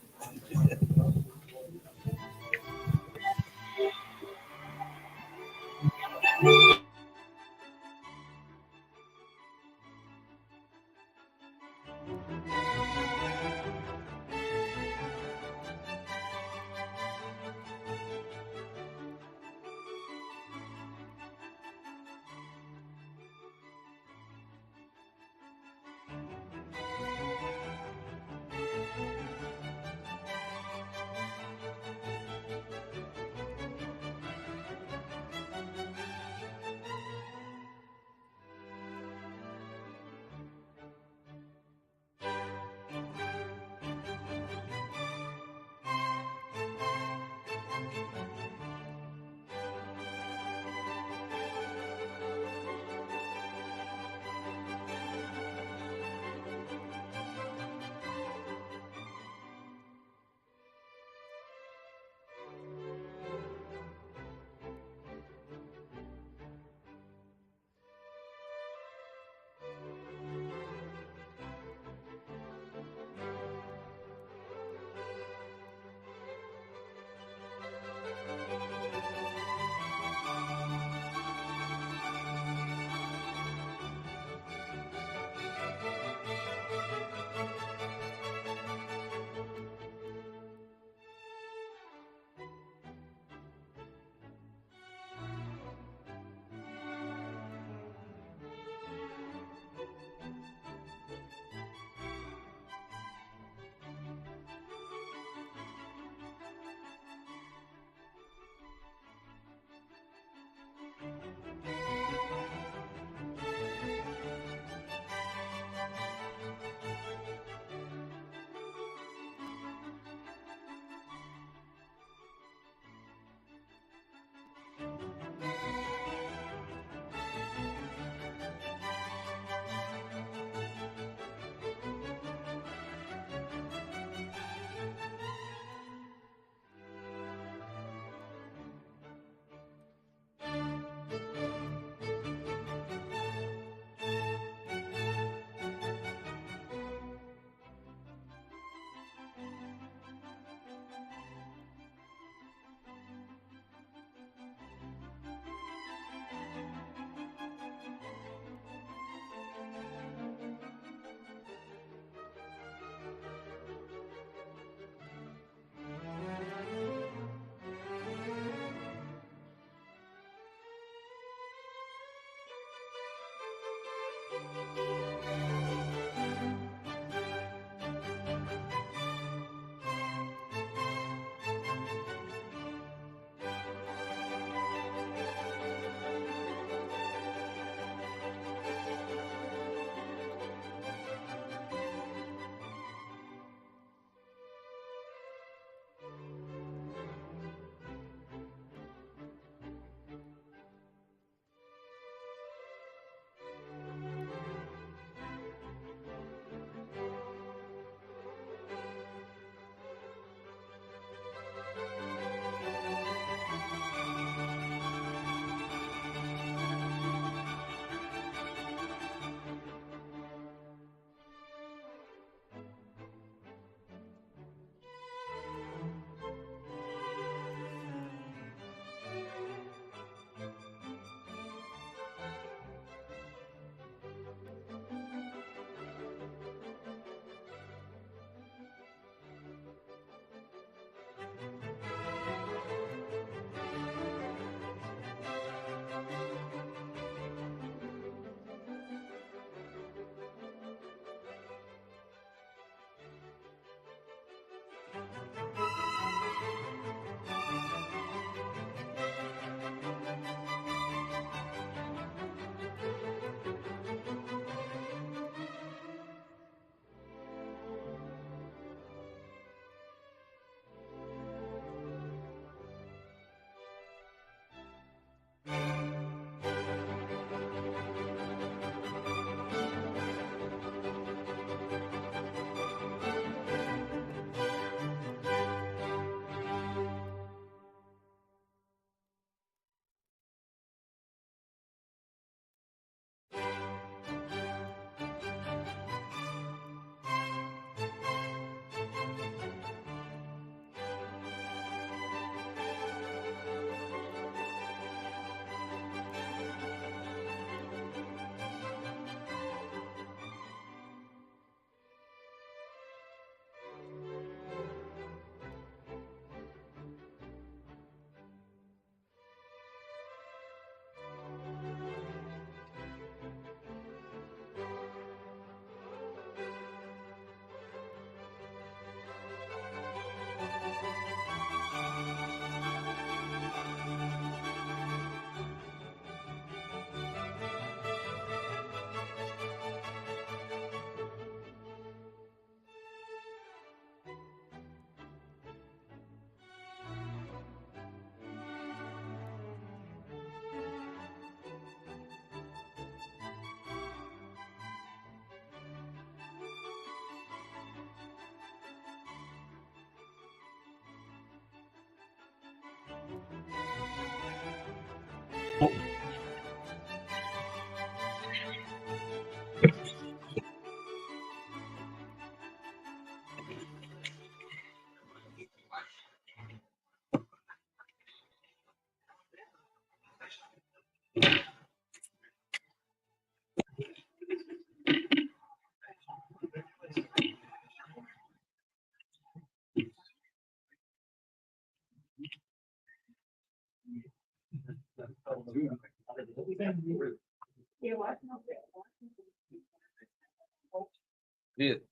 Vitor.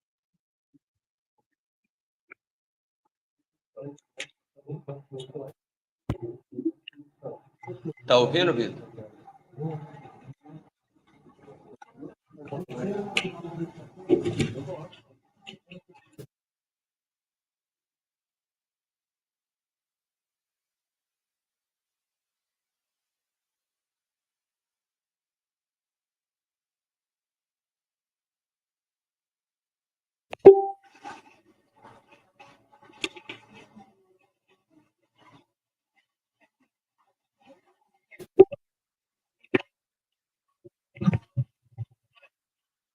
Tá ouvindo, Vitor?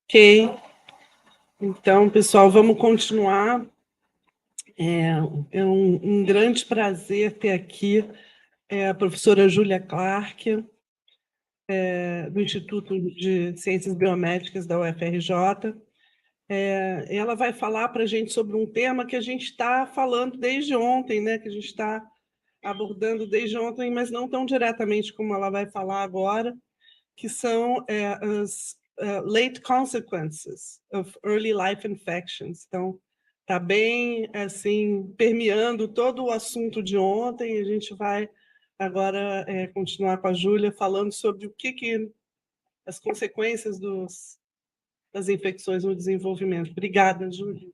Ok. Então, pessoal, vamos continuar. É um grande prazer ter aqui a professora Júlia Clark, do Instituto de Ciências Biomédicas da UFRJ. Ela vai falar para a gente sobre um tema que a gente está falando desde ontem, né? Que a gente está abordando desde ontem, mas não tão diretamente como ela vai falar agora, que são as late consequences of early life infections. Então, está bem assim permeando todo o assunto de ontem. A gente vai agora continuar com a Júlia falando sobre o que as consequências das infecções no desenvolvimento. Obrigada, Júlia.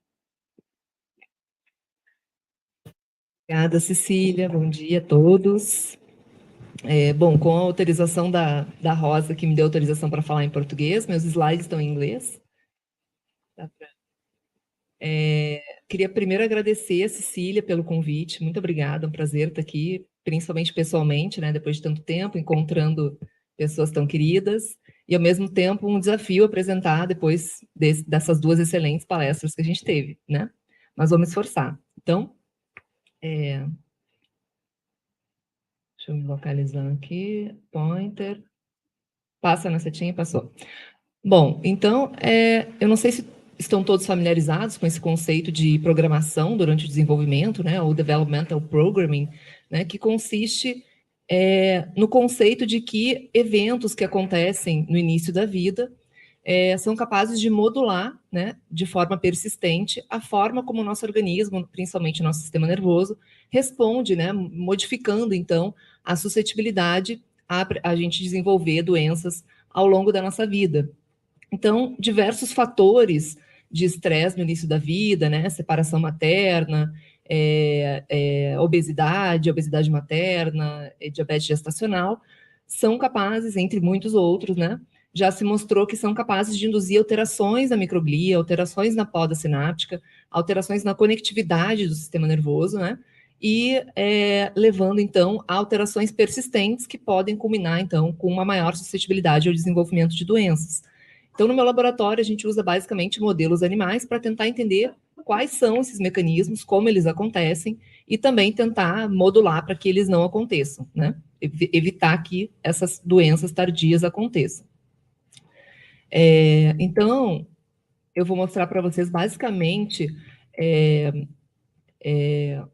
Obrigada, Cecília. Bom dia a todos. Bom, com a autorização da Rosa, que me deu autorização para falar em português, meus slides estão em inglês. Queria primeiro agradecer a Cecília pelo convite. Muito obrigada, é um prazer estar aqui, principalmente pessoalmente, né, depois de tanto tempo, encontrando pessoas tão queridas, e ao mesmo tempo um desafio apresentar depois dessas duas excelentes palestras que a gente teve, né? Mas vou me esforçar. Então, deixa eu me localizar aqui, pointer, passa na setinha, passou. Bom, então, eu não sei se estão todos familiarizados com esse conceito de programação durante o desenvolvimento, né, ou developmental programming, né, que consiste no conceito de que eventos que acontecem no início da vida são capazes de modular, né, de forma persistente, a forma como o nosso organismo, principalmente o nosso sistema nervoso, responde, né, modificando, então, a suscetibilidade a gente desenvolver doenças ao longo da nossa vida. Então, diversos fatores de estresse no início da vida, né, separação materna, obesidade materna, diabetes gestacional, são capazes, entre muitos outros, né, já se mostrou que são capazes de induzir alterações na microglia, alterações na poda sináptica, alterações na conectividade do sistema nervoso, né, e levando, então, a alterações persistentes que podem culminar, então, com uma maior suscetibilidade ao desenvolvimento de doenças. Então, no meu laboratório, a gente usa basicamente modelos animais para tentar entender quais são esses mecanismos, como eles acontecem, e também tentar modular para que eles não aconteçam, né? Evitar que essas doenças tardias aconteçam. Então, eu vou mostrar para vocês basicamente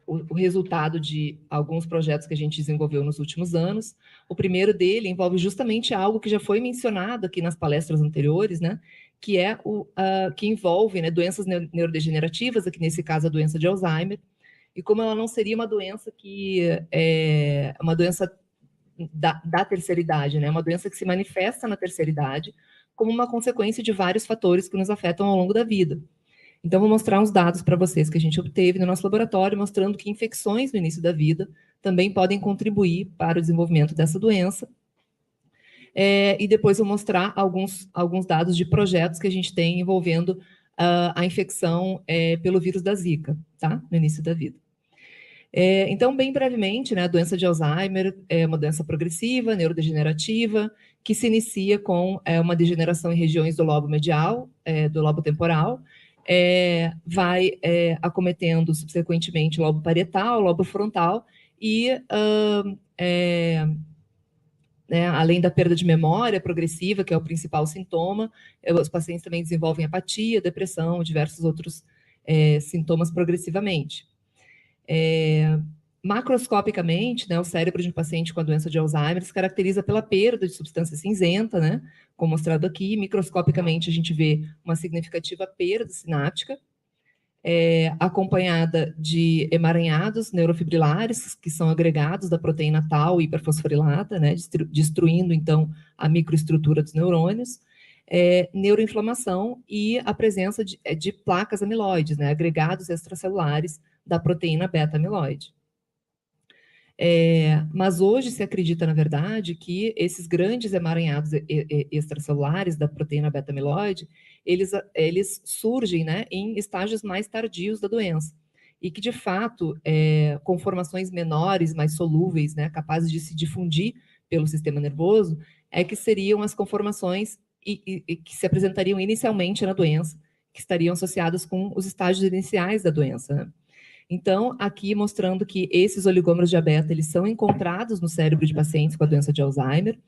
o resultado de alguns projetos que a gente desenvolveu nos últimos anos. O primeiro dele envolve justamente algo que já foi mencionado aqui nas palestras anteriores, né? Que é que envolve, né, doenças neurodegenerativas, aqui nesse caso a doença de Alzheimer, e como ela não seria uma doença que é uma doença da terceira idade, né? Uma doença que se manifesta na terceira idade como uma consequência de vários fatores que nos afetam ao longo da vida. Então, vou mostrar uns dados para vocês que a gente obteve no nosso laboratório, mostrando que infecções no início da vida também podem contribuir para o desenvolvimento dessa doença. E depois vou mostrar alguns dados de projetos que a gente tem envolvendo a infecção pelo vírus da Zika, tá? No início da vida. Então, bem brevemente, né, a doença de Alzheimer é uma doença progressiva, neurodegenerativa, que se inicia com uma degeneração em regiões do lobo medial, do lobo temporal, vai acometendo subsequentemente o lobo parietal, o lobo frontal, e além da perda de memória progressiva, que é o principal sintoma, os pacientes também desenvolvem apatia, depressão, diversos outros sintomas progressivamente. Macroscopicamente, né, o cérebro de um paciente com a doença de Alzheimer se caracteriza pela perda de substância cinzenta, né, como mostrado aqui. Microscopicamente, a gente vê uma significativa perda sináptica, acompanhada de emaranhados neurofibrilares, que são agregados da proteína tau hiperfosforilada, né, destruindo, então, a microestrutura dos neurônios, neuroinflamação e a presença de placas amiloides, né, agregados extracelulares da proteína beta-amiloide. Mas hoje se acredita, na verdade, que esses grandes emaranhados extracelulares da proteína beta-amiloide, eles surgem, né, em estágios mais tardios da doença, e que, de fato, conformações menores, mais solúveis, né, capazes de se difundir pelo sistema nervoso, que seriam as conformações que se apresentariam inicialmente na doença, que estariam associadas com os estágios iniciais da doença, né? Então, aqui mostrando que esses oligômeros de beta, eles são encontrados no cérebro de pacientes com a doença de Alzheimer.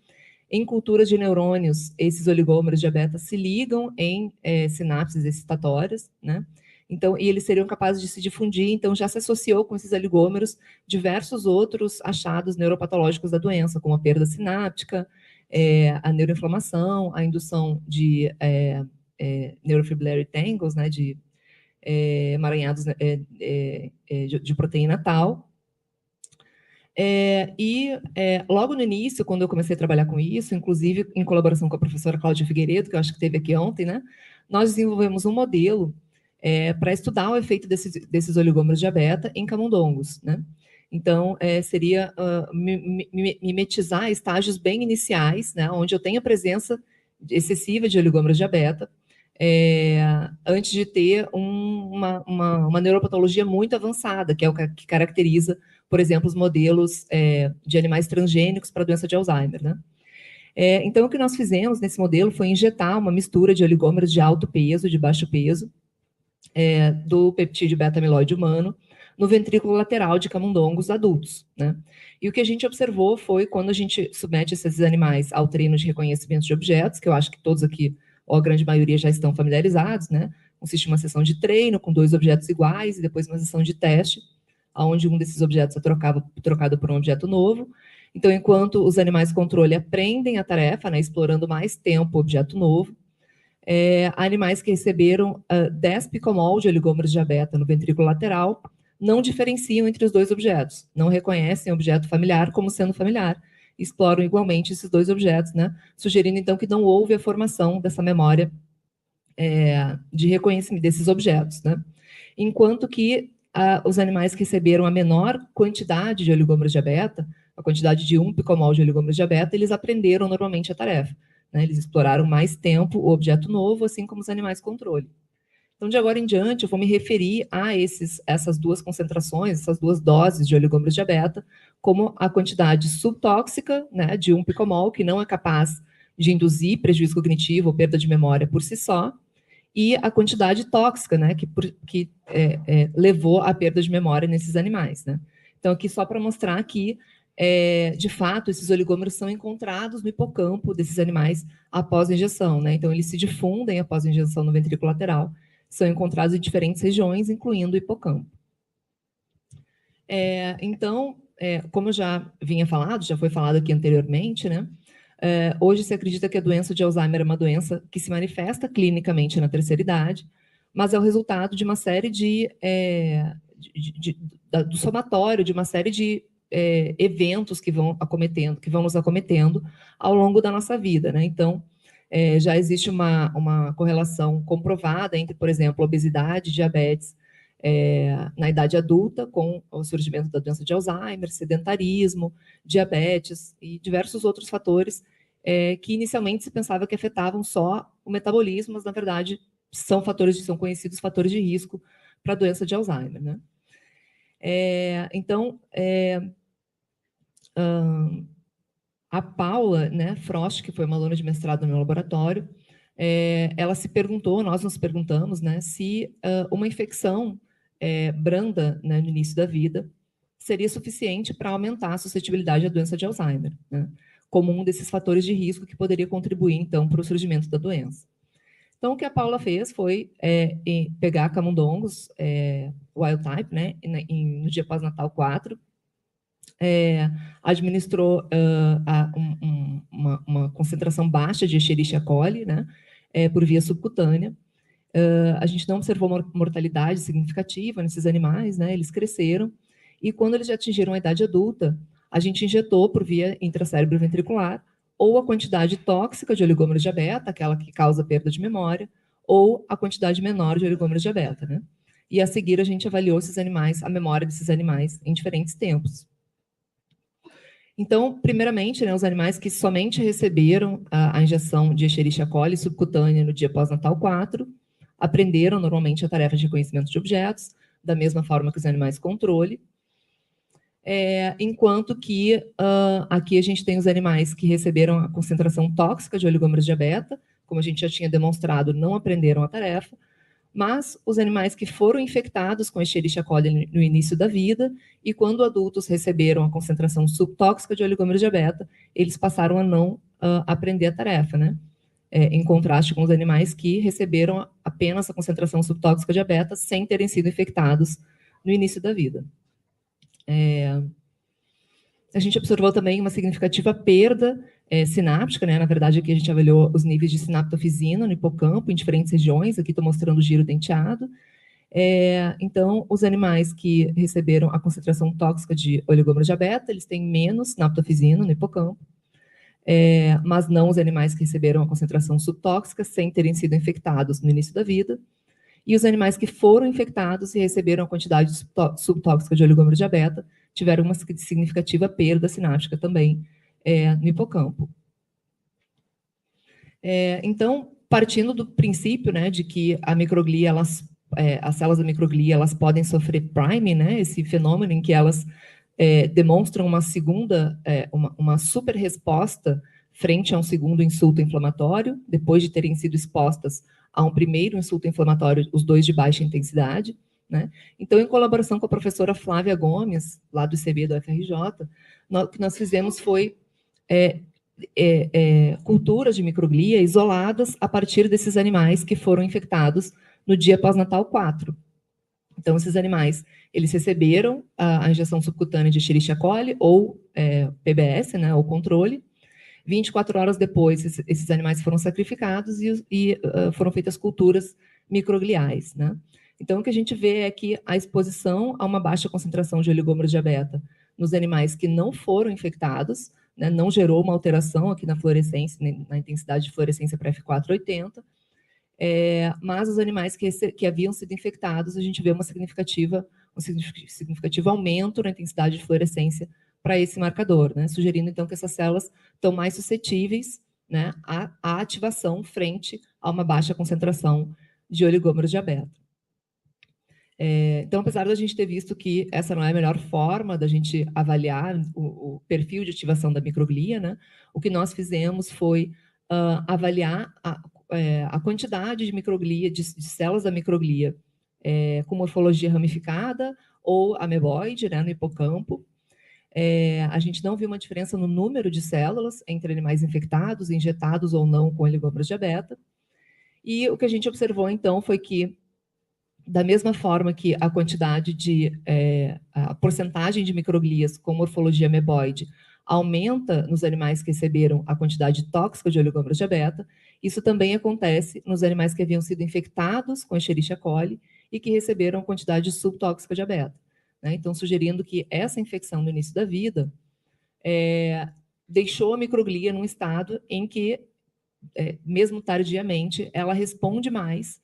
Em culturas de neurônios, esses oligômeros de beta se ligam em sinapses excitatórias, né? Então, e eles seriam capazes de se difundir, então já se associou com esses oligômeros diversos outros achados neuropatológicos da doença, como a perda sináptica, a neuroinflamação, a indução de neurofibrillary tangles, né, de emaranhados de proteína tau. Logo no início, quando eu comecei a trabalhar com isso, inclusive em colaboração com a professora Cláudia Figueiredo, que eu acho que esteve aqui ontem, né, nós desenvolvemos um modelo para estudar o efeito desses oligômeros de beta em camundongos, né? Então, seria mimetizar estágios bem iniciais, né, onde eu tenho a presença excessiva de oligômeros de beta, antes de ter uma neuropatologia muito avançada, que é o que caracteriza, por exemplo, os modelos de animais transgênicos para a doença de Alzheimer, né? Então, o que nós fizemos nesse modelo foi injetar uma mistura de oligômeros de alto peso, de baixo peso, do peptídeo beta-amiloide humano, no ventrículo lateral de camundongos adultos, né? E o que a gente observou foi, quando a gente submete esses animais ao treino de reconhecimento de objetos, que eu acho que todos aqui, ou a grande maioria, já estão familiarizados, né? Consiste em uma sessão de treino com 2 objetos iguais e depois uma sessão de teste, onde um desses objetos é trocado por um objeto novo. Então, enquanto os animais controle aprendem a tarefa, né, explorando mais tempo o objeto novo, Animais que receberam 10 picomol de oligômeros de A beta no ventrículo lateral não diferenciam entre os dois objetos, não reconhecem o objeto familiar como sendo familiar, exploram igualmente esses dois objetos, né? Sugerindo, então, que não houve a formação dessa memória de reconhecimento desses objetos, né? Enquanto que os animais que receberam a menor quantidade de oligômeros de A beta, a quantidade de 1 picomol de oligômeros de A beta, eles aprenderam normalmente a tarefa, né? Eles exploraram mais tempo o objeto novo, assim como os animais controle. Então, de agora em diante, eu vou me referir a essas duas concentrações, essas duas doses de oligômeros de A beta, como a quantidade subtóxica, né, de 1 picomol, que não é capaz de induzir prejuízo cognitivo ou perda de memória por si só, e a quantidade tóxica, né, que levou à perda de memória nesses animais, né. Então, aqui só para mostrar que, de fato, esses oligômeros são encontrados no hipocampo desses animais após a injeção, né. Então, eles se difundem após a injeção no ventrículo lateral, são encontrados em diferentes regiões, incluindo o hipocampo. Então, como já foi falado aqui anteriormente, né, hoje se acredita que a doença de Alzheimer é uma doença que se manifesta clinicamente na terceira idade, mas é o resultado de uma série do somatório de uma série de eventos que vão nos acometendo ao longo da nossa vida, né? Então, já existe uma correlação comprovada entre, por exemplo, obesidade e diabetes na idade adulta, com o surgimento da doença de Alzheimer, sedentarismo, diabetes e diversos outros fatores que inicialmente se pensava que afetavam só o metabolismo, mas, na verdade, são conhecidos fatores de risco para a doença de Alzheimer, né? Então, a Paula, né, Frost, que foi uma aluna de mestrado no meu laboratório, ela se perguntou, nós nos perguntamos, né, se uma infecção branda, né, no início da vida seria suficiente para aumentar a suscetibilidade à doença de Alzheimer, né, como um desses fatores de risco que poderia contribuir, então, para o surgimento da doença. Então, o que a Paula fez foi pegar camundongos wild type, né, no dia pós-natal 4, administrou uma concentração baixa de Escherichia coli, né, por via subcutânea. A gente não observou mortalidade significativa nesses animais, né, eles cresceram, e quando eles já atingiram a idade adulta, a gente injetou por via intracérebro-ventricular ou a quantidade tóxica de oligômeros de A beta, aquela que causa perda de memória, ou a quantidade menor de oligômeros de A beta, né? E a seguir a gente avaliou esses animais, a memória desses animais em diferentes tempos. Então, primeiramente, né, os animais que somente receberam a injeção de Escherichia coli subcutânea no dia pós-natal 4, aprenderam normalmente a tarefa de reconhecimento de objetos, da mesma forma que os animais controle, enquanto que aqui a gente tem os animais que receberam a concentração tóxica de oligômeros de A beta, como a gente já tinha demonstrado, não aprenderam a tarefa, mas os animais que foram infectados com Escherichia coli no início da vida e quando adultos receberam a concentração subtóxica de oligômeros de A beta, eles passaram a não aprender a tarefa, né? Em contraste com os animais que receberam apenas a concentração subtóxica de A beta sem terem sido infectados no início da vida. A gente observou também uma significativa perda sináptica, né? Na verdade, aqui a gente avaliou os níveis de sinaptofisina no hipocampo, em diferentes regiões, aqui estou mostrando o giro denteado. Então, os animais que receberam a concentração tóxica de oligômeros de A beta, eles têm menos sinaptofisina no hipocampo, mas não os animais que receberam a concentração subtóxica sem terem sido infectados no início da vida. E os animais que foram infectados e receberam a quantidade subtóxica de oligômeros de A beta tiveram uma significativa perda sináptica também no hipocampo. Então, partindo do princípio, né, de que a microglia, as células da microglia, elas podem sofrer priming, né, esse fenômeno em que elas demonstram uma super resposta frente a um segundo insulto inflamatório, depois de terem sido expostas a um primeiro insulto inflamatório, os dois de baixa intensidade, né? Então, em colaboração com a professora Flávia Gomes, lá do ICB da UFRJ, o que nós fizemos foi culturas de microglia isoladas a partir desses animais que foram infectados no dia pós-natal 4. Então, esses animais, eles receberam a injeção subcutânea de Escherichia coli ou PBS, né, ou controle, 24 horas depois, esses animais foram sacrificados e foram feitas culturas microgliais, né? Então, o que a gente vê é que a exposição a uma baixa concentração de oligômeros de beta nos animais que não foram infectados, né, não gerou uma alteração aqui na fluorescência, na intensidade de fluorescência para F480, mas os animais que haviam sido infectados, a gente vê um significativo aumento na intensidade de fluorescência para esse marcador, né, sugerindo, então, que essas células estão mais suscetíveis, né, à ativação frente a uma baixa concentração de oligômeros de beta. Então, apesar da gente ter visto que essa não é a melhor forma da gente avaliar o perfil de ativação da microglia, né, o que nós fizemos foi avaliar a quantidade de microglia, de células da microglia com morfologia ramificada ou ameboide, né, no hipocampo. A gente não viu uma diferença no número de células entre animais infectados, injetados ou não com oligômeros de beta. E o que a gente observou, então, foi que, da mesma forma que a quantidade a porcentagem de microglias com morfologia ameboide aumenta nos animais que receberam a quantidade tóxica de oligômeros de beta, isso também acontece nos animais que haviam sido infectados com Escherichia coli e que receberam a quantidade subtóxica de beta, né? Então, sugerindo que essa infecção no início da vida deixou a microglia num estado em que, mesmo tardiamente, ela responde mais,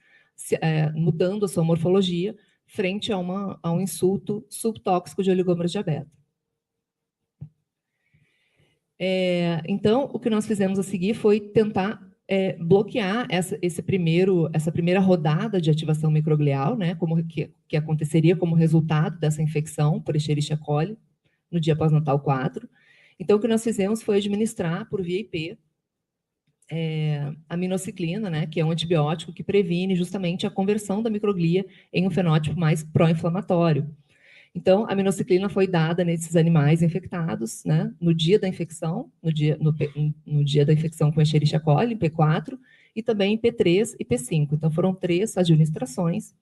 mudando a sua morfologia, frente a um insulto subtóxico de oligômeros de beta. Então, o que nós fizemos a seguir foi tentar bloquear essa primeira rodada de ativação microglial, né, que aconteceria como resultado dessa infecção por Escherichia coli no dia pós-natal 4. Então, o que nós fizemos foi administrar por via IP a minociclina, né, que é um antibiótico que previne justamente a conversão da microglia em um fenótipo mais pró-inflamatório. Então, a minociclina foi dada nesses animais infectados, né, no dia da infecção, no dia da infecção com Escherichia coli, em P4, e também em P3 e P5. Então, foram 3 administrações.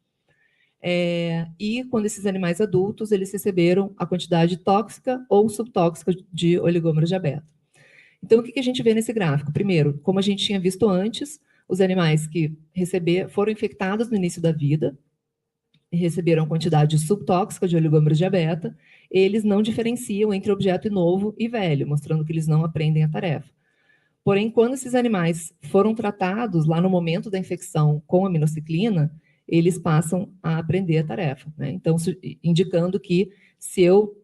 E quando esses animais adultos, eles receberam a quantidade tóxica ou subtóxica de oligômeros de beta. Então, o que a gente vê nesse gráfico? Primeiro, como a gente tinha visto antes, os animais que foram infectados no início da vida e receberam quantidade subtóxica de oligômeros de beta, eles não diferenciam entre objeto novo e velho, mostrando que eles não aprendem a tarefa. Porém, quando esses animais foram tratados lá no momento da infecção com a minociclina, eles passam a aprender a tarefa, né? Então, indicando que se eu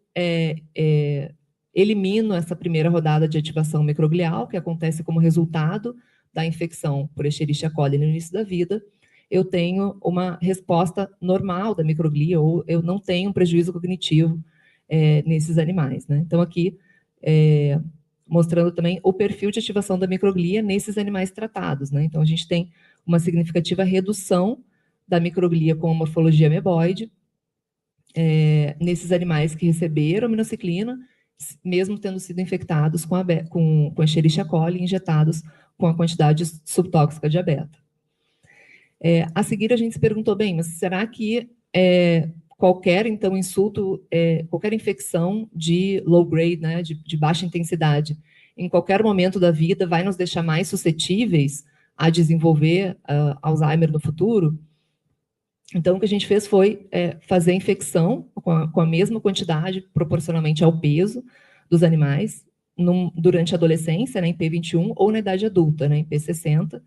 elimino essa primeira rodada de ativação microglial, que acontece como resultado da infecção por Escherichia coli no início da vida, eu tenho uma resposta normal da microglia, ou eu não tenho um prejuízo cognitivo nesses animais, né? Então, aqui, mostrando também o perfil de ativação da microglia nesses animais tratados, né? Então, a gente tem uma significativa redução da microglia com a morfologia ameboide nesses animais que receberam a minociclina, mesmo tendo sido infectados com Escherichia coli e injetados com a quantidade subtóxica de beta. A seguir, a gente se perguntou, bem, mas será que qualquer, então, insulto, qualquer infecção de low grade, né, de baixa intensidade, em qualquer momento da vida, vai nos deixar mais suscetíveis a desenvolver Alzheimer no futuro? Então, o que a gente fez foi fazer a infecção com a mesma quantidade, proporcionalmente ao peso dos animais, durante a adolescência, né, em P21, ou na idade adulta, né, em P60,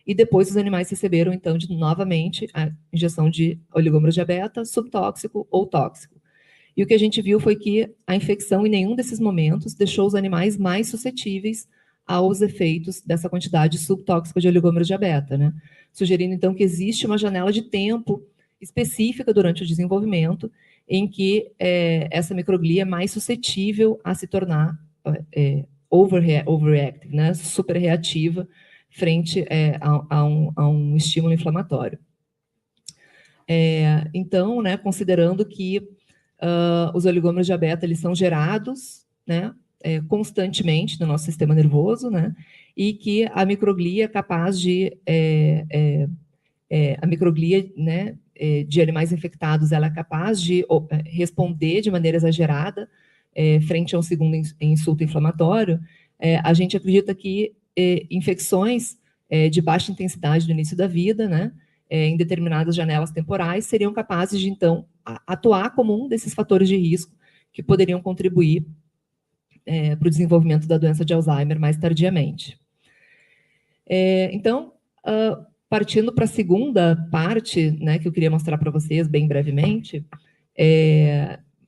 e depois os animais receberam, então, novamente, a injeção de oligômeros de beta, subtóxico ou tóxico. E o que a gente viu foi que a infecção, em nenhum desses momentos, deixou os animais mais suscetíveis aos efeitos dessa quantidade subtóxica de oligômeros de beta, né? Sugerindo, então, que existe uma janela de tempo específica durante o desenvolvimento em que essa microglia é mais suscetível a se tornar overreactive, né? Super reativa frente a um estímulo inflamatório. Então, né, considerando que os oligômeros de beta eles são gerados, né, constantemente no nosso sistema nervoso, né, e que a microglia é capaz de a microglia, né, de animais infectados, ela é capaz de responder de maneira exagerada frente a um segundo insulto inflamatório. a gente acredita que infecções de baixa intensidade no início da vida, né, em determinadas janelas temporais, seriam capazes de, então, atuar como um desses fatores de risco que poderiam contribuir para o desenvolvimento da doença de Alzheimer mais tardiamente. Então, partindo para a segunda parte, né, que eu queria mostrar para vocês bem brevemente,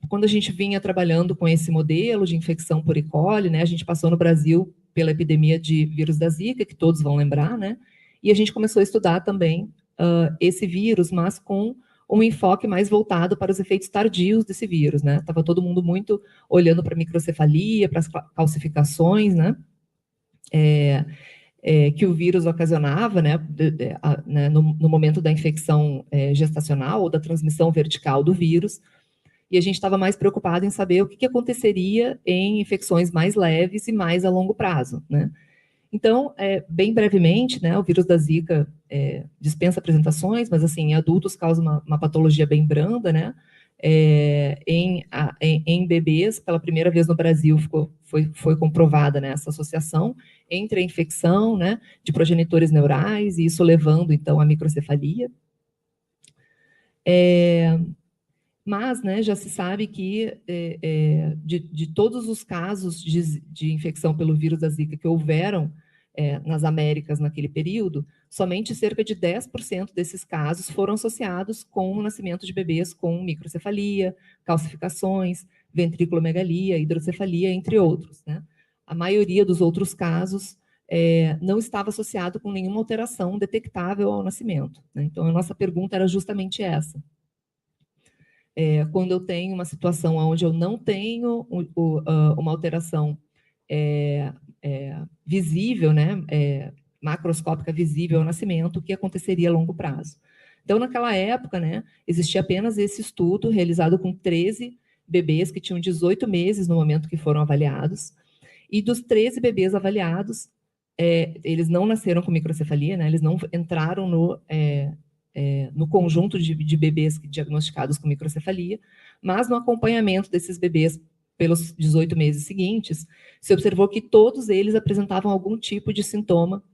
quando a gente vinha trabalhando com esse modelo de infecção por E. coli, né, a gente passou no Brasil pela epidemia de vírus da Zika, que todos vão lembrar, né, e a gente começou a estudar também esse vírus, mas com um enfoque mais voltado para os efeitos tardios desse vírus, né? Estava todo mundo muito olhando para a microcefalia, para as calcificações, né? Que o vírus ocasionava, né? No momento da infecção gestacional ou da transmissão vertical do vírus, e a gente estava mais preocupado em saber o que aconteceria em infecções mais leves e mais a longo prazo, né? Então, bem brevemente, né, o vírus da Zika dispensa apresentações, mas assim, em adultos causa uma patologia bem branda, né? Em bebês, pela primeira vez no Brasil, foi comprovada, né, essa associação entre a infecção, né, de progenitores neurais, e isso levando, então, à microcefalia. Mas, né, já se sabe que de todos os casos de infecção pelo vírus da Zika que houveram nas Américas naquele período, somente cerca de 10% desses casos foram associados com o nascimento de bebês com microcefalia, calcificações, ventriculomegalia, hidrocefalia, entre outros, né? A maioria dos outros casos não estava associado com nenhuma alteração detectável ao nascimento, né? Então, a nossa pergunta era justamente essa. Quando eu tenho uma situação onde eu não tenho uma alteração visível, né, macroscópica visível ao nascimento, o que aconteceria a longo prazo? Então, naquela época, né, existia apenas esse estudo realizado com 13 bebês que tinham 18 meses no momento que foram avaliados, e dos 13 bebês avaliados, eles não nasceram com microcefalia, né, eles não entraram no conjunto de bebês diagnosticados com microcefalia, mas no acompanhamento desses bebês pelos 18 meses seguintes, se observou que todos eles apresentavam algum tipo de sintoma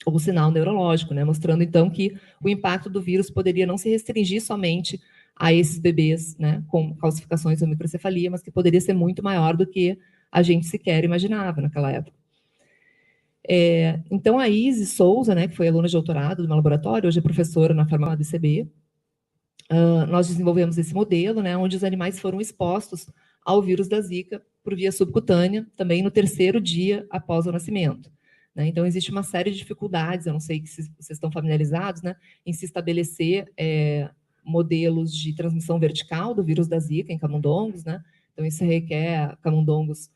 ou sinal neurológico, né, mostrando, então, que o impacto do vírus poderia não se restringir somente a esses bebês, né, com calcificações ou microcefalia, mas que poderia ser muito maior do que a gente sequer imaginava naquela época. Então, a Isis Souza, né, que foi aluna de doutorado do meu laboratório, hoje é professora na farmácia do ICB, nós desenvolvemos esse modelo, né, onde os animais foram expostos ao vírus da Zika por via subcutânea, também no 3º dia após o nascimento, né? Então, existe uma série de dificuldades, eu não sei se vocês estão familiarizados, né, em se estabelecer modelos de transmissão vertical do vírus da Zika em camundongos, né? Então, isso requer camundongos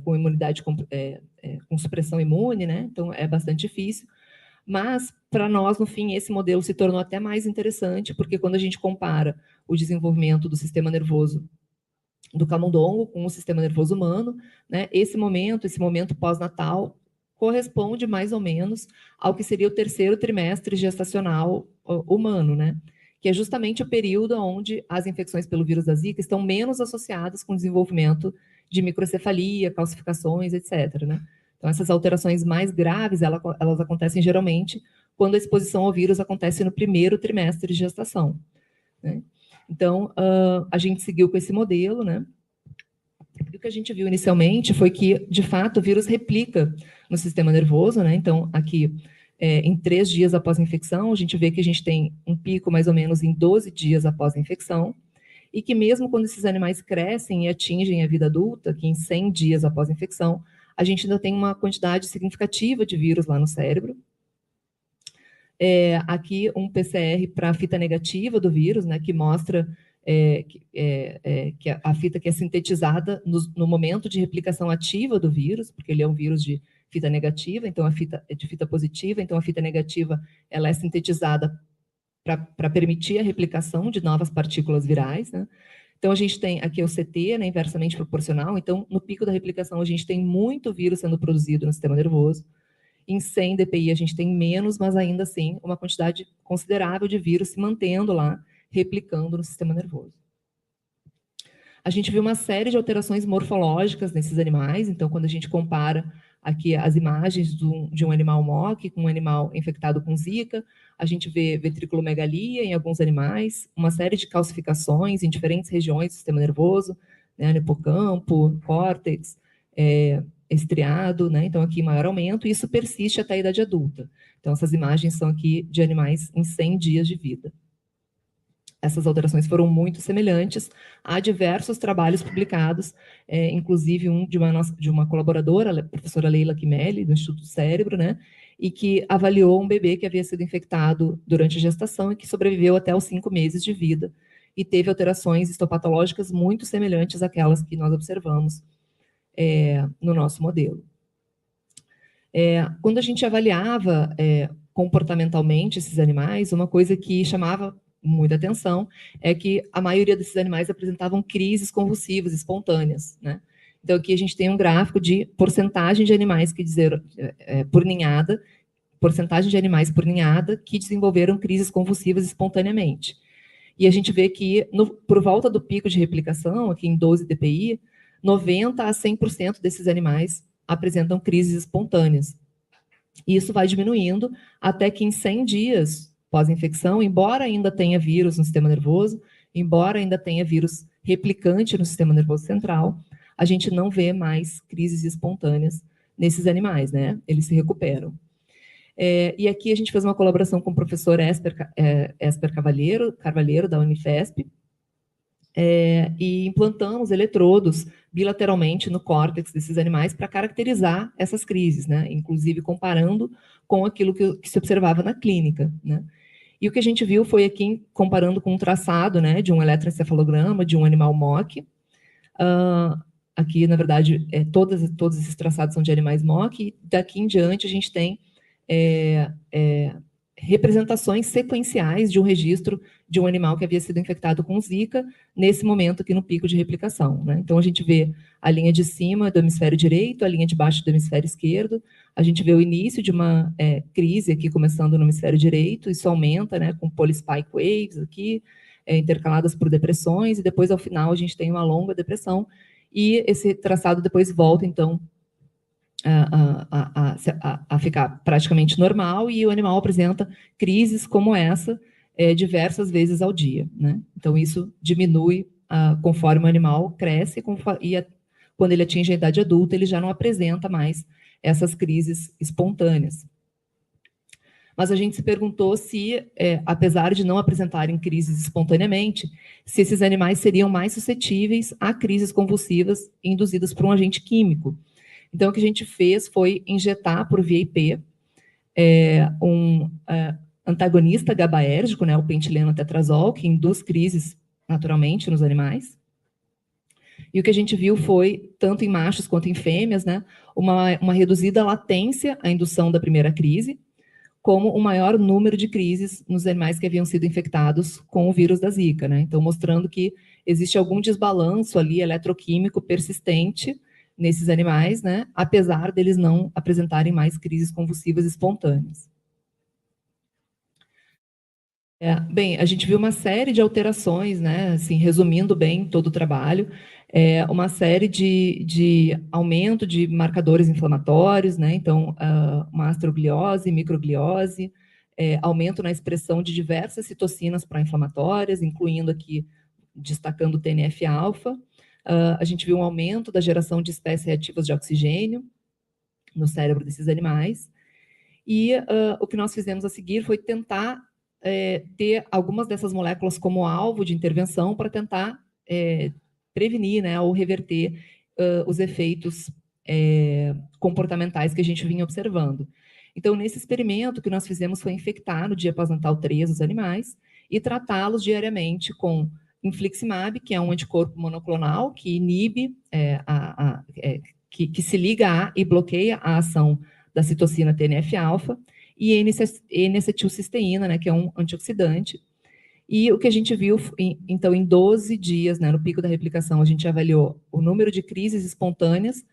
com imunidade, com supressão imune, né? Então, é bastante difícil. Mas, para nós, no fim, esse modelo se tornou até mais interessante, porque quando a gente compara o desenvolvimento do sistema nervoso do camundongo com o sistema nervoso humano, né, esse momento pós-natal, corresponde mais ou menos ao que seria o 3º trimestre gestacional humano, né? Que é justamente o período onde as infecções pelo vírus da Zika estão menos associadas com o desenvolvimento de microcefalia, calcificações, etc., né? Então, essas alterações mais graves, elas acontecem geralmente quando a exposição ao vírus acontece no 1º trimestre de gestação, né? Então, a gente seguiu com esse modelo, né? E o que a gente viu inicialmente foi que, de fato, o vírus replica no sistema nervoso, né? Então, aqui, em 3 dias após a infecção, a gente vê que a gente tem um pico mais ou menos em 12 dias após a infecção, e que mesmo quando esses animais crescem e atingem a vida adulta, que em 100 dias após a infecção, a gente ainda tem uma quantidade significativa de vírus lá no cérebro. Aqui um PCR para a fita negativa do vírus, né, que mostra que a fita que é sintetizada no momento de replicação ativa do vírus, porque ele é um vírus de fita negativa, então a fita é de fita positiva, então a fita negativa ela é sintetizada para permitir a replicação de novas partículas virais, né? Então, a gente tem aqui o CT, né, inversamente proporcional. Então, no pico da replicação, a gente tem muito vírus sendo produzido no sistema nervoso. Em 100 dpi, a gente tem menos, mas ainda assim, uma quantidade considerável de vírus se mantendo lá, replicando no sistema nervoso. A gente viu uma série de alterações morfológicas nesses animais, então, quando a gente compara aqui as imagens de um animal mock com um animal infectado com Zika, a gente vê ventriculomegalia em alguns animais, uma série de calcificações em diferentes regiões do sistema nervoso, né, no hipocampo, córtex, estriado, né, então aqui maior aumento, e isso persiste até a idade adulta. Então, essas imagens são aqui de animais em 100 dias de vida. Essas alterações foram muito semelhantes a diversos trabalhos publicados, inclusive um de uma colaboradora, a professora Leila Kimeli, do Instituto do Cérebro, né, e que avaliou um bebê que havia sido infectado durante a gestação e que sobreviveu até os 5 meses de vida, e teve alterações histopatológicas muito semelhantes àquelas que nós observamos no nosso modelo. Quando a gente avaliava comportamentalmente esses animais, uma coisa que chamava muita atenção é que a maioria desses animais apresentavam crises convulsivas espontâneas, né? Então, aqui a gente tem um gráfico de porcentagem de animais que por ninhada, porcentagem de animais por ninhada que desenvolveram crises convulsivas espontaneamente. E a gente vê que, por volta do pico de replicação, aqui em 12 dpi, 90% a 100% desses animais apresentam crises espontâneas. E isso vai diminuindo até que em 100 dias pós-infecção, embora ainda tenha vírus no sistema nervoso, embora ainda tenha vírus replicante no sistema nervoso central, a gente não vê mais crises espontâneas nesses animais, né? Eles se recuperam. E aqui a gente fez uma colaboração com o professor Esper Carvalheiro, da Unifesp, e implantamos eletrodos bilateralmente no córtex desses animais para caracterizar essas crises, né? Inclusive comparando com aquilo que se observava na clínica, né? E o que a gente viu foi aqui, comparando com um traçado, né, de um eletroencefalograma de um animal mock. Aqui, na verdade, todos esses traçados são de animais mock, e daqui em diante a gente tem representações sequenciais de um registro de um animal que havia sido infectado com Zika, nesse momento aqui no pico de replicação, né? Então, a gente vê a linha de cima do hemisfério direito, a linha de baixo do hemisfério esquerdo, a gente vê o início de uma crise aqui, começando no hemisfério direito, isso aumenta, né, com polyspike waves aqui, intercaladas por depressões, e depois, ao final, a gente tem uma longa depressão, e esse traçado depois volta, então, a ficar praticamente normal, e o animal apresenta crises como essa diversas vezes ao dia, né? Então, isso diminui conforme o animal cresce, e quando ele atinge a idade adulta, ele já não apresenta mais essas crises espontâneas. Mas a gente se perguntou se, apesar de não apresentarem crises espontaneamente, se esses animais seriam mais suscetíveis a crises convulsivas induzidas por um agente químico. Então, o que a gente fez foi injetar por via IP um antagonista GABAérgico, né, o pentileno-tetrazol, que induz crises naturalmente nos animais. E o que a gente viu foi, tanto em machos quanto em fêmeas, né, uma reduzida latência à indução da primeira crise, como um maior número de crises nos animais que haviam sido infectados com o vírus da Zika, né? Então, mostrando que existe algum desbalanço ali eletroquímico persistente nesses animais, né, apesar deles não apresentarem mais crises convulsivas espontâneas. Bem, a gente viu uma série de alterações, né, assim, resumindo bem todo o trabalho, uma série de aumento de marcadores inflamatórios, né, então, mastrogliose, microgliose, aumento na expressão de diversas citocinas pró-inflamatórias, incluindo aqui, destacando o TNF-alfa. A gente viu um aumento da geração de espécies reativas de oxigênio no cérebro desses animais, e o que nós fizemos a seguir foi tentar ter algumas dessas moléculas como alvo de intervenção para tentar prevenir, né, ou reverter os efeitos comportamentais que a gente vinha observando. Então, nesse experimento, o que nós fizemos foi infectar no dia pós-natal 3 os animais e tratá-los diariamente com infliximab, que é um anticorpo monoclonal que inibe, que se liga a e bloqueia a ação da citocina TNF-alfa, e N-acetilcisteína, né, que é um antioxidante. E o que a gente viu, então, em 12 dias, né, no pico da replicação, a gente avaliou o número de crises espontâneas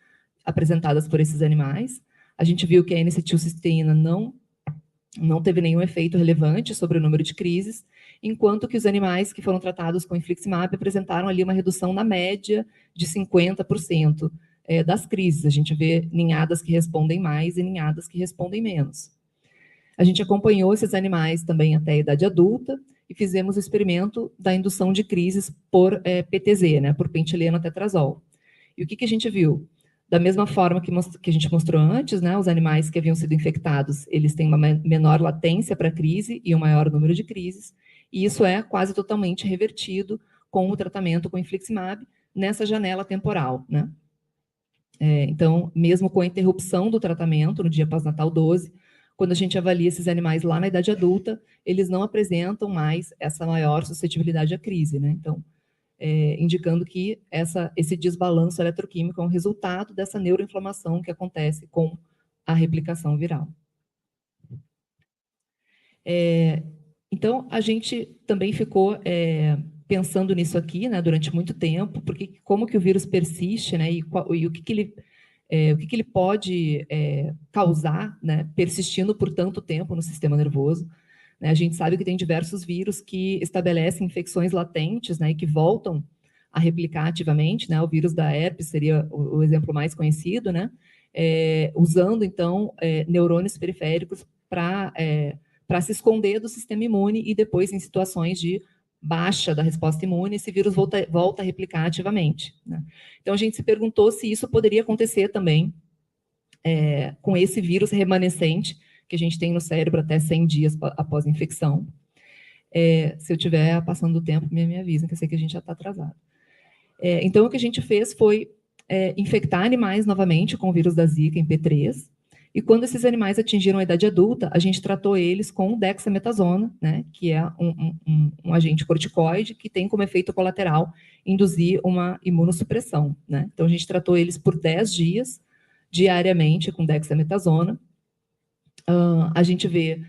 apresentadas por esses animais. A gente viu que a N-acetilcisteína não não teve nenhum efeito relevante sobre o número de crises, enquanto que os animais que foram tratados com infliximab apresentaram ali uma redução na média de 50% das crises. A gente vê ninhadas que respondem mais e ninhadas que respondem menos. A gente acompanhou esses animais também até a idade adulta e fizemos o experimento da indução de crises por PTZ, né, por pentileno tetrazol. E o que a gente viu? Da mesma forma que a gente mostrou antes, né, os animais que haviam sido infectados, eles têm uma menor latência para crise e um maior número de crises, e isso é quase totalmente revertido com o tratamento com infliximab nessa janela temporal, né? Então, mesmo com a interrupção do tratamento no dia pós-natal 12, quando a gente avalia esses animais lá na idade adulta, eles não apresentam mais essa maior suscetibilidade à crise, né? Então, indicando que esse desbalanço eletroquímico é um resultado dessa neuroinflamação que acontece com a replicação viral. Então, a gente também ficou pensando nisso aqui, né, durante muito tempo, porque como que o vírus persiste, né, e o que ele pode causar, né, persistindo por tanto tempo no sistema nervoso. A gente sabe que tem diversos vírus que estabelecem infecções latentes, né, e que voltam a replicar ativamente, né? O vírus da herpes seria o exemplo mais conhecido, né? Usando, então, neurônios periféricos para se esconder do sistema imune e depois, em situações de baixa da resposta imune, esse vírus volta a replicar ativamente, né? Então, a gente se perguntou se isso poderia acontecer também com esse vírus remanescente que a gente tem no cérebro até 100 dias após a infecção. Se eu estiver passando do tempo, me avisa, que eu sei que a gente já está atrasado. Então, o que a gente fez foi infectar animais novamente com o vírus da Zika em P3, e quando esses animais atingiram a idade adulta, a gente tratou eles com dexametasona, né, que é um agente corticoide que tem como efeito colateral induzir uma imunossupressão, né? Então, a gente tratou eles por 10 dias, diariamente, com dexametasona. A gente vê,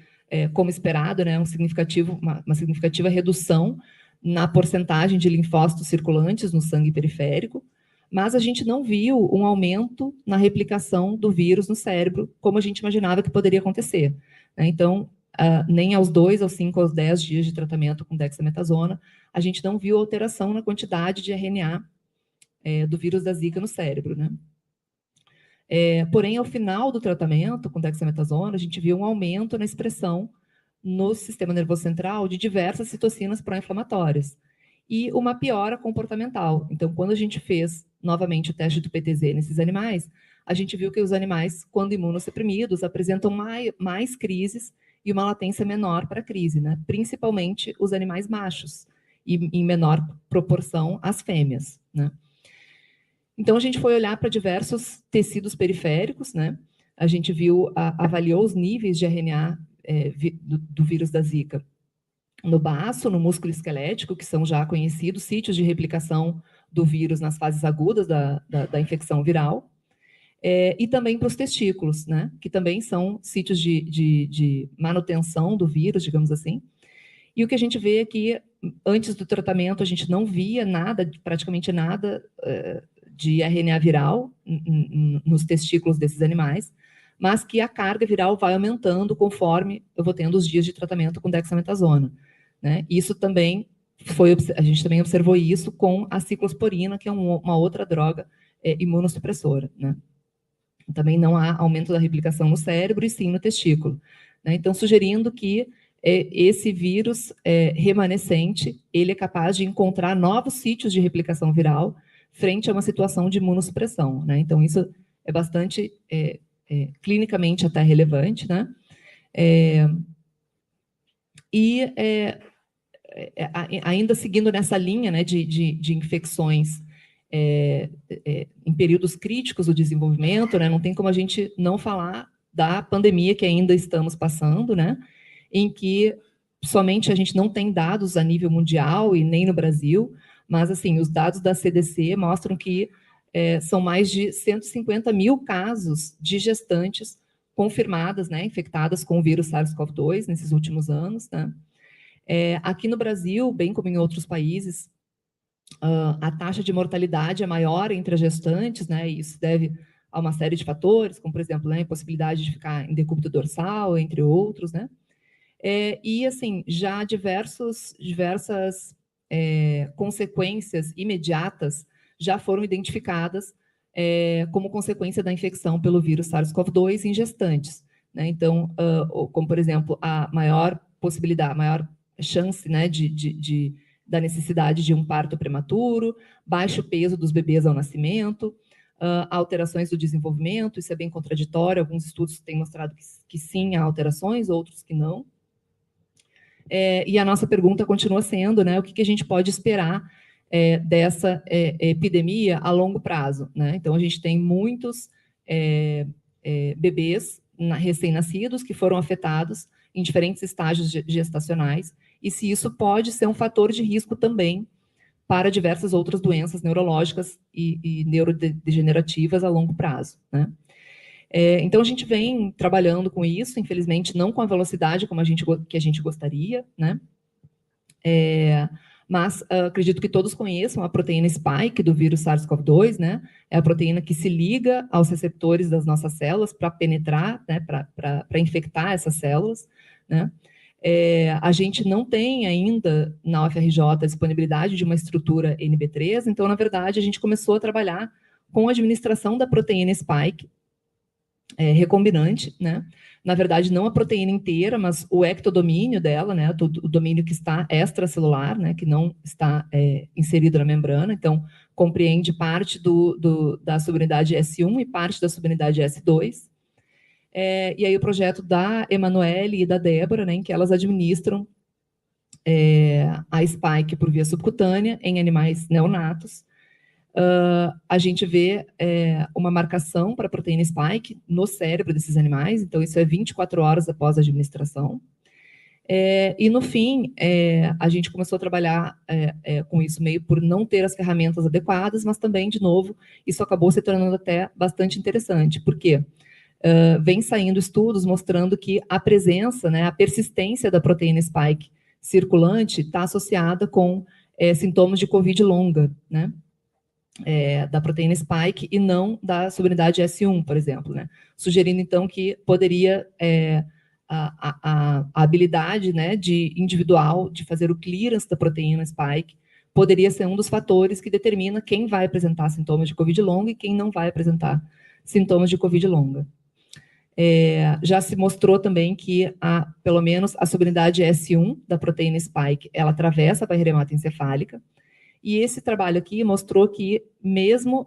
como esperado, né, uma significativa redução na porcentagem de linfócitos circulantes no sangue periférico, mas a gente não viu um aumento na replicação do vírus no cérebro, como a gente imaginava que poderia acontecer, né? Então, nem aos 2, aos 5, aos 10 dias de tratamento com dexametasona, a gente não viu alteração na quantidade de RNA do vírus da Zika no cérebro, né? Porém, ao final do tratamento com dexametasona, a gente viu um aumento na expressão no sistema nervoso central de diversas citocinas pró-inflamatórias e uma piora comportamental. Então, quando a gente fez novamente o teste do PTZ nesses animais, a gente viu que os animais, quando imunossuprimidos, apresentam mais crises e uma latência menor para a crise, né? Principalmente os animais machos e, em menor proporção, as fêmeas, né? Então, a gente foi olhar para diversos tecidos periféricos, né? A gente avaliou os níveis de RNA do vírus da Zika no baço, no músculo esquelético, que são já conhecidos sítios de replicação do vírus nas fases agudas da infecção viral, e também para os testículos, né? Que também são sítios de manutenção do vírus, digamos assim. E o que a gente vê é que, antes do tratamento, a gente não via praticamente nada de RNA viral nos testículos desses animais, mas que a carga viral vai aumentando conforme eu vou tendo os dias de tratamento com dexametasona, né? Isso também a gente também observou isso com a ciclosporina, que é uma outra droga imunossupressora, né? Também não há aumento da replicação no cérebro e sim no testículo, né? Então, sugerindo que esse vírus remanescente, ele é capaz de encontrar novos sítios de replicação viral frente a uma situação de imunossupressão, né? Então, isso é bastante clinicamente até relevante, né? Ainda seguindo nessa linha, né, de infecções em períodos críticos do desenvolvimento, né? Não tem como a gente não falar da pandemia que ainda estamos passando, né? Em que somente a gente não tem dados a nível mundial e nem no Brasil, mas, assim, os dados da CDC mostram que são mais de 150 mil casos de gestantes confirmadas, né, infectadas com o vírus SARS-CoV-2 nesses últimos anos, né? Aqui no Brasil, bem como em outros países, a taxa de mortalidade é maior entre as gestantes, né? E isso deve a uma série de fatores, como, por exemplo, né, a impossibilidade de ficar em decúbito dorsal, entre outros, né? E, assim, já diversas consequências imediatas já foram identificadas como consequência da infecção pelo vírus SARS-CoV-2 em gestantes, né? Então, como, por exemplo, a maior possibilidade, a maior chance, né, da necessidade de um parto prematuro, baixo peso dos bebês ao nascimento, alterações do desenvolvimento, isso é bem contraditório, alguns estudos têm mostrado que sim, há alterações, outros que não. E a nossa pergunta continua sendo, né, o que a gente pode esperar dessa epidemia a longo prazo, né? Então, a gente tem muitos bebês recém-nascidos que foram afetados em diferentes estágios gestacionais, e se isso pode ser um fator de risco também para diversas outras doenças neurológicas e neurodegenerativas a longo prazo, né? Então, a gente vem trabalhando com isso, infelizmente, não com a velocidade que a gente gostaria, né? Mas acredito que todos conheçam a proteína spike do vírus SARS-CoV-2, né? É a proteína que se liga aos receptores das nossas células para penetrar, né? Para infectar essas células, né? A gente não tem ainda na UFRJ a disponibilidade de uma estrutura NB3, então, na verdade, a gente começou a trabalhar com a administração da proteína spike, recombinante, né? Na verdade, não a proteína inteira, mas o ectodomínio dela, né? O domínio que está extracelular, né? Que não está inserido na membrana. Então, compreende parte da subunidade S1 e parte da subunidade S2. E aí o projeto da Emanuele e da Débora, né? Em que elas administram a spike por via subcutânea em animais neonatos. A gente vê uma marcação para a proteína spike no cérebro desses animais, então isso é 24 horas após a administração. E no fim, a gente começou a trabalhar com isso meio por não ter as ferramentas adequadas, mas também, de novo, isso acabou se tornando até bastante interessante, porque vem saindo estudos mostrando que a presença, né, a persistência da proteína spike circulante está associada com sintomas de COVID longa, né? Da proteína spike e não da subunidade S1, por exemplo, né? Sugerindo, então, que poderia a habilidade, né, individual de fazer o clearance da proteína spike poderia ser um dos fatores que determina quem vai apresentar sintomas de COVID longa e quem não vai apresentar sintomas de COVID longa. Já se mostrou também que, pelo menos, a subunidade S1 da proteína spike, ela atravessa a barreira hematoencefálica. E esse trabalho aqui mostrou que, mesmo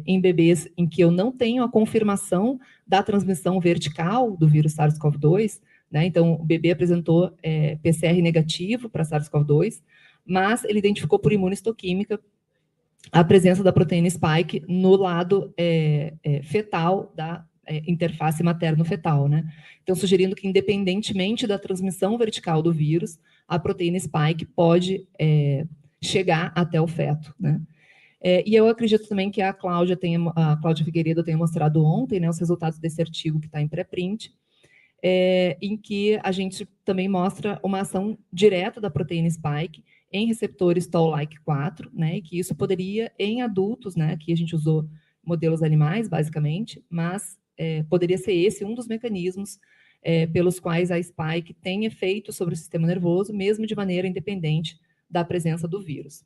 em bebês em que eu não tenho a confirmação da transmissão vertical do vírus SARS-CoV-2, né, então o bebê apresentou PCR negativo para SARS-CoV-2, mas ele identificou por imunistoquímica a presença da proteína spike no lado fetal da interface materno-fetal, né? Então, sugerindo que, independentemente da transmissão vertical do vírus, a proteína spike pode chegar até o feto, né? E eu acredito também que a Cláudia Figueiredo tenha mostrado ontem, né, os resultados desse artigo que está em pré-print, em que a gente também mostra uma ação direta da proteína spike em receptores Toll-like 4, né, e que isso poderia, em adultos, né, que a gente usou modelos animais, basicamente, mas poderia ser esse um dos mecanismos pelos quais a spike tem efeito sobre o sistema nervoso, mesmo de maneira independente da presença do vírus.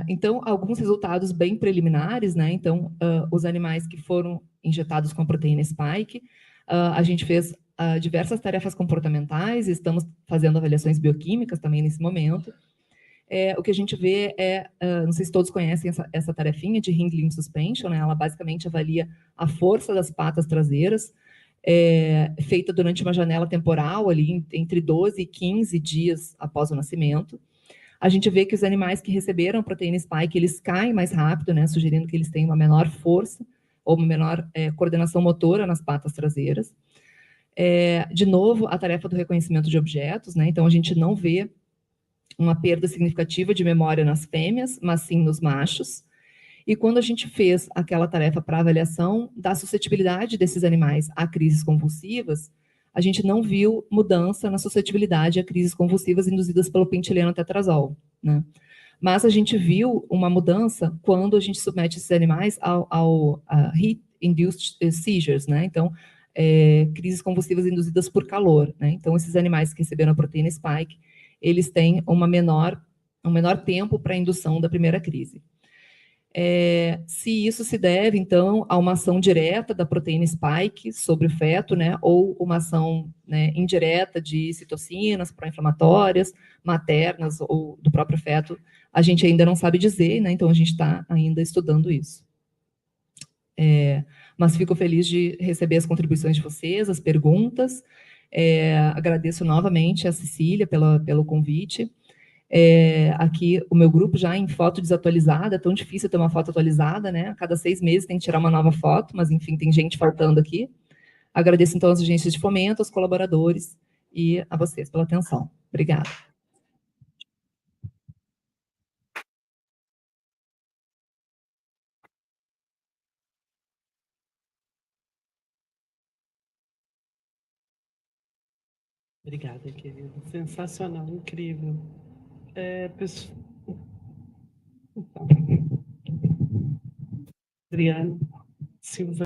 Então, alguns resultados bem preliminares, né? Então, os animais que foram injetados com a proteína spike, a gente fez diversas tarefas comportamentais, estamos fazendo avaliações bioquímicas também nesse momento. O que a gente vê não sei se todos conhecem essa tarefinha de Ring Limb Suspension, né? Ela basicamente avalia a força das patas traseiras, feita durante uma janela temporal, ali entre 12 e 15 dias após o nascimento. A gente vê que os animais que receberam a proteína spike, eles caem mais rápido, né? Sugerindo que eles têm uma menor força ou uma menor coordenação motora nas patas traseiras. De novo, a tarefa do reconhecimento de objetos, né? Então, a gente não vê uma perda significativa de memória nas fêmeas, mas sim nos machos. E quando a gente fez aquela tarefa para avaliação da suscetibilidade desses animais a crises convulsivas, a gente não viu mudança na suscetibilidade a crises convulsivas induzidas pelo pentileno tetrazol, né? Mas a gente viu uma mudança quando a gente submete esses animais ao heat-induced seizures, né? Então, crises convulsivas induzidas por calor, né? Então, esses animais que receberam a proteína spike, eles têm um menor tempo para a indução da primeira crise. Se isso se deve, então, a uma ação direta da proteína spike sobre o feto, né, ou uma ação, né, indireta de citocinas pró-inflamatórias, maternas ou do próprio feto, a gente ainda não sabe dizer, né, então a gente está ainda estudando isso. Mas fico feliz de receber as contribuições de vocês, as perguntas. Agradeço novamente a Cecília pelo convite. Aqui o meu grupo já em foto desatualizada, é tão difícil ter uma foto atualizada, né? A cada 6 meses tem que tirar uma nova foto, mas enfim, tem gente faltando aqui. Agradeço então às agências de fomento, aos colaboradores e a vocês pela atenção. Obrigada. Obrigada, querido. Sensacional, incrível. Pessoal... Então, Adriano Silva.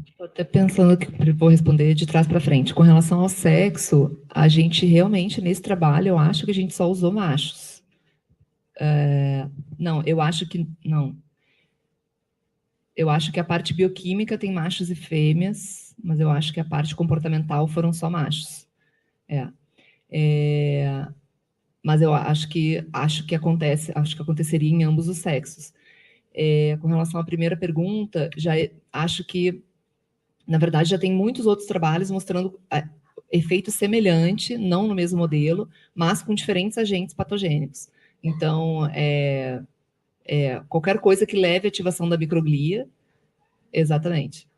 Estou até pensando que vou responder de trás para frente. Com relação ao sexo, a gente realmente, nesse trabalho, eu acho que a gente só usou machos. Não, eu acho que não. Eu acho que a parte bioquímica tem machos e fêmeas, mas eu acho que a parte comportamental foram só machos. Mas eu acho que aconteceria em ambos os sexos. Com relação à primeira pergunta, acho que, na verdade, já tem muitos outros trabalhos mostrando efeito semelhante, não no mesmo modelo, mas com diferentes agentes patogênicos. Então, qualquer coisa que leve à ativação da microglia, exatamente,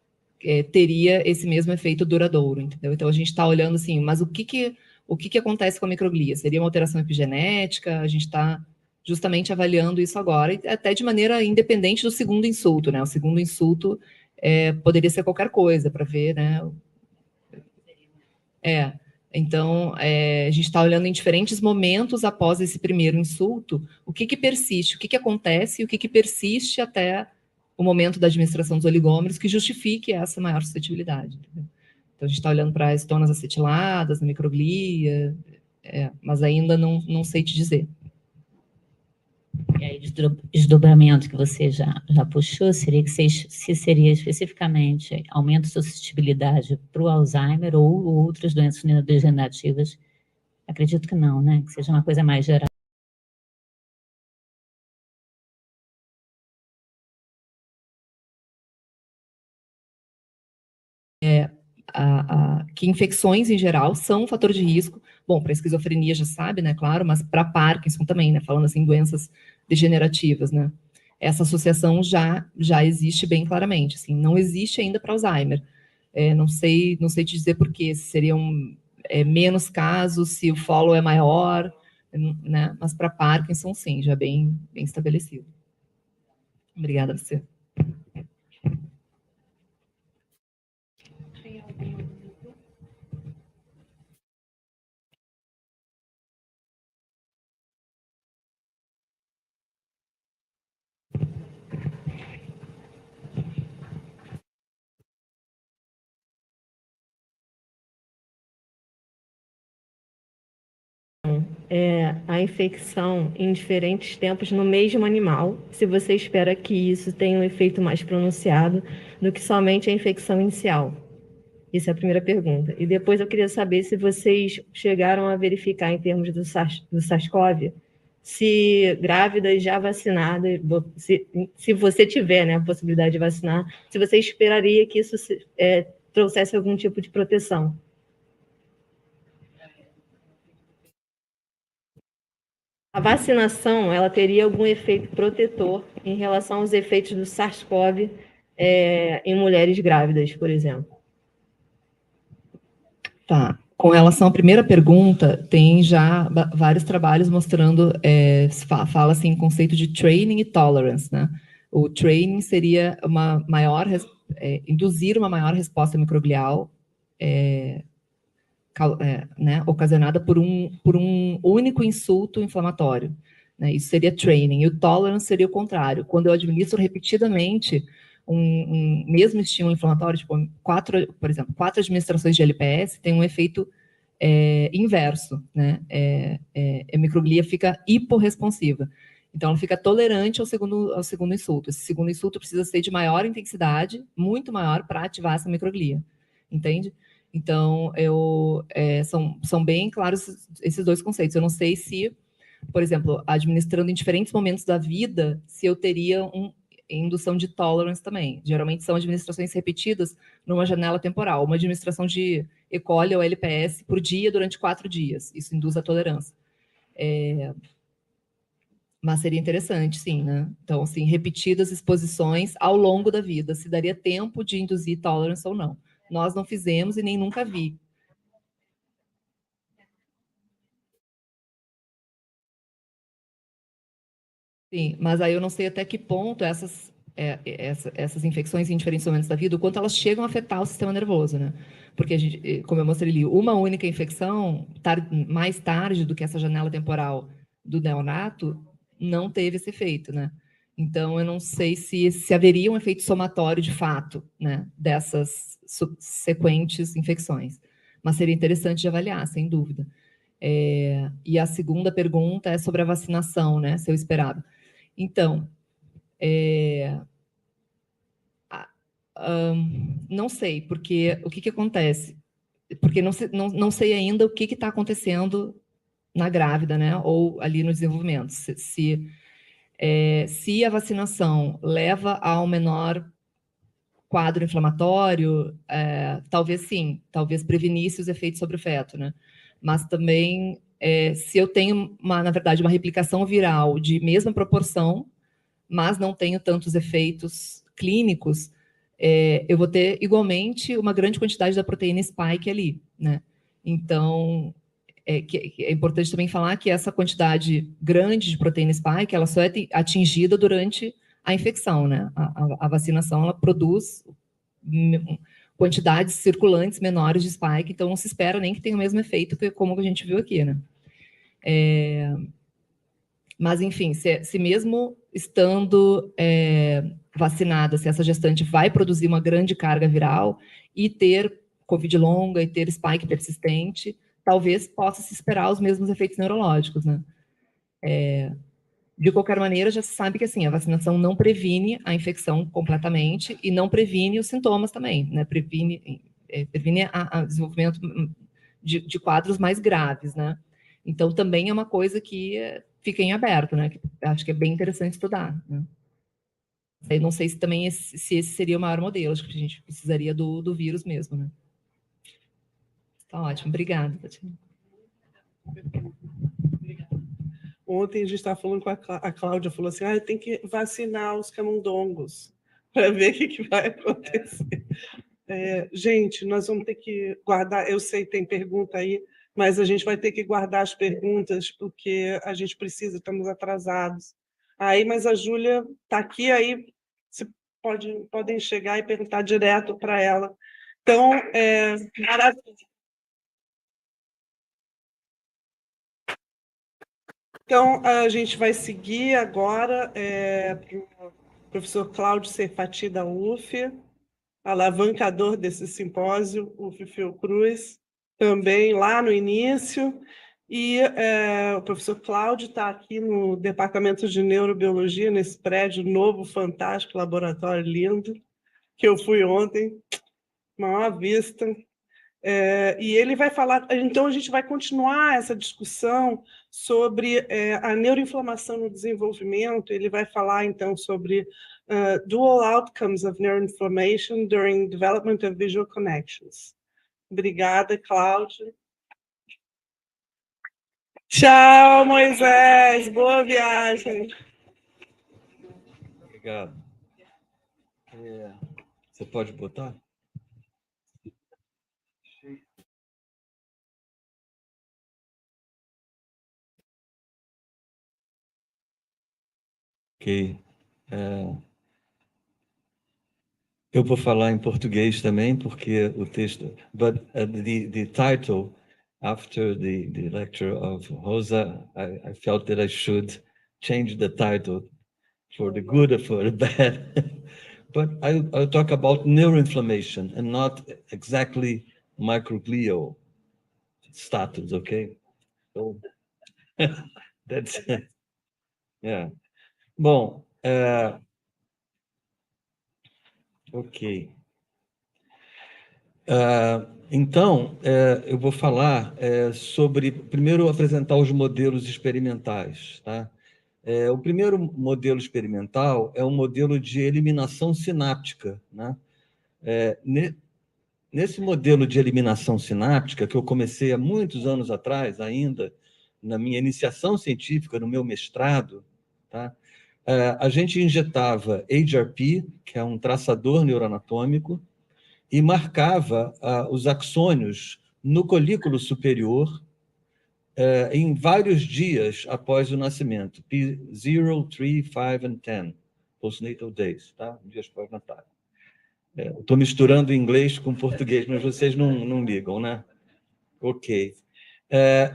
teria esse mesmo efeito duradouro, entendeu? Então, a gente está olhando assim, mas o que acontece com a microglia? Seria uma alteração epigenética? A gente está justamente avaliando isso agora, e até de maneira independente do segundo insulto, né? O segundo insulto poderia ser qualquer coisa, para ver, né? Então, a gente está olhando em diferentes momentos após esse primeiro insulto, o que persiste, o que acontece e o que persiste até o momento da administração dos oligômeros que justifique essa maior suscetibilidade. Entendeu? Então, a gente está olhando para as estonas acetiladas, na microglia, mas ainda não sei te dizer. E aí, desdobramento que você já puxou, seria que se seria especificamente aumento de suscetibilidade para o Alzheimer ou outras doenças neurodegenerativas? Acredito que não, né? Que seja uma coisa mais geral. Que infecções em geral são um fator de risco. Bom, para esquizofrenia já sabe, né? Claro, mas para Parkinson também, né? Falando assim, doenças degenerativas, né? Essa associação já existe bem claramente. Assim, não existe ainda para Alzheimer. Não sei te dizer por quê, se seriam menos casos, se o follow é maior, né? Mas para Parkinson, sim, já bem estabelecido. Obrigada a você. Tem alguma dúvida? A infecção em diferentes tempos no mesmo animal, se você espera que isso tenha um efeito mais pronunciado do que somente a infecção inicial. Essa é a primeira pergunta. E depois eu queria saber se vocês chegaram a verificar em termos do SARS-CoV, se grávidas já vacinadas, se você tiver, né, a possibilidade de vacinar, se você esperaria que isso trouxesse algum tipo de proteção. A vacinação, ela teria algum efeito protetor em relação aos efeitos do SARS-CoV em mulheres grávidas, por exemplo? Tá. Com relação à primeira pergunta, tem já vários trabalhos mostrando, fala-se em conceito de training e tolerance, né? O training seria induzir uma maior resposta microglial, né, ocasionada por um único insulto inflamatório, né? Isso seria training. E o tolerance seria o contrário. Quando eu administro repetidamente um mesmo estímulo inflamatório, tipo, por exemplo, 4 administrações de LPS, tem um efeito inverso, né? A microglia fica hiporresponsiva. Então, ela fica tolerante ao segundo insulto. Esse segundo insulto precisa ser de maior intensidade, muito maior, para ativar essa microglia. Entende? Então, são bem claros esses dois conceitos. Eu não sei se, por exemplo, administrando em diferentes momentos da vida, se eu teria indução de tolerance também. Geralmente são administrações repetidas numa janela temporal. Uma administração de E. coli ou LPS por dia durante 4 dias. Isso induz a tolerância. Mas seria interessante, sim, né? Então, assim, repetidas exposições ao longo da vida. Se daria tempo de induzir tolerance ou não. Nós não fizemos e nem nunca vi. Sim, mas aí eu não sei até que ponto essas infecções em diferentes momentos da vida, o quanto elas chegam a afetar o sistema nervoso, né? Porque, como eu mostrei ali, uma única infecção, mais tarde do que essa janela temporal do neonato, não teve esse efeito, né? Então, eu não sei se haveria um efeito somatório de fato, né, dessas subsequentes infecções. Mas seria interessante de avaliar, sem dúvida. E a segunda pergunta é sobre a vacinação, né, se eu esperava. Então, não sei, porque o que acontece? Porque não sei ainda o que está acontecendo na grávida, né, ou ali no desenvolvimento. Se a vacinação leva a um menor quadro inflamatório, talvez sim, talvez prevenisse os efeitos sobre o feto, né? Mas também, se eu tenho, na verdade, uma replicação viral de mesma proporção, mas não tenho tantos efeitos clínicos, eu vou ter igualmente uma grande quantidade da proteína spike ali, né? Então, é importante também falar que essa quantidade grande de proteína spike, ela só é atingida durante a infecção, né? A vacinação, ela produz quantidades circulantes menores de spike, então não se espera nem que tenha o mesmo efeito como a gente viu aqui, né? Mas, enfim, se mesmo estando vacinada, se essa gestante vai produzir uma grande carga viral e ter COVID longa e ter spike persistente, talvez possa se esperar os mesmos efeitos neurológicos, né? De qualquer maneira, já se sabe que assim, a vacinação não previne a infecção completamente e não previne os sintomas também, né? Previne o desenvolvimento de quadros mais graves, né? Então, também é uma coisa que fica em aberto, né? Que acho que é bem interessante estudar, né? Eu não sei se também esse seria o maior modelo, acho que a gente precisaria do vírus mesmo, né? Tá ótimo, obrigada, Tatiana. Ontem a gente estava falando com a Cláudia, falou assim, tem que vacinar os camundongos para ver o que vai acontecer. Gente, nós vamos ter que guardar, eu sei que tem pergunta aí, mas a gente vai ter que guardar as perguntas, porque a gente precisa, estamos atrasados. Mas a Júlia está aqui, aí você podem chegar e perguntar direto para ela. Então, maravilha. Então, a gente vai seguir agora para o professor Claudio Serfaty, da UF, alavancador desse simpósio, UFF-Fiocruz, também lá no início. E o professor Claudio está aqui no Departamento de Neurobiologia, nesse prédio novo, fantástico, laboratório lindo, que eu fui ontem, maior vista. E ele vai falar, então a gente vai continuar essa discussão sobre a neuroinflamação no desenvolvimento. Ele vai falar então sobre dual outcomes of neuroinflammation during development of visual connections. Obrigada, Cláudio. Tchau, Moisés. Boa viagem. Obrigado. Você pode botar? Ok. Eu vou falar em português também, porque o texto... But the title, after the lecture of Rosa, I felt that I should change the title for the good or for the bad. But I'll talk about neuroinflammation and not exactly microglial status, okay? So that's... Yeah. Bom, ok. Então, eu vou falar sobre, primeiro, apresentar os modelos experimentais. Tá? O primeiro modelo experimental é um modelo de eliminação sináptica. Né? Nesse modelo de eliminação sináptica, que eu comecei há muitos anos atrás, ainda na minha iniciação científica, no meu mestrado, tá? A gente injetava HRP, que é um traçador neuroanatômico, e marcava os axônios no colículo superior em vários dias após o nascimento, P0, 3, 5 e 10, postnatal days, tá? Dias pós-natal. Estou misturando inglês com português, mas vocês não ligam, né? Ok.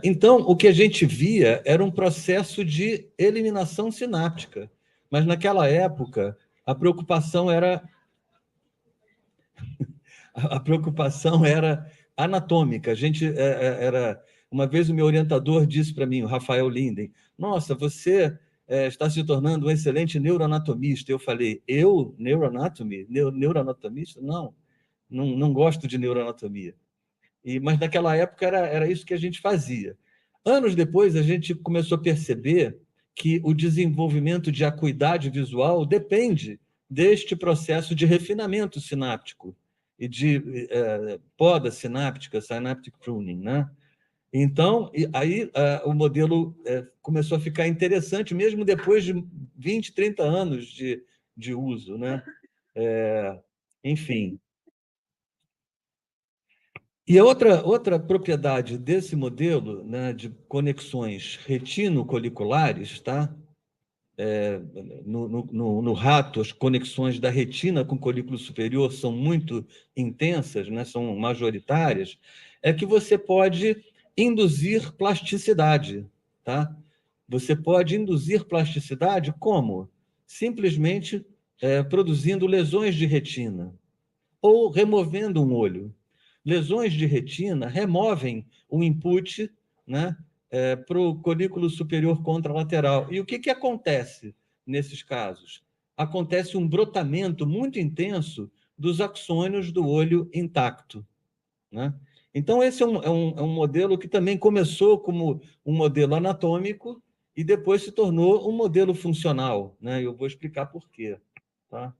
Então, o que a gente via era um processo de eliminação sináptica, mas naquela época a preocupação era anatômica. A gente uma vez o meu orientador disse para mim, o Rafael Linden, nossa, você está se tornando um excelente neuroanatomista. Eu falei, neuroanatomista? Não gosto de neuroanatomia. Mas naquela época era isso que a gente fazia. Anos depois, a gente começou a perceber que o desenvolvimento de acuidade visual depende deste processo de refinamento sináptico e de poda sináptica, synaptic pruning, né? Então, aí o modelo começou a ficar interessante, mesmo depois de 20, 30 anos de uso, né? Enfim. E a outra propriedade desse modelo, né, de conexões retinocoliculares, tá? No rato, as conexões da retina com o colículo superior são muito intensas, né, são majoritárias, é que você pode induzir plasticidade. Tá? Você pode induzir plasticidade como? Simplesmente produzindo lesões de retina ou removendo um olho. Lesões de retina removem o input, né, para o colículo superior contralateral. E o que acontece nesses casos? Acontece um brotamento muito intenso dos axônios do olho intacto. Né? Então, esse é um modelo que também começou como um modelo anatômico e depois se tornou um modelo funcional. Né? Eu vou explicar por quê. Tá?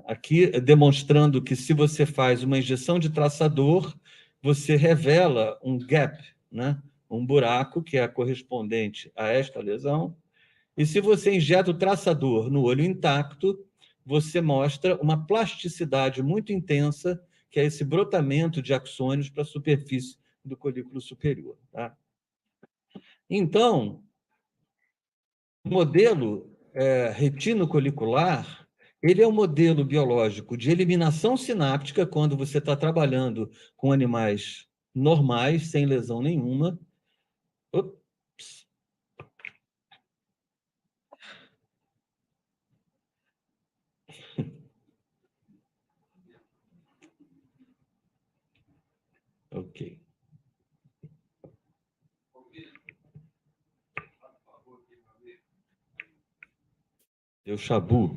Aqui demonstrando que se você faz uma injeção de traçador, você revela um gap, né? Um buraco que é correspondente a esta lesão, e se você injeta o traçador no olho intacto, você mostra uma plasticidade muito intensa, que é esse brotamento de axônios para a superfície do colículo superior. Tá? Então, o modelo retinocolicular, ele é um modelo biológico de eliminação sináptica, quando você está trabalhando com animais normais, sem lesão nenhuma. Ops. Ok. Deu chabu.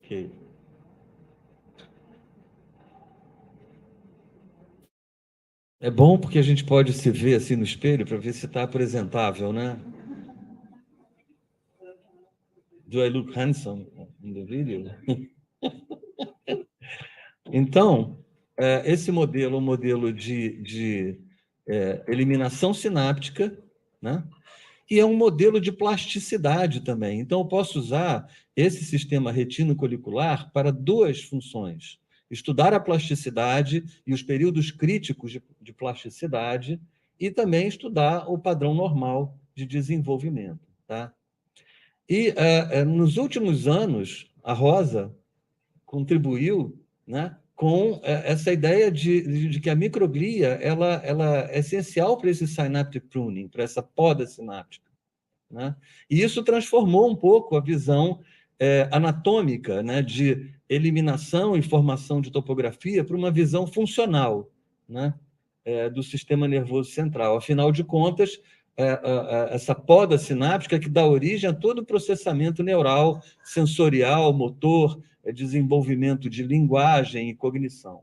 Ok. É bom porque a gente pode se ver assim no espelho para ver se está apresentável, né? Do I look handsome in the video? Então, esse modelo é um modelo de eliminação sináptica, né? E é um modelo de plasticidade também. Então, eu posso usar esse sistema retinocolicular para duas funções: estudar a plasticidade e os períodos críticos de plasticidade, e também estudar o padrão normal de desenvolvimento. Tá? E, nos últimos anos, a Rosa contribuiu, né, com essa ideia de que a microglia ela é essencial para esse synaptic pruning, para essa poda sináptica. Né? E isso transformou um pouco a visão anatômica, né, de eliminação e formação de topografia para uma visão funcional, né, do sistema nervoso central. Afinal de contas, essa poda sináptica que dá origem a todo o processamento neural, sensorial, motor, desenvolvimento de linguagem e cognição.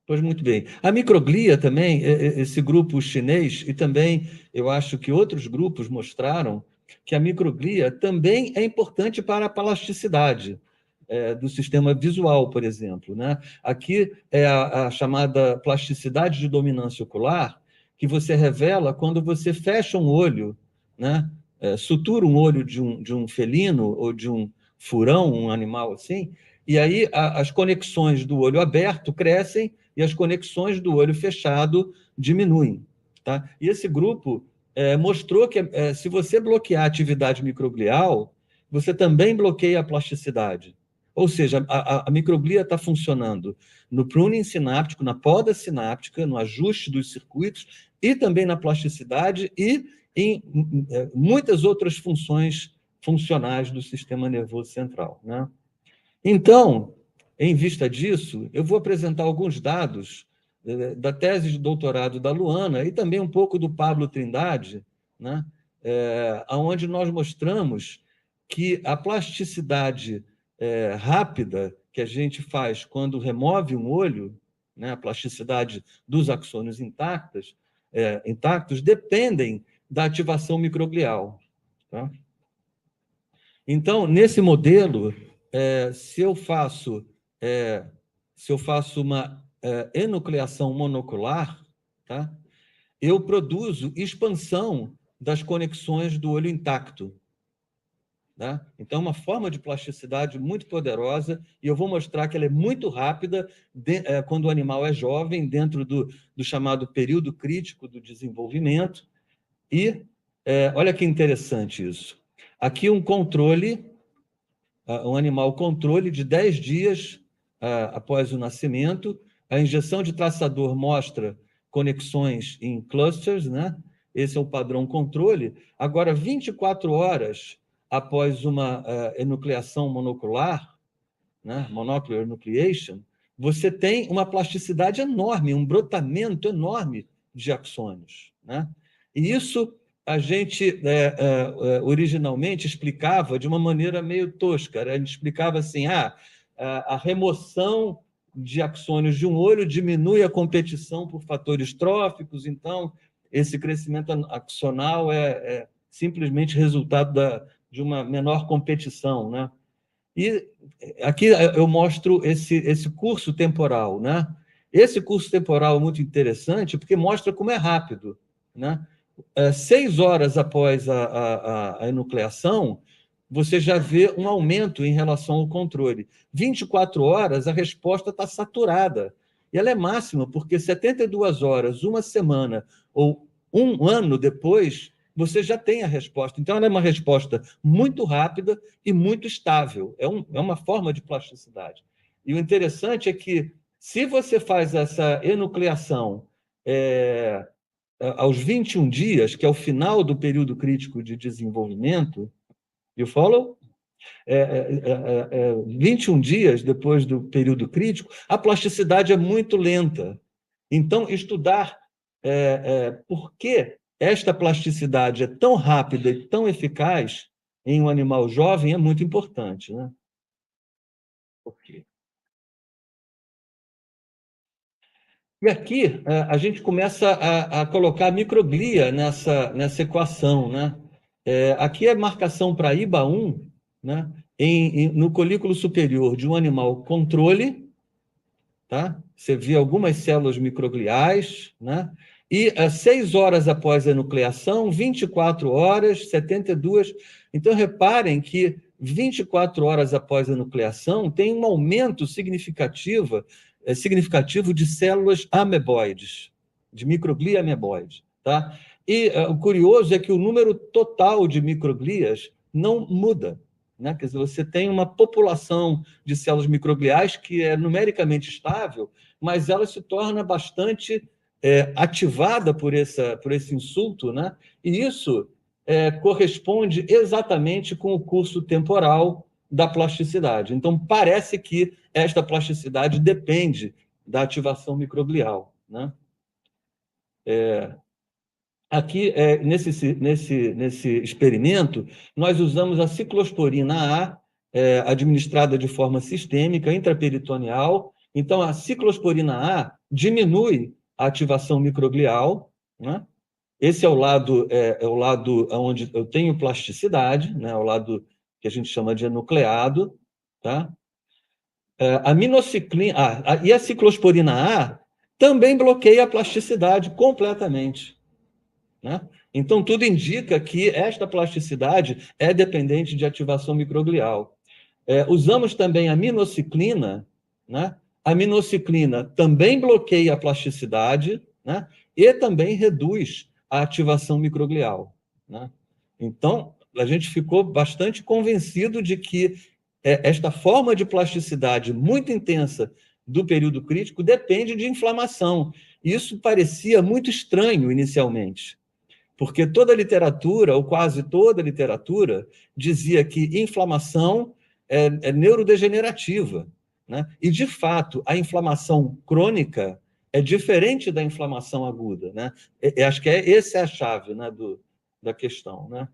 Pois muito bem. A microglia também, esse grupo chinês, e também eu acho que outros grupos mostraram que a microglia também é importante para a plasticidade do sistema visual, por exemplo. Né? Aqui é a chamada plasticidade de dominância ocular, que você revela quando você fecha um olho, né? Sutura um olho de um felino ou de um furão, um animal assim, e aí as conexões do olho aberto crescem e as conexões do olho fechado diminuem. Tá? E esse grupo mostrou que se você bloquear a atividade microglial, você também bloqueia a plasticidade. Ou seja, a microglia está funcionando no pruning sináptico, na poda sináptica, no ajuste dos circuitos e também na plasticidade e em muitas outras funções funcionais do sistema nervoso central. Né? Então, em vista disso, eu vou apresentar alguns dados da tese de doutorado da Luana e também um pouco do Pablo Trindade, né? Onde nós mostramos que a plasticidade rápida que a gente faz quando remove um olho, né, a plasticidade dos axônios intactos, dependem da ativação microglial. Tá? Então, nesse modelo, se eu faço uma enucleação monocular, tá? Eu produzo expansão das conexões do olho intacto. Tá? Então, é uma forma de plasticidade muito poderosa, e eu vou mostrar que ela é muito rápida quando o animal é jovem, dentro do chamado período crítico do desenvolvimento. E olha que interessante isso. Aqui um controle, um animal controle de 10 dias após o nascimento. A injeção de traçador mostra conexões em clusters, né? Esse é o padrão controle. Agora, 24 horas após uma enucleação monocular, né? Monocular enucleation, você tem uma plasticidade enorme, um brotamento enorme de axônios. Né? E isso a gente originalmente explicava de uma maneira meio tosca. A gente explicava assim, a remoção de axônios de um olho diminui a competição por fatores tróficos, então esse crescimento axonal é simplesmente resultado de uma menor competição. Né? E aqui eu mostro esse curso temporal. Né? Esse curso temporal é muito interessante porque mostra como é rápido. Né? 6 horas após a enucleação, você já vê um aumento em relação ao controle. 24 horas, a resposta está saturada. E ela é máxima, porque 72 horas, uma semana ou um ano depois, você já tem a resposta. Então, ela é uma resposta muito rápida e muito estável. É uma forma de plasticidade. E o interessante é que, se você faz essa enucleação aos 21 dias, que é o final do período crítico de desenvolvimento, you follow? 21 dias depois do período crítico, a plasticidade é muito lenta. Então, estudar por que esta plasticidade é tão rápida e tão eficaz em um animal jovem é muito importante. Né? Ok. E aqui a gente começa a colocar a microglia nessa equação, né? Aqui é marcação para IBA1, né? No colículo superior de um animal controle, tá? Você vê algumas células microgliais, né? E 6 horas após a nucleação, 24 horas, 72. Então, reparem que 24 horas após a nucleação tem um aumento significativo de células ameboides, de microglia ameboide, tá? E o curioso é que o número total de microglias não muda, né? Quer dizer, você tem uma população de células microgliais que é numericamente estável, mas ela se torna bastante ativada por esse insulto, né? E isso corresponde exatamente com o curso temporal da plasticidade. Então, parece que esta plasticidade depende da ativação microglial, né? Aqui, nesse experimento, nós usamos a ciclosporina A, administrada de forma sistêmica, intraperitoneal. Então, a ciclosporina A diminui a ativação microglial, né? Esse é o lado onde eu tenho plasticidade, né? O lado que a gente chama de enucleado, tá? A minociclina e a ciclosporina A também bloqueia a plasticidade completamente, né? Então, tudo indica que esta plasticidade é dependente de ativação microglial. Usamos também a minociclina, né? A minociclina também bloqueia a plasticidade, né? E também reduz a ativação microglial, né? Então, a gente ficou bastante convencido de que esta forma de plasticidade muito intensa do período crítico depende de inflamação. Isso parecia muito estranho inicialmente, porque toda a literatura, ou quase toda a literatura, dizia que inflamação é neurodegenerativa, né? E, de fato, a inflamação crônica é diferente da inflamação aguda, né? Acho que essa é a chave, né, da questão, né?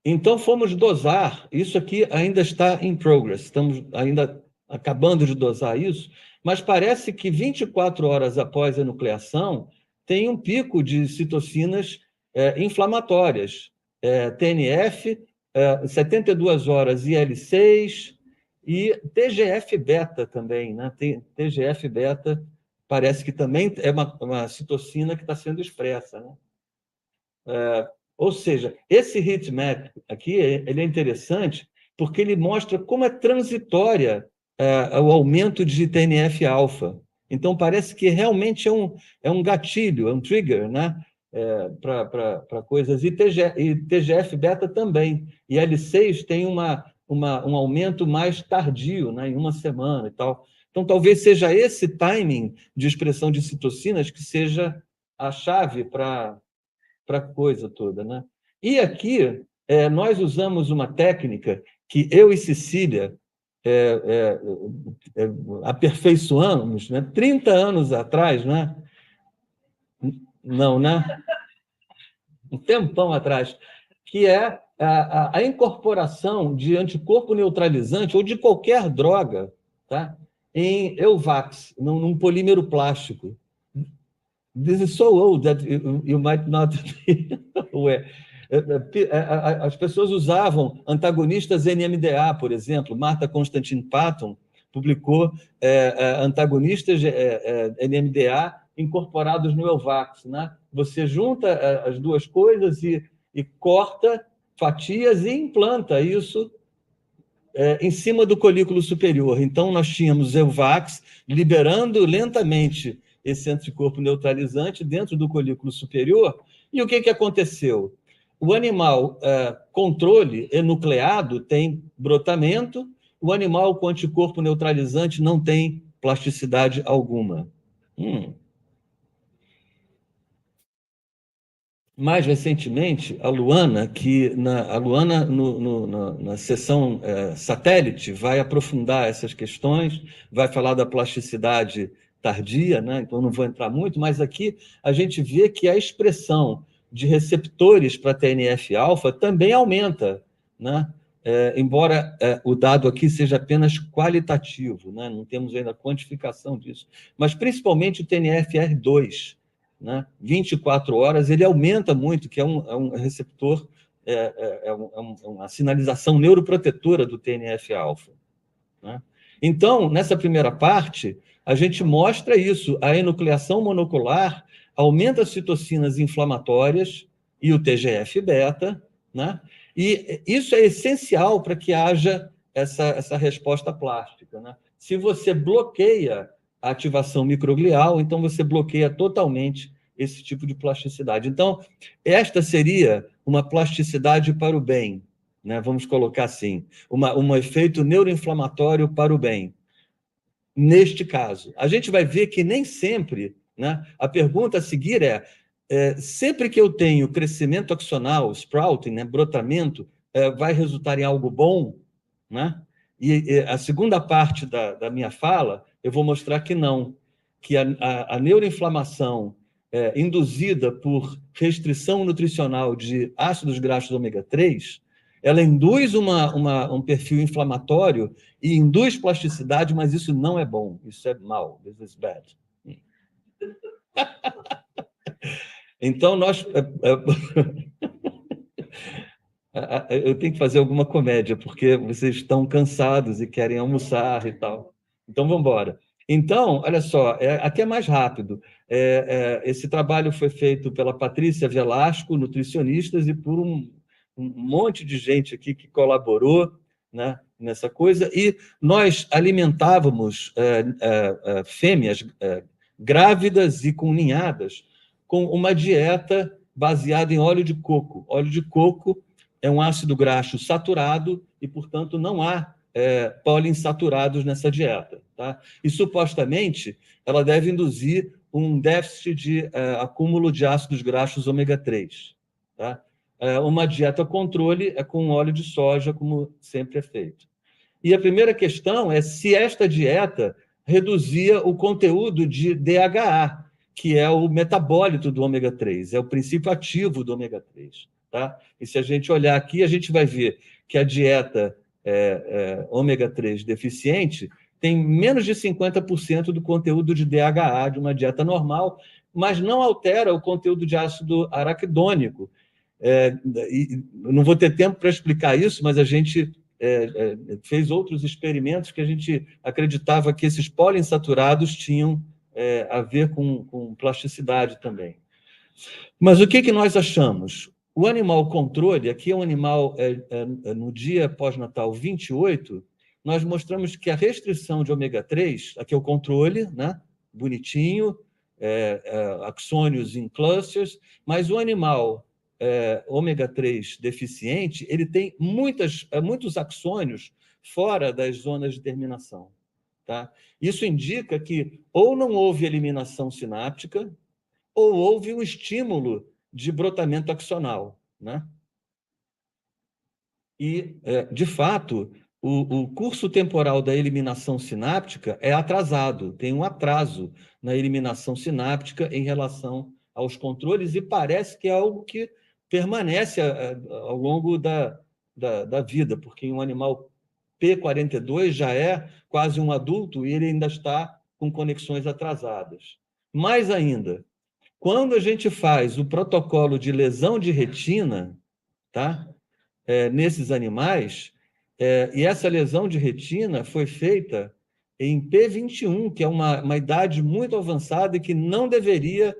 Então, fomos dosar, isso aqui ainda está in progress, estamos ainda acabando de dosar isso, mas parece que 24 horas após a nucleação tem um pico de citocinas inflamatórias, TNF, 72 horas IL-6 e TGF-beta também, né? TGF-beta parece que também é uma citocina que está sendo expressa, né? Ou seja, esse heatmap aqui ele é interessante porque ele mostra como é transitória o aumento de TNF-alfa. Então, parece que realmente é um gatilho, é um trigger, né? Para coisas. E TGF-beta também. E L6 tem um aumento mais tardio, né? Em uma semana e tal. Então, talvez seja esse timing de expressão de citocinas que seja a chave para a coisa toda, né? E aqui nós usamos uma técnica que eu e Cecília aperfeiçoamos, né? 30 anos atrás, né? Não, né? Um tempão atrás, que é a incorporação de anticorpo neutralizante ou de qualquer droga, tá? Em EUVAX, num polímero plástico. This is so old that you might not be aware. As pessoas usavam antagonistas NMDA, por exemplo. Martha Constantine Patton publicou antagonistas NMDA incorporados no EUVAX, né? Você junta as duas coisas e corta fatias e implanta isso em cima do colículo superior. Então, nós tínhamos EUVAX liberando lentamente esse anticorpo neutralizante dentro do colículo superior. E o que aconteceu? O animal controle enucleado tem brotamento, o animal com anticorpo neutralizante não tem plasticidade alguma. Mais recentemente, a Luana, na sessão satélite, vai aprofundar essas questões, vai falar da plasticidade tardia, né? Então não vou entrar muito, mas aqui a gente vê que a expressão de receptores para TNF-alfa também aumenta, né? embora o dado aqui seja apenas qualitativo, né? Não temos ainda quantificação disso, mas principalmente o TNFR2, né? 24 horas, ele aumenta muito, que é um receptor, uma sinalização neuroprotetora do TNF-alfa, né? Então, nessa primeira parte, a gente mostra isso, a enucleação monocular aumenta as citocinas inflamatórias e o TGF-beta, né? E isso é essencial para que haja essa resposta plástica, né? Se você bloqueia a ativação microglial, então você bloqueia totalmente esse tipo de plasticidade. Então, esta seria uma plasticidade para o bem, né? Vamos colocar assim, um efeito neuroinflamatório para o bem. Neste caso, a gente vai ver que nem sempre, né? A pergunta a seguir sempre que eu tenho crescimento axonal, sprouting, né, brotamento, vai resultar em algo bom, né? E a segunda parte da minha fala, eu vou mostrar que não, que a neuroinflamação induzida por restrição nutricional de ácidos graxos ômega 3, ela induz um perfil inflamatório e induz plasticidade, mas isso não é bom, isso é mal, this is bad. Então, eu tenho que fazer alguma comédia, porque vocês estão cansados e querem almoçar e tal. Então, vamos embora. Então, olha só, aqui é mais rápido. Esse trabalho foi feito pela Patrícia Velasco, nutricionistas, e por um monte de gente aqui que colaborou, né, nessa coisa, e nós alimentávamos fêmeas grávidas e com ninhadas com uma dieta baseada em óleo de coco. Óleo de coco é um ácido graxo saturado e, portanto, não há poliinsaturados nessa dieta, tá? E, supostamente, ela deve induzir um déficit de acúmulo de ácidos graxos ômega 3, tá? Uma dieta controle é com óleo de soja, como sempre é feito. E a primeira questão é se esta dieta reduzia o conteúdo de DHA, que é o metabólito do ômega 3, é o princípio ativo do ômega 3. Tá? E se a gente olhar aqui, a gente vai ver que a dieta ômega 3 deficiente tem menos de 50% do conteúdo de DHA de uma dieta normal, mas não altera o conteúdo de ácido araquidônico. Não vou ter tempo para explicar isso, mas a gente fez outros experimentos que a gente acreditava que esses poliinsaturados tinham a ver com plasticidade também. Mas o que nós achamos? O animal controle, aqui é um animal no dia pós-natal 28, nós mostramos que a restrição de ômega 3, aqui é o controle, né? Bonitinho, axônios em clusters, mas o animal ômega 3 deficiente, ele tem muitos axônios fora das zonas de terminação. Tá? Isso indica que ou não houve eliminação sináptica, ou houve um estímulo de brotamento axonal, né? E, de fato, o curso temporal da eliminação sináptica é atrasado, tem um atraso na eliminação sináptica em relação aos controles, e parece que é algo que permanece ao longo da vida, porque em um animal P42 já é quase um adulto e ele ainda está com conexões atrasadas. Mais ainda, quando a gente faz o protocolo de lesão de retina, tá? Nesses animais, e essa lesão de retina foi feita em P21, que é uma idade muito avançada e que não deveria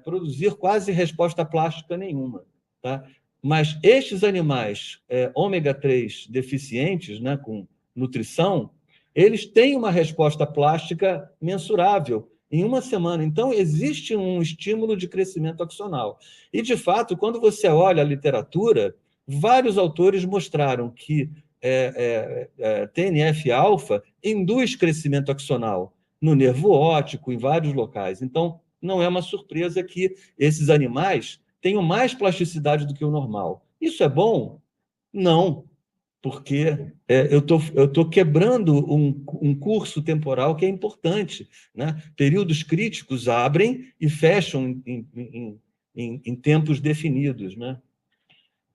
produzir quase resposta plástica nenhuma, tá? Mas estes animais ômega 3 deficientes, né, com nutrição, eles têm uma resposta plástica mensurável em uma semana. Então, existe um estímulo de crescimento axonal. E, de fato, quando você olha a literatura, vários autores mostraram que TNF-alfa induz crescimento axonal no nervo óptico, em vários locais. Então, não é uma surpresa que esses animais tenham mais plasticidade do que o normal. Isso é bom? Não, porque eu tô quebrando um curso temporal que é importante, né? Períodos críticos abrem e fecham em tempos definidos, né?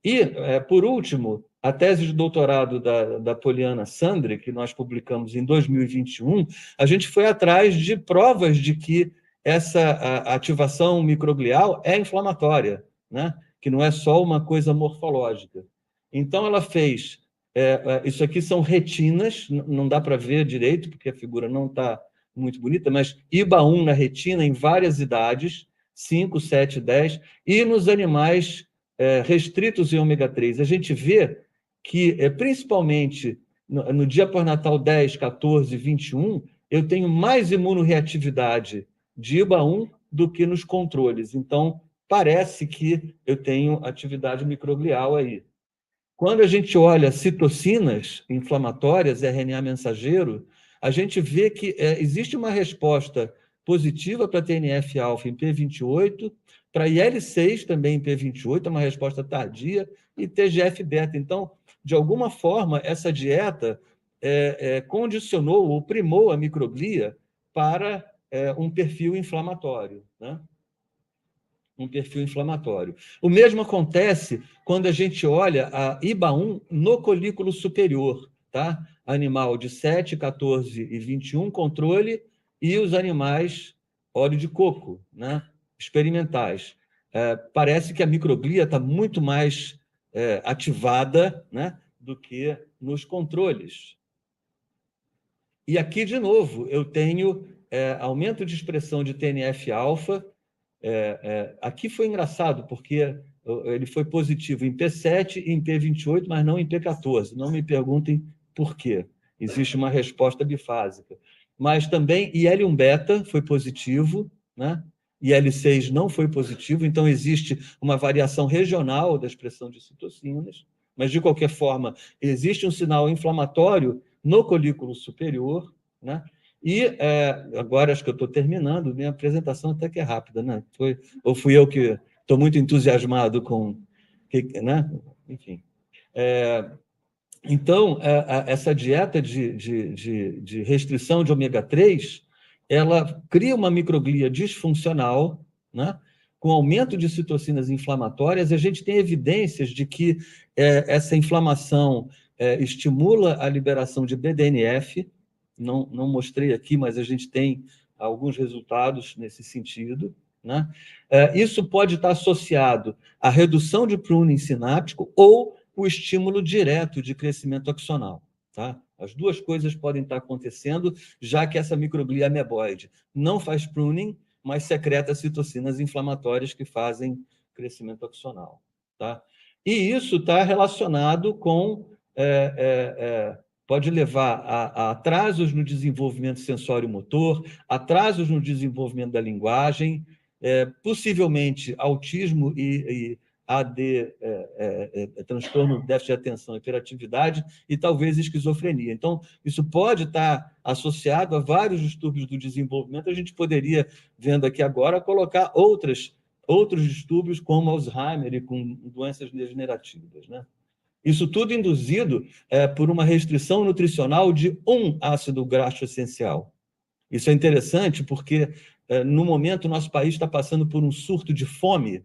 E, por último, a tese de doutorado da Poliana Sandri, que nós publicamos em 2021, a gente foi atrás de provas de que essa ativação microglial é inflamatória, né? Que não é só uma coisa morfológica. Então, ela fez... isso aqui são retinas, não dá para ver direito, porque a figura não está muito bonita, mas IBA1 na retina em várias idades, 5, 7, 10, e nos animais restritos em ômega 3. A gente vê que, principalmente no dia pós-natal 10, 14, 21, eu tenho mais imunorreatividade de IBA1 do que nos controles. Então, parece que eu tenho atividade microglial aí. Quando a gente olha citocinas inflamatórias, RNA mensageiro, a gente vê que existe uma resposta positiva para TNF-alfa em P28, para IL-6 também em P28, é uma resposta tardia, e TGF-beta. Então, de alguma forma, essa dieta condicionou ou primou a microglia para um perfil inflamatório, né? Um perfil inflamatório. O mesmo acontece quando a gente olha a IBA1 no colículo superior, tá? Animal de 7, 14 e 21, controle, e os animais óleo de coco, né? Experimentais. Parece que a microglia está muito mais ativada, né? Do que nos controles. E aqui, de novo, eu tenho aumento de expressão de TNF-alfa. Aqui foi engraçado, porque ele foi positivo em P7 e em P28, mas não em P14. Não me perguntem por quê. Existe uma resposta bifásica. Mas também IL-1-beta foi positivo, né? IL-6 não foi positivo, então existe uma variação regional da expressão de citocinas, mas, de qualquer forma, existe um sinal inflamatório no colículo superior, né? E agora acho que eu estou terminando, minha apresentação até que é rápida, né? Ou fui eu que estou muito entusiasmado com... né? Enfim. Então, essa dieta de restrição de ômega 3, ela cria uma microglia disfuncional, né? Com aumento de citocinas inflamatórias, e a gente tem evidências de que essa inflamação estimula a liberação de BDNF. Não mostrei aqui, mas a gente tem alguns resultados nesse sentido, né? Isso pode estar associado à redução de pruning sináptico ou o estímulo direto de crescimento axonal, tá? As duas coisas podem estar acontecendo, já que essa microglia ameboide não faz pruning, mas secreta citocinas inflamatórias que fazem crescimento axonal, tá? E isso está relacionado com... pode levar a atrasos no desenvolvimento sensório-motor, atrasos no desenvolvimento da linguagem, possivelmente autismo e AD, transtorno de déficit de atenção e hiperatividade, e talvez esquizofrenia. Então, isso pode estar associado a vários distúrbios do desenvolvimento. A gente poderia, vendo aqui agora, colocar outros distúrbios, como Alzheimer e com doenças degenerativas, né? Isso tudo induzido por uma restrição nutricional de um ácido graxo essencial. Isso é interessante porque, no momento, o nosso país está passando por um surto de fome.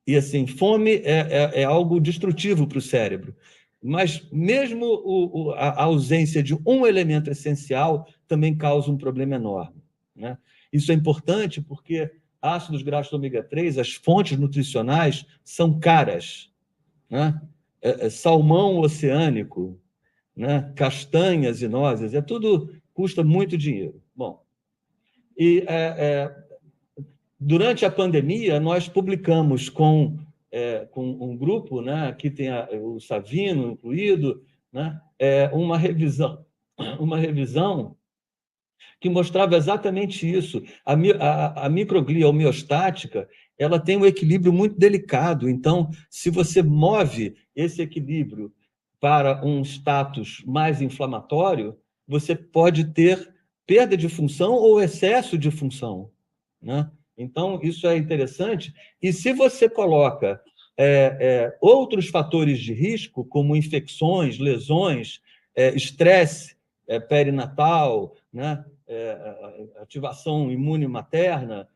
E, assim, fome é algo destrutivo para o cérebro. Mas, mesmo a ausência de um elemento essencial também causa um problema enorme, né? Isso é importante porque ácidos graxos ômega 3, as fontes nutricionais, são caras, né? Salmão oceânico, né? Castanhas e nozes, tudo custa muito dinheiro. Bom, e durante a pandemia, nós publicamos com um grupo, né? Aqui tem o Savino incluído, né? Uma revisão que mostrava exatamente isso. A microglia homeostática, ela tem um equilíbrio muito delicado. Então, se você move esse equilíbrio para um status mais inflamatório, você pode ter perda de função ou excesso de função, né? Então, isso é interessante. E se você coloca outros fatores de risco, como infecções, lesões, estresse perinatal, né? Ativação imune materna,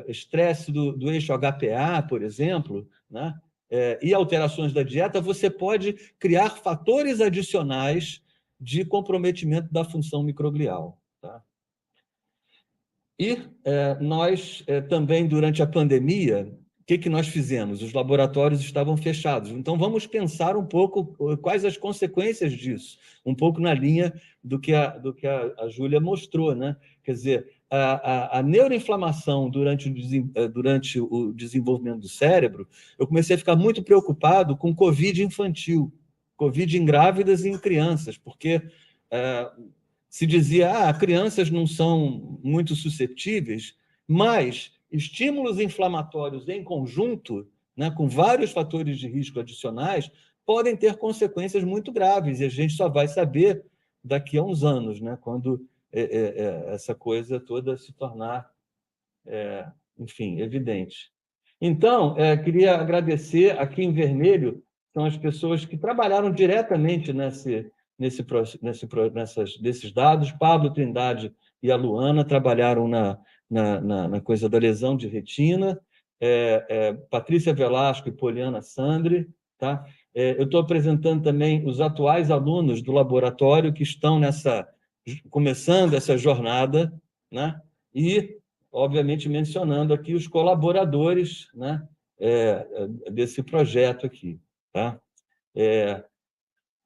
estresse do eixo HPA, por exemplo, né? e alterações da dieta, você pode criar fatores adicionais de comprometimento da função microglial. Tá? E nós também, durante a pandemia, o que nós fizemos? Os laboratórios estavam fechados. Então, vamos pensar um pouco quais as consequências disso, um pouco na linha do que a Júlia mostrou, né? Quer dizer, a neuroinflamação durante o desenvolvimento do cérebro, eu comecei a ficar muito preocupado com Covid infantil, Covid em grávidas e em crianças, porque se dizia, crianças não são muito suscetíveis, mas estímulos inflamatórios em conjunto, né, com vários fatores de risco adicionais, podem ter consequências muito graves, e a gente só vai saber daqui a uns anos, né, quando essa coisa toda se tornar, enfim, evidente. Então, queria agradecer, aqui em vermelho, são as pessoas que trabalharam diretamente desses dados. Pablo Trindade e a Luana trabalharam na coisa da lesão de retina, Patrícia Velasco e Poliana Sandri. Tá? Eu estou apresentando também os atuais alunos do laboratório que estão começando essa jornada, né? E, obviamente, mencionando aqui os colaboradores, né, desse projeto aqui. Tá?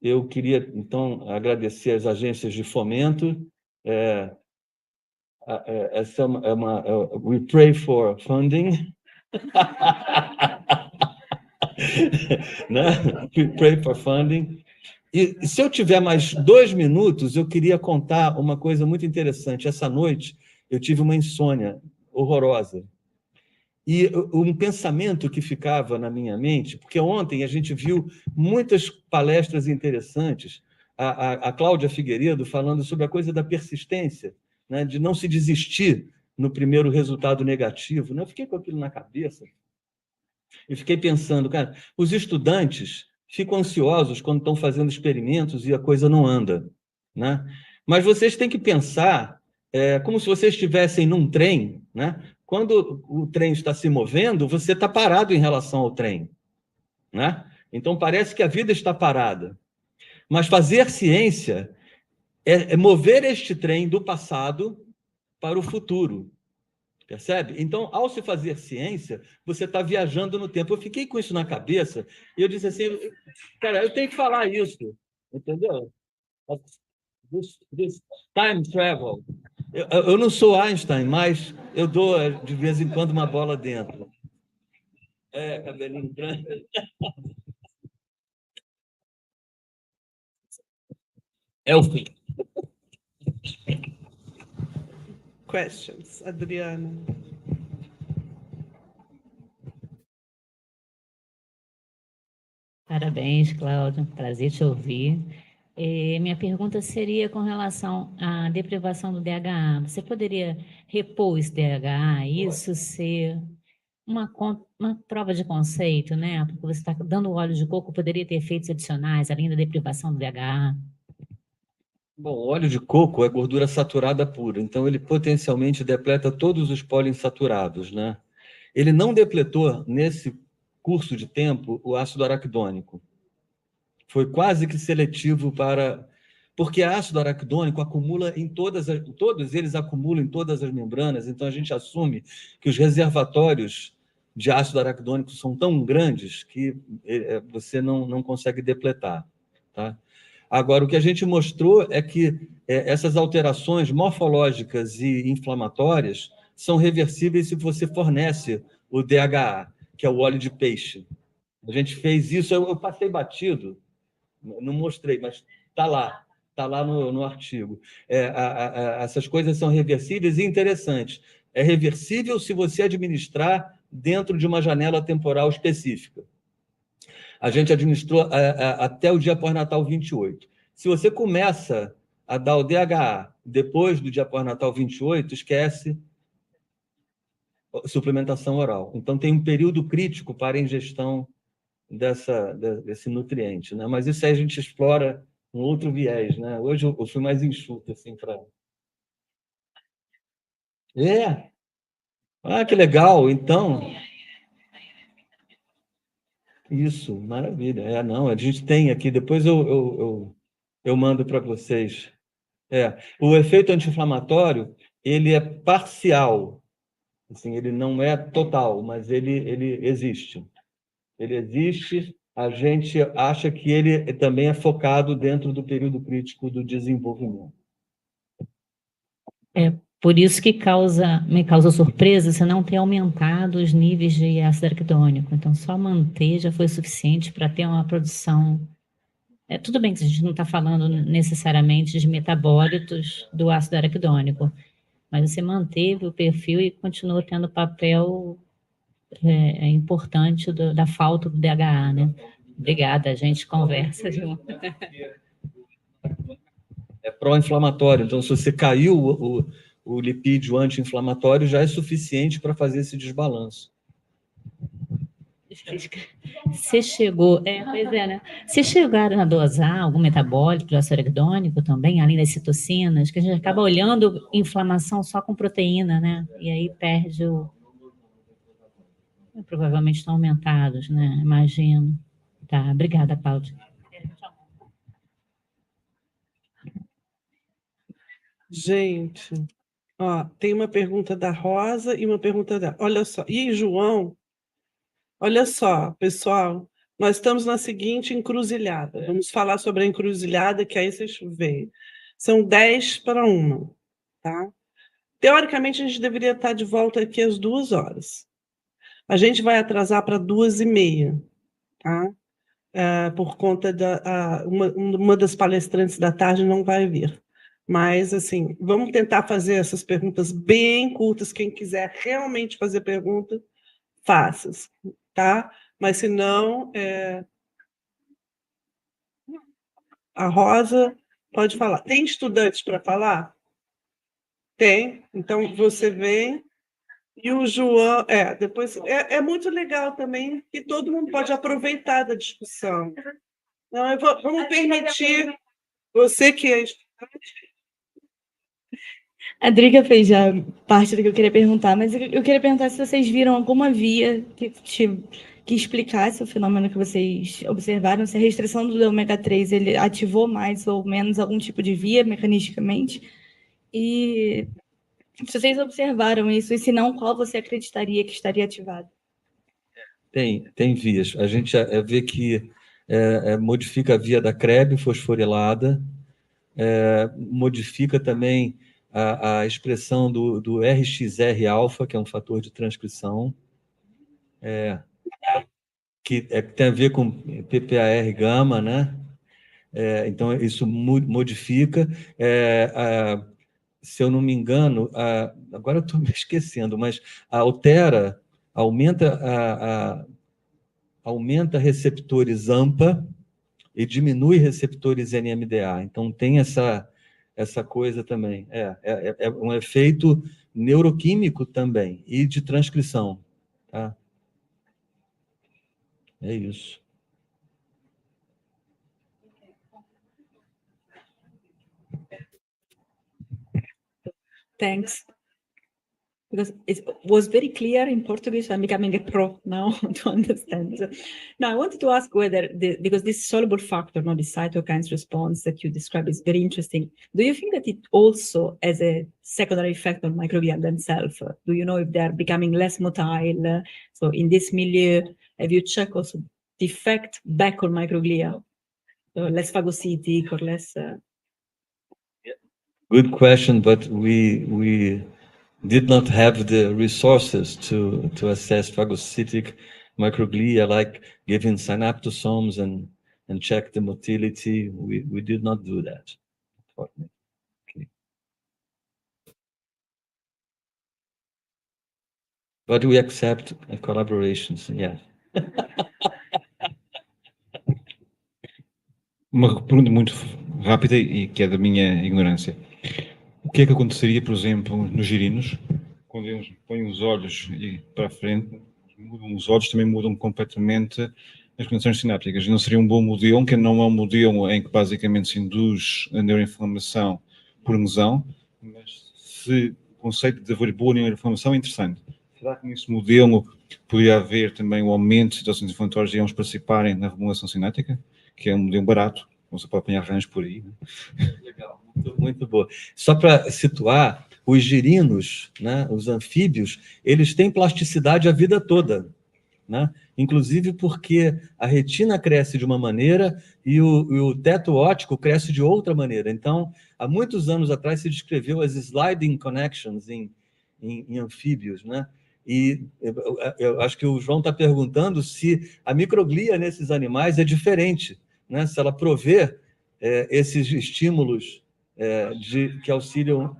Eu queria, então, agradecer às agências de fomento. Essa We Pray for Funding. Né? We Pray for Funding. E se eu tiver mais 2 minutos, eu queria contar uma coisa muito interessante. Essa noite, eu tive uma insônia horrorosa. E um pensamento que ficava na minha mente, porque ontem a gente viu muitas palestras interessantes, a Cláudia Figueiredo falando sobre a coisa da persistência, né, de não se desistir no primeiro resultado negativo. Eu fiquei com aquilo na cabeça e fiquei pensando, cara, os estudantes ficam ansiosos quando estão fazendo experimentos e a coisa não anda, né? Mas vocês têm que pensar como se vocês estivessem num trem, né? Quando o trem está se movendo, você está parado em relação ao trem, né? Então, parece que a vida está parada. Mas fazer ciência é mover este trem do passado para o futuro, percebe? Então, ao se fazer ciência, você está viajando no tempo. Eu fiquei com isso na cabeça e eu disse assim, cara, eu tenho que falar isso, entendeu? This time travel. Eu não sou Einstein, mas eu dou, de vez em quando, uma bola dentro. Cabelinho branco. É o fim. Questions, Adriana. Parabéns, Cláudio. Prazer te ouvir. Minha pergunta seria com relação à deprivação do DHA. Você poderia repor esse DHA, isso ser uma prova de conceito, né? Porque você está dando óleo de coco, poderia ter efeitos adicionais, além da deprivação do DHA. Bom, óleo de coco é gordura saturada pura, então ele potencialmente depleta todos os poliinsaturados, né? Ele não depletou, nesse curso de tempo, o ácido araquidônico. Foi quase que seletivo para... Porque ácido araquidônico acumula em todos eles acumulam em todas as membranas, então a gente assume que os reservatórios de ácido araquidônico são tão grandes que você não consegue depletar. Tá? Agora, o que a gente mostrou é que essas alterações morfológicas e inflamatórias são reversíveis se você fornece o DHA, que é o óleo de peixe. A gente fez isso, eu passei batido, não mostrei, mas está lá no artigo. Essas coisas são reversíveis e interessantes. É reversível se você administrar dentro de uma janela temporal específica. A gente administrou até o dia pós-natal 28. Se você começa a dar o DHA depois do dia pós-natal 28, esquece suplementação oral. Então, tem um período crítico para a ingestão desse nutriente, né? Mas isso aí a gente explora um outro viés, né? Hoje eu fui mais enxuto, assim, para... Que legal! Então, Isso, maravilha. Não, a gente tem aqui, depois eu mando para vocês. O efeito anti-inflamatório, ele é parcial, assim, ele não é total, mas ele existe. Ele existe, a gente acha que ele também é focado dentro do período crítico do desenvolvimento. Por isso que me causa surpresa você não ter aumentado os níveis de ácido araquidônico. Então, só manter já foi suficiente para ter uma produção. Tudo bem que a gente não está falando necessariamente de metabólitos do ácido araquidônico, mas você manteve o perfil e continuou tendo papel importante da falta do DHA, né? Obrigada, a gente conversa junto. É pró-inflamatório, então se você caiu o lipídio anti-inflamatório, já é suficiente para fazer esse desbalanço. Você chegou, pois é, né? Vocês chegaram a dosar algum metabólito do ácido araquidônico também, além das citocinas, que a gente acaba olhando inflamação só com proteína, né? E aí perde provavelmente estão aumentados, né? Imagino. Tá, obrigada, Cláudio. Gente, ó, tem uma pergunta da Rosa e uma pergunta da... Olha só, e aí, João? Olha só, pessoal, nós estamos na seguinte encruzilhada. Vamos falar sobre a encruzilhada, que aí vocês veem. São 10 para 1, tá? Teoricamente, a gente deveria estar de volta aqui às 2 horas. A gente vai atrasar para 2h30, tá? Por conta uma das palestrantes da tarde não vai vir. Mas, assim, vamos tentar fazer essas perguntas bem curtas. Quem quiser realmente fazer pergunta, faça, tá? Mas, se não, a Rosa pode falar. Tem estudantes para falar? Tem. Então, você vem. E o João, depois, é muito legal também, e todo mundo pode aproveitar da discussão. Não, vamos permitir, você que é estudante. A Drica fez já parte do que eu queria perguntar, mas eu queria perguntar se vocês viram alguma via que explicasse o fenômeno que vocês observaram, se a restrição do ômega 3 ele ativou mais ou menos algum tipo de via mecanisticamente, e se vocês observaram isso, e se não, qual você acreditaria que estaria ativado? Tem vias. A gente vê que modifica a via da CREB fosforilada, modifica também a expressão do RXR-alfa, que é um fator de transcrição, que tem a ver com PPAR-gama, né? Então, isso modifica. Se eu não me engano, agora eu estou me esquecendo, mas aumenta receptores AMPA e diminui receptores NMDA. Então, tem essa coisa também. É um efeito neuroquímico também e de transcrição. Tá? É isso. Thanks. Because it was very clear in Portuguese, I'm becoming a pro now to understand. So, now, I wanted to ask whether, because this soluble factor, not the cytokines response that you described is very interesting, do you think that it also has a secondary effect on microglia themselves? Do you know if they're becoming less motile? So in this milieu, have you checked also the effect back on microglia? So less phagocytic or less... Good question, but we did not have the resources to assess phagocytic microglia, like giving synaptosomes and check the motility. We did not do that. Okay. But we accept collaborations, yeah. Uma pergunta muito rápida e que é da minha ignorância. O que é que aconteceria, por exemplo, nos girinos, quando eles põem os olhos para a frente, mudam os olhos, também mudam completamente as conexões sinápticas. Não seria um bom modelo, que não é um modelo em que basicamente se induz a neuroinflamação por lesão, mas se o conceito de haver boa neuroinflamação é interessante. será que nesse modelo poderia haver também o aumento de situações inflamatórias e eles participarem na remodelação cinética, que é um modelo barato, você pode apanhar rãs por aí. Né? Legal, muito boa. Só para situar, os girinos, né, os anfíbios, eles têm plasticidade a vida toda, né? Inclusive porque a retina cresce de uma maneira e o teto óptico cresce de outra maneira. Então, há muitos anos atrás se descreveu as sliding connections em anfíbios, né? E eu acho que o João está perguntando se a microglia nesses animais é diferente, né? Se ela provê esses estímulos que auxiliam...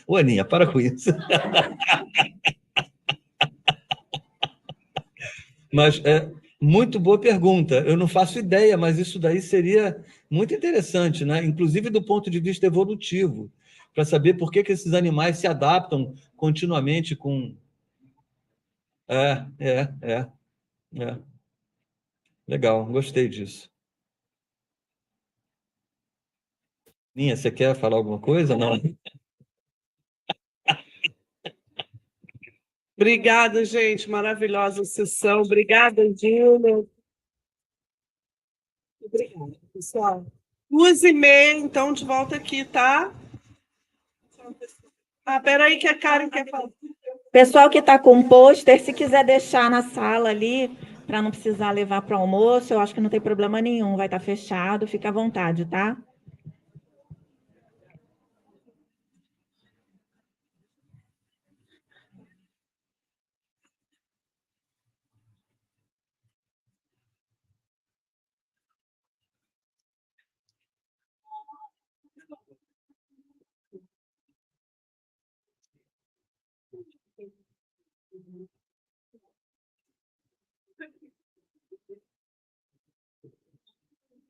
Ô, Aninha, para com isso. Mas muito boa pergunta. Eu não faço ideia, mas isso daí seria muito interessante, né? Inclusive do ponto de vista evolutivo, para saber por que esses animais se adaptam continuamente com... É. Legal, gostei disso. Ninha, você quer falar alguma coisa? Não? Obrigada, gente. Maravilhosa sessão. Obrigada, Dina. Obrigada, pessoal. 2h30, então, de volta aqui, tá? Peraí que a Karen quer falar. Pessoal que está com pôster, se quiser deixar na sala ali, para não precisar levar para o almoço, eu acho que não tem problema nenhum, vai estar fechado, fica à vontade, tá?